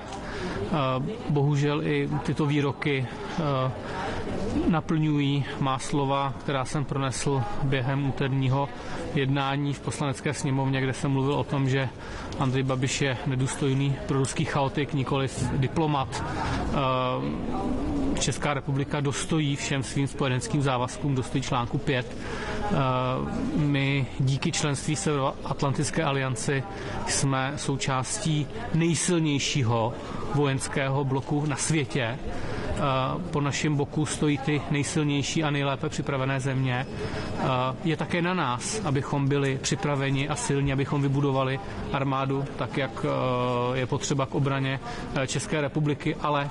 Bohužel i tyto výroky naplňují má slova, která jsem pronesl během úterního jednání v Poslanecké sněmovně, kde jsem mluvil o tom, že Andrej Babiš je nedůstojný proruský chaotik, nikoliv diplomat. Česká republika dostojí všem svým spojeneckým závazkům, dostojí článku 5. My díky členství Severoatlantické alianci jsme součástí nejsilnějšího vojenského bloku na světě. Po našem boku stojí ty nejsilnější a nejlépe připravené země. Je také na nás, abychom byli připraveni a silní, abychom vybudovali armádu tak, jak je potřeba k obraně České republiky, ale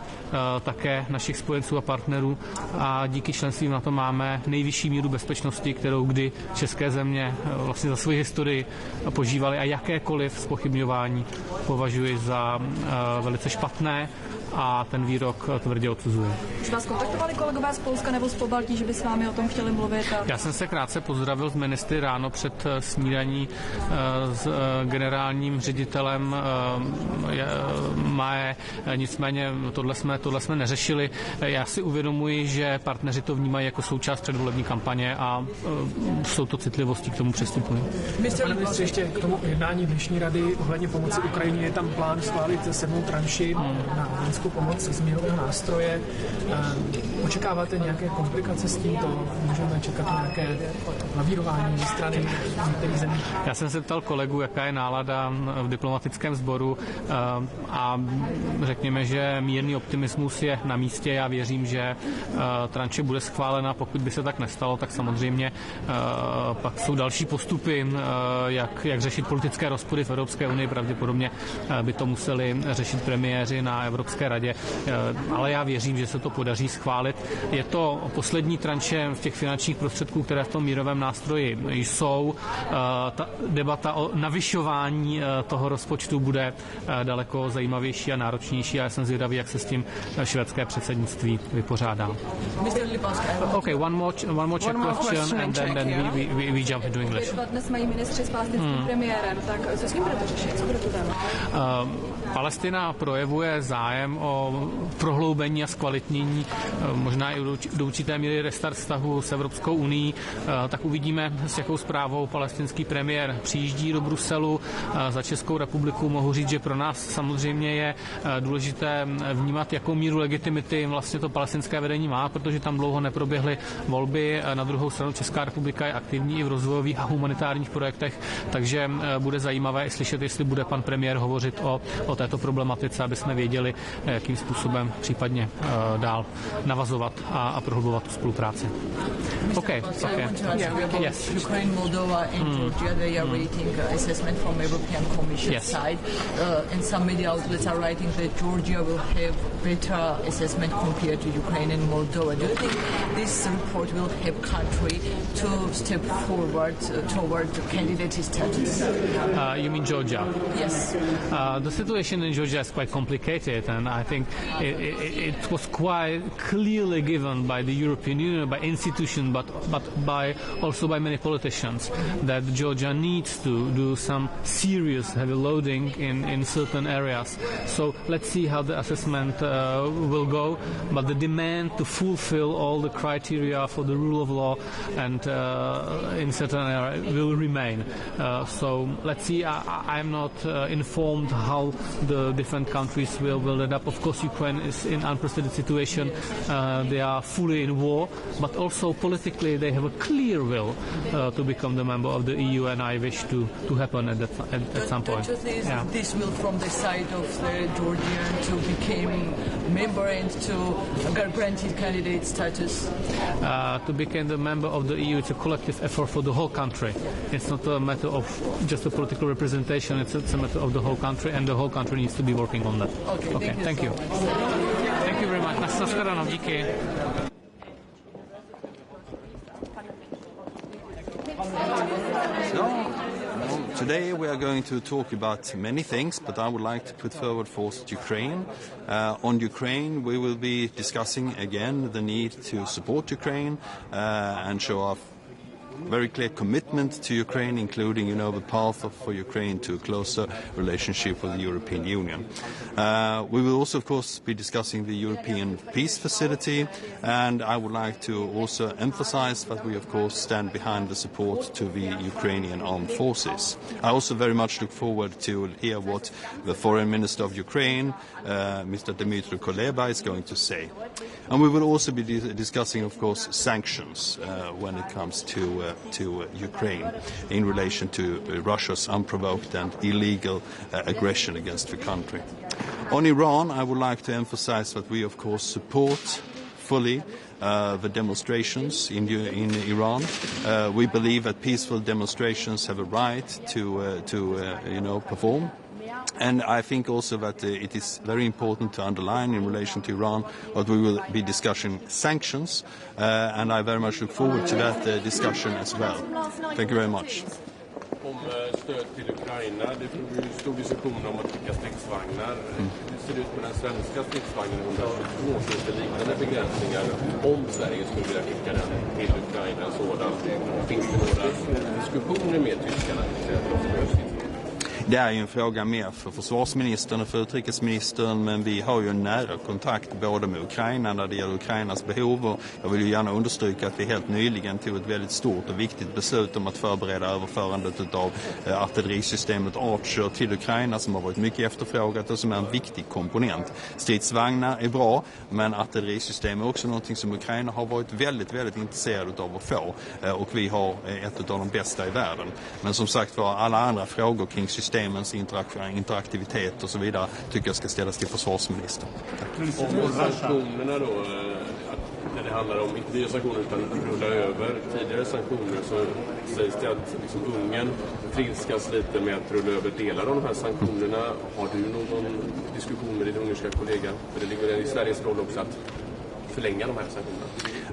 také našich spojenců a partnerů. A díky členství na to máme nejvyšší míru bezpečnosti, kterou kdy české země vlastně za svoji historii požívaly, a jakékoliv zpochybňování považuji za velice špatné a ten výrok tvrdě odsuzuje. Už vás kontaktovali kolegové z Polska nebo z Pobaltí, že by s vámi o tom chtěli mluvit? Já jsem se krátce pozdravil s ministry ráno před snídaní s generálním ředitelem MAE, nicméně tohle jsme neřešili. Já si uvědomuji, že partneři to vnímají jako součást předvolební kampaně a jsou to citlivosti k tomu přistupují. Pane ministře, ještě k tomu jednání dnešní rady ohledně pomoci Ukrajině, je tam plán schválit 7. tranši na vojenskou pomoc z mírového nástroje. Očekáváte nějaké komplikace s tímto? Můžeme čekat nějaké lavírování ze strany některých zemí? Já jsem se ptal kolegu, jaká je nálada v diplomatickém sboru a řekněme, že mírný optimismus je na místě. Já věřím, že tranše bude schválena. Pokud by se tak nestalo, tak samozřejmě pak jsou další postupy, jak řešit politické rozpory v Evropské unii. Pravděpodobně by to museli řešit premiéři na Evropské radě, ale já věřím, že se to podaří schválit. Je to poslední tranše v těch finančních prostředků, které v tom mírovém nástroji jsou. Ta debata o navyšování toho rozpočtu bude daleko zajímavější a náročnější a já jsem zvědavý, jak se s tím švédské předsednictví vypořádá. Okay, one more question and then we jump into English. Dnes mají ministři s palestinským premiérem, tak co s ním budete řešit? Co bude to téma? Palestina projevuje zájem o prohloubení a zkvalitnění, možná i do určité míry restart vztahu s Evropskou unií, tak uvidíme, s jakou zprávou palestinský premiér přijíždí do Bruselu. Za Českou republiku mohu říct, že pro nás samozřejmě je důležité vnímat, jakou míru legitimity vlastně to palestinské vedení má, protože tam dlouho neproběhly volby. Na druhou stranu Česká republika je aktivní i v rozvojových a humanitárních projektech, takže bude zajímavé i slyšet, jestli bude pan premiér hovořit o této problematice, aby jsme věděli, jakým způsobem případně dál navazovat a prohlubovat tu spolupráci. Okay. Yes. Ukraine, Moldova and Georgia, they are waiting assessment from European Commission side. And some media outlets are writing that Georgia will have better assessment compared to Ukraine and Moldova. Do you think this report will help country to step forward toward candidate status? You mean Georgia? Yes. The situation in Georgia is quite complicated, and I think it was quite clearly given by the European Union, by institutions, but also by many politicians, that Georgia needs to do some serious heavy loading in certain areas. So let's see how the assessment will go, but the demand to fulfill all the criteria for the rule of law and in certain areas will remain. So let's see. I'm not informed how the different countries will end up. Of course, Ukraine is in unprecedented situation. They are fully in war, but also politically they have a clear will to become the member of the EU, and I wish to happen at some point. This will from the side of Georgia to become member and to granted candidate status? To become the member of the EU, it's a collective effort for the whole country. It's not a matter of just a political representation, it's a matter of the whole country, and the whole country needs to be working on that. Okay, thank you. Thank you very much. Nashledanou, díky. Today we are going to talk about many things, but I would like to put forward first Ukraine. On Ukraine, we will be discussing again the need to support Ukraine and show our very clear commitment to Ukraine, including, the path for Ukraine to a closer relationship with the European Union. We will also, of course, be discussing the European Peace Facility, and I would like to also emphasize that we, of course, stand behind the support to the Ukrainian armed forces. I also very much look forward to hear what the Foreign Minister of Ukraine, Mr. Dmytro Kuleba, is going to say. And we will also be discussing, of course, sanctions when it comes to Ukraine in relation to Russia's unprovoked and illegal aggression against the country. On Iran, I would like to emphasize that we, of course, support fully the demonstrations in Iran. We believe that peaceful demonstrations have a right to perform. And I think also that it is very important to underline in relation to Iran that we will be discussing sanctions, and I very much look forward to that discussion as well. Thank you very much. Om stöd till Ukraina, det får ju stor diskussion om att skicka stridsvagnar. Hur ser det ut med den svenska stridsvagnen 122? Finns det liknande begränsningar om Sverige skulle vilja skicka den till Ukraina? Finns det några diskussioner med tyskarna? Det är ju en fråga mer för försvarsministern och för utrikesministern, men vi har ju en nära kontakt både med Ukraina när det gäller Ukrainas behov, och jag vill ju gärna understryka att vi helt nyligen tog ett väldigt stort och viktigt beslut om att förbereda överförandet av artillerisystemet Archer till Ukraina, som har varit mycket efterfrågat och som är en viktig komponent. Stridsvagnar är bra, men artillerisystem är också någonting som Ukraina har varit väldigt, väldigt intresserad av att få, och vi har ett av de bästa i världen. Men som sagt var, alla andra frågor kring systemens interaktivitet och så vidare tycker jag ska ställas till försvarsministern. Om sanktionerna då, när det handlar om inte nya sanktioner utan rulla över tidigare sanktioner, så sägs det att Ungern trilskas lite med att rulla över delar av de här sanktionerna. Har du någon diskussion med din ungerska kollega? För det ligger i Sveriges roll också att förlänga de här sanktionerna.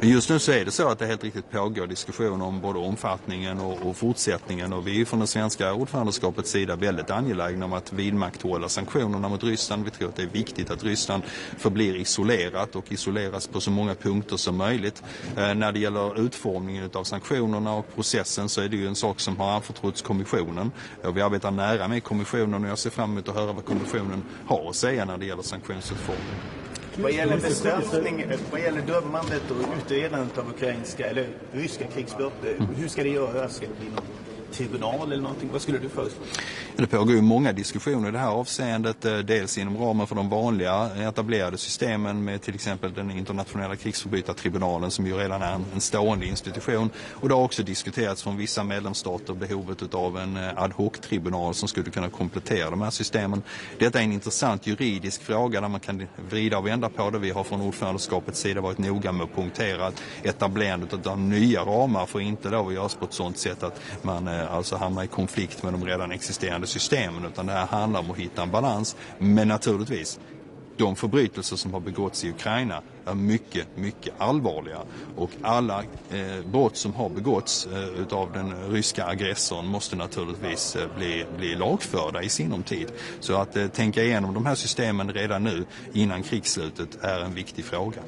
Just nu så är det så att det helt riktigt pågår diskussioner om både omfattningen och fortsättningen, och vi är från den svenska ordförandeskapets sida väldigt angelägna om att vidmakthålla sanktionerna mot Ryssland. Vi tror att det är viktigt att Ryssland förblir isolerat och isoleras på så många punkter som möjligt. När det gäller utformningen av sanktionerna och processen så är det ju en sak som har anförtrotts kommissionen. Vi arbetar nära med kommissionen och jag ser fram emot att höra vad kommissionen har att säga när det gäller sanktionsutformning. Vad gäller bestraffning, vad gäller dömandet och utredandet av ryska krigsbrott, hur ska det göras? Ska det bli någon tribunal eller någonting? Vad skulle du föreslå? Det pågår ju många diskussioner i det här avseendet, dels inom ramen för de vanliga etablerade systemen med till exempel den internationella krigsförbrytartribunalen som ju redan är en stående institution, och det har också diskuterats från vissa medlemsstater behovet av en ad hoc-tribunal som skulle kunna komplettera de här systemen. Detta är en intressant juridisk fråga där man kan vrida och vända på det. Vi har från ordförandeskapets sida varit noga med att punktera att etablerandet av nya ramar får inte då göras på ett sådant sätt att man alltså hamnar i konflikt med de redan existerande systemen, utan det här handlar om att hitta en balans. Men naturligtvis, de förbrytelser som har begåtts i Ukraina är mycket, mycket allvarliga, och alla brott som har begåtts av den ryska aggressorn måste naturligtvis bli lagförda i sinom tid. Så att tänka igenom de här systemen redan nu innan krigsslutet är en viktig fråga.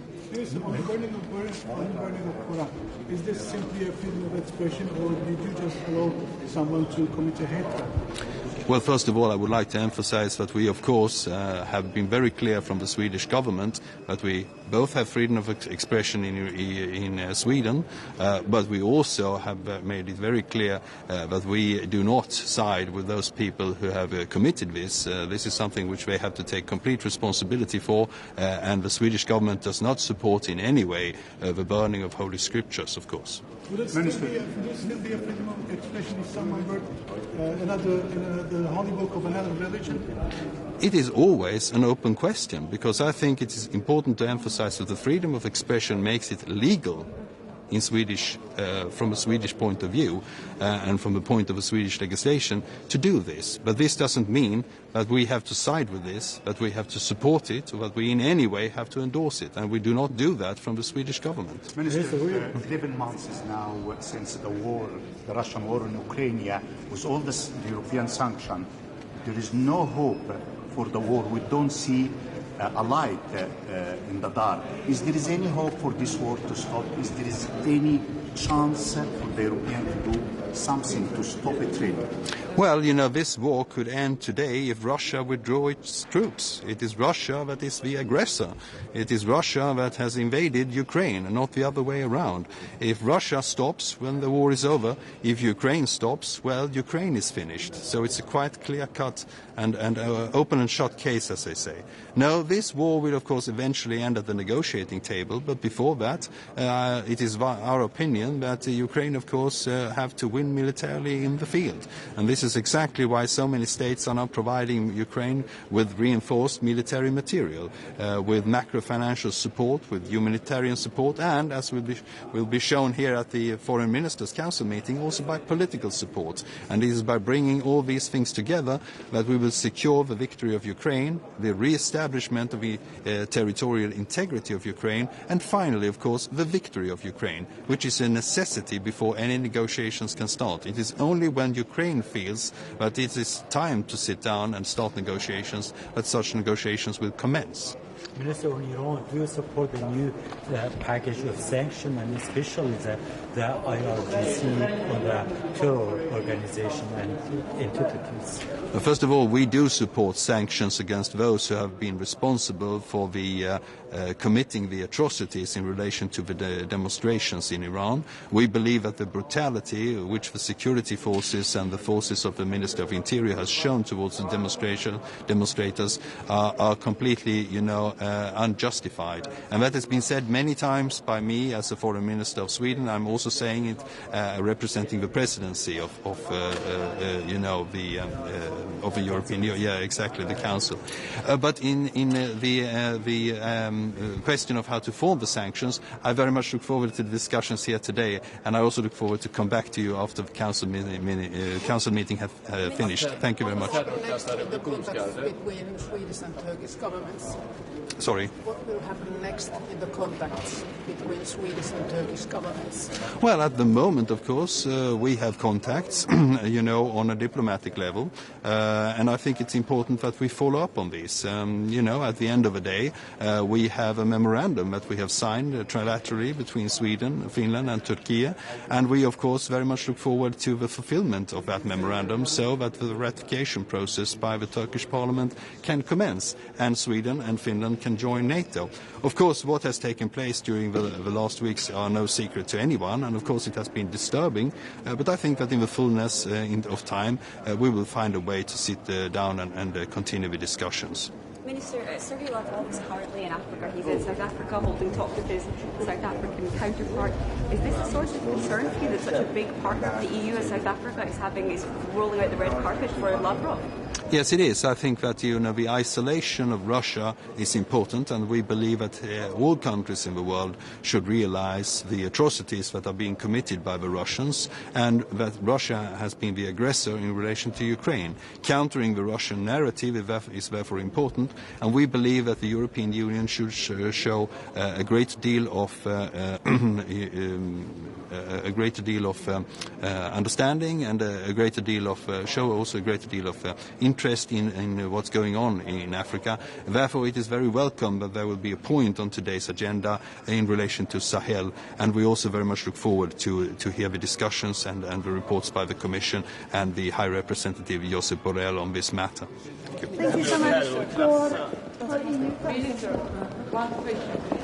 Is this simply a freedom of expression, or did you just allow someone to commit a hate crime? Well, first of all, I would like to emphasize that we, of course, have been very clear from the Swedish government that we both have freedom of expression in Sweden, but we also have made it very clear that we do not side with those people who have committed this. This is something which they have to take complete responsibility for, and the Swedish government does not support in any way the burning of holy scriptures, of course. Will it still be a freedom of expression if someone were the holy book of another religion? It is always an open question, because I think it is important to emphasize that the freedom of expression makes it legal in Swedish, from a Swedish point of view, and from the point of a Swedish legislation, to do this. But this doesn't mean that we have to side with this, that we have to support it, or that we in any way have to endorse it. And we do not do that from the Swedish government. Minister, 11 months is now since the war, the Russian war in Ukraine, with all this European sanction. There is no hope for the war. We don't see a light in the dark. Is there any hope for this war to stop? Is there any chance for the Europeans to do something to stop it really? Well, you know, this war could end today if Russia withdraw its troops. It is Russia that is the aggressor. It is Russia that has invaded Ukraine, and not the other way around. If Russia stops when the war is over, if Ukraine stops, well, Ukraine is finished. So it's a quite clear-cut and open and shut case, as they say. No, this war will, of course, eventually end at the negotiating table, but before that, it is our opinion that Ukraine, of course, have to win militarily in the field. And this is exactly why so many states are now providing Ukraine with reinforced military material, with macro-financial support, with humanitarian support, and, as will be shown here at the Foreign Ministers' Council meeting, also by political support. And it is by bringing all these things together that we will secure the victory of Ukraine, the re-establishment of the territorial integrity of Ukraine, and finally, of course, the victory of Ukraine, which is a necessity before any negotiations can start. It is only when Ukraine feels that it is time to sit down and start negotiations that such negotiations will commence. Minister, on Iran, do you support the new package of sanctions, and especially the IRGC on the terror organization and entities? First of all, we do support sanctions against those who have been responsible for the committing the atrocities in relation to the demonstrations in Iran. We believe that the brutality which the security forces and the forces of the Minister of Interior has shown towards the demonstrators are completely, unjustified. And that has been said many times by me as a Foreign Minister of Sweden. I'm also saying it representing the presidency of the European Union. Yeah, exactly, the Council. But in the question of how to form the sanctions, I very much look forward to the discussions here today, and I also look forward to come back to you after the Council meeting has finished. Thank you very much. The contacts between Swedish and Turkish governments. Sorry? What will happen next in the contacts between Swedish and Turkish governments? Well, at the moment, of course, we have contacts, on a diplomatic level, and I think it's important that we follow up on this. At the end of the day, we have a memorandum that we have signed trilaterally between Sweden, Finland and Turkey, and we, of course, very much look forward to the fulfillment of that memorandum so that the ratification process by the Turkish Parliament can commence, and Sweden and Finland can join NATO. Of course, what has taken place during the last weeks are no secret to anyone, and of course it has been disturbing, but I think that in the fullness of time we will find a way to sit down and continue the discussions. Minister, Sergei Lavrov is currently in Africa. He's in South Africa holding talks with his South African counterpart. Is this a source of concern for you that such a big partner of the EU as South Africa is rolling out the red carpet for Lavrov? Yes, it is. I think that the isolation of Russia is important, and we believe that all countries in the world should realize the atrocities that are being committed by the Russians, and that Russia has been the aggressor in relation to Ukraine. Countering the Russian narrative is therefore important, and we believe that the European Union should show a great deal of understanding and a greater deal of show also a greater deal of interest in what's going on in Africa. Therefore, it is very welcome that there will be a point on today's agenda in relation to Sahel, and we also very much look forward to hear the discussions and the reports by the Commission and the High Representative Josep Borrell on this matter. Thank you. Thank you so much for Minister, one question.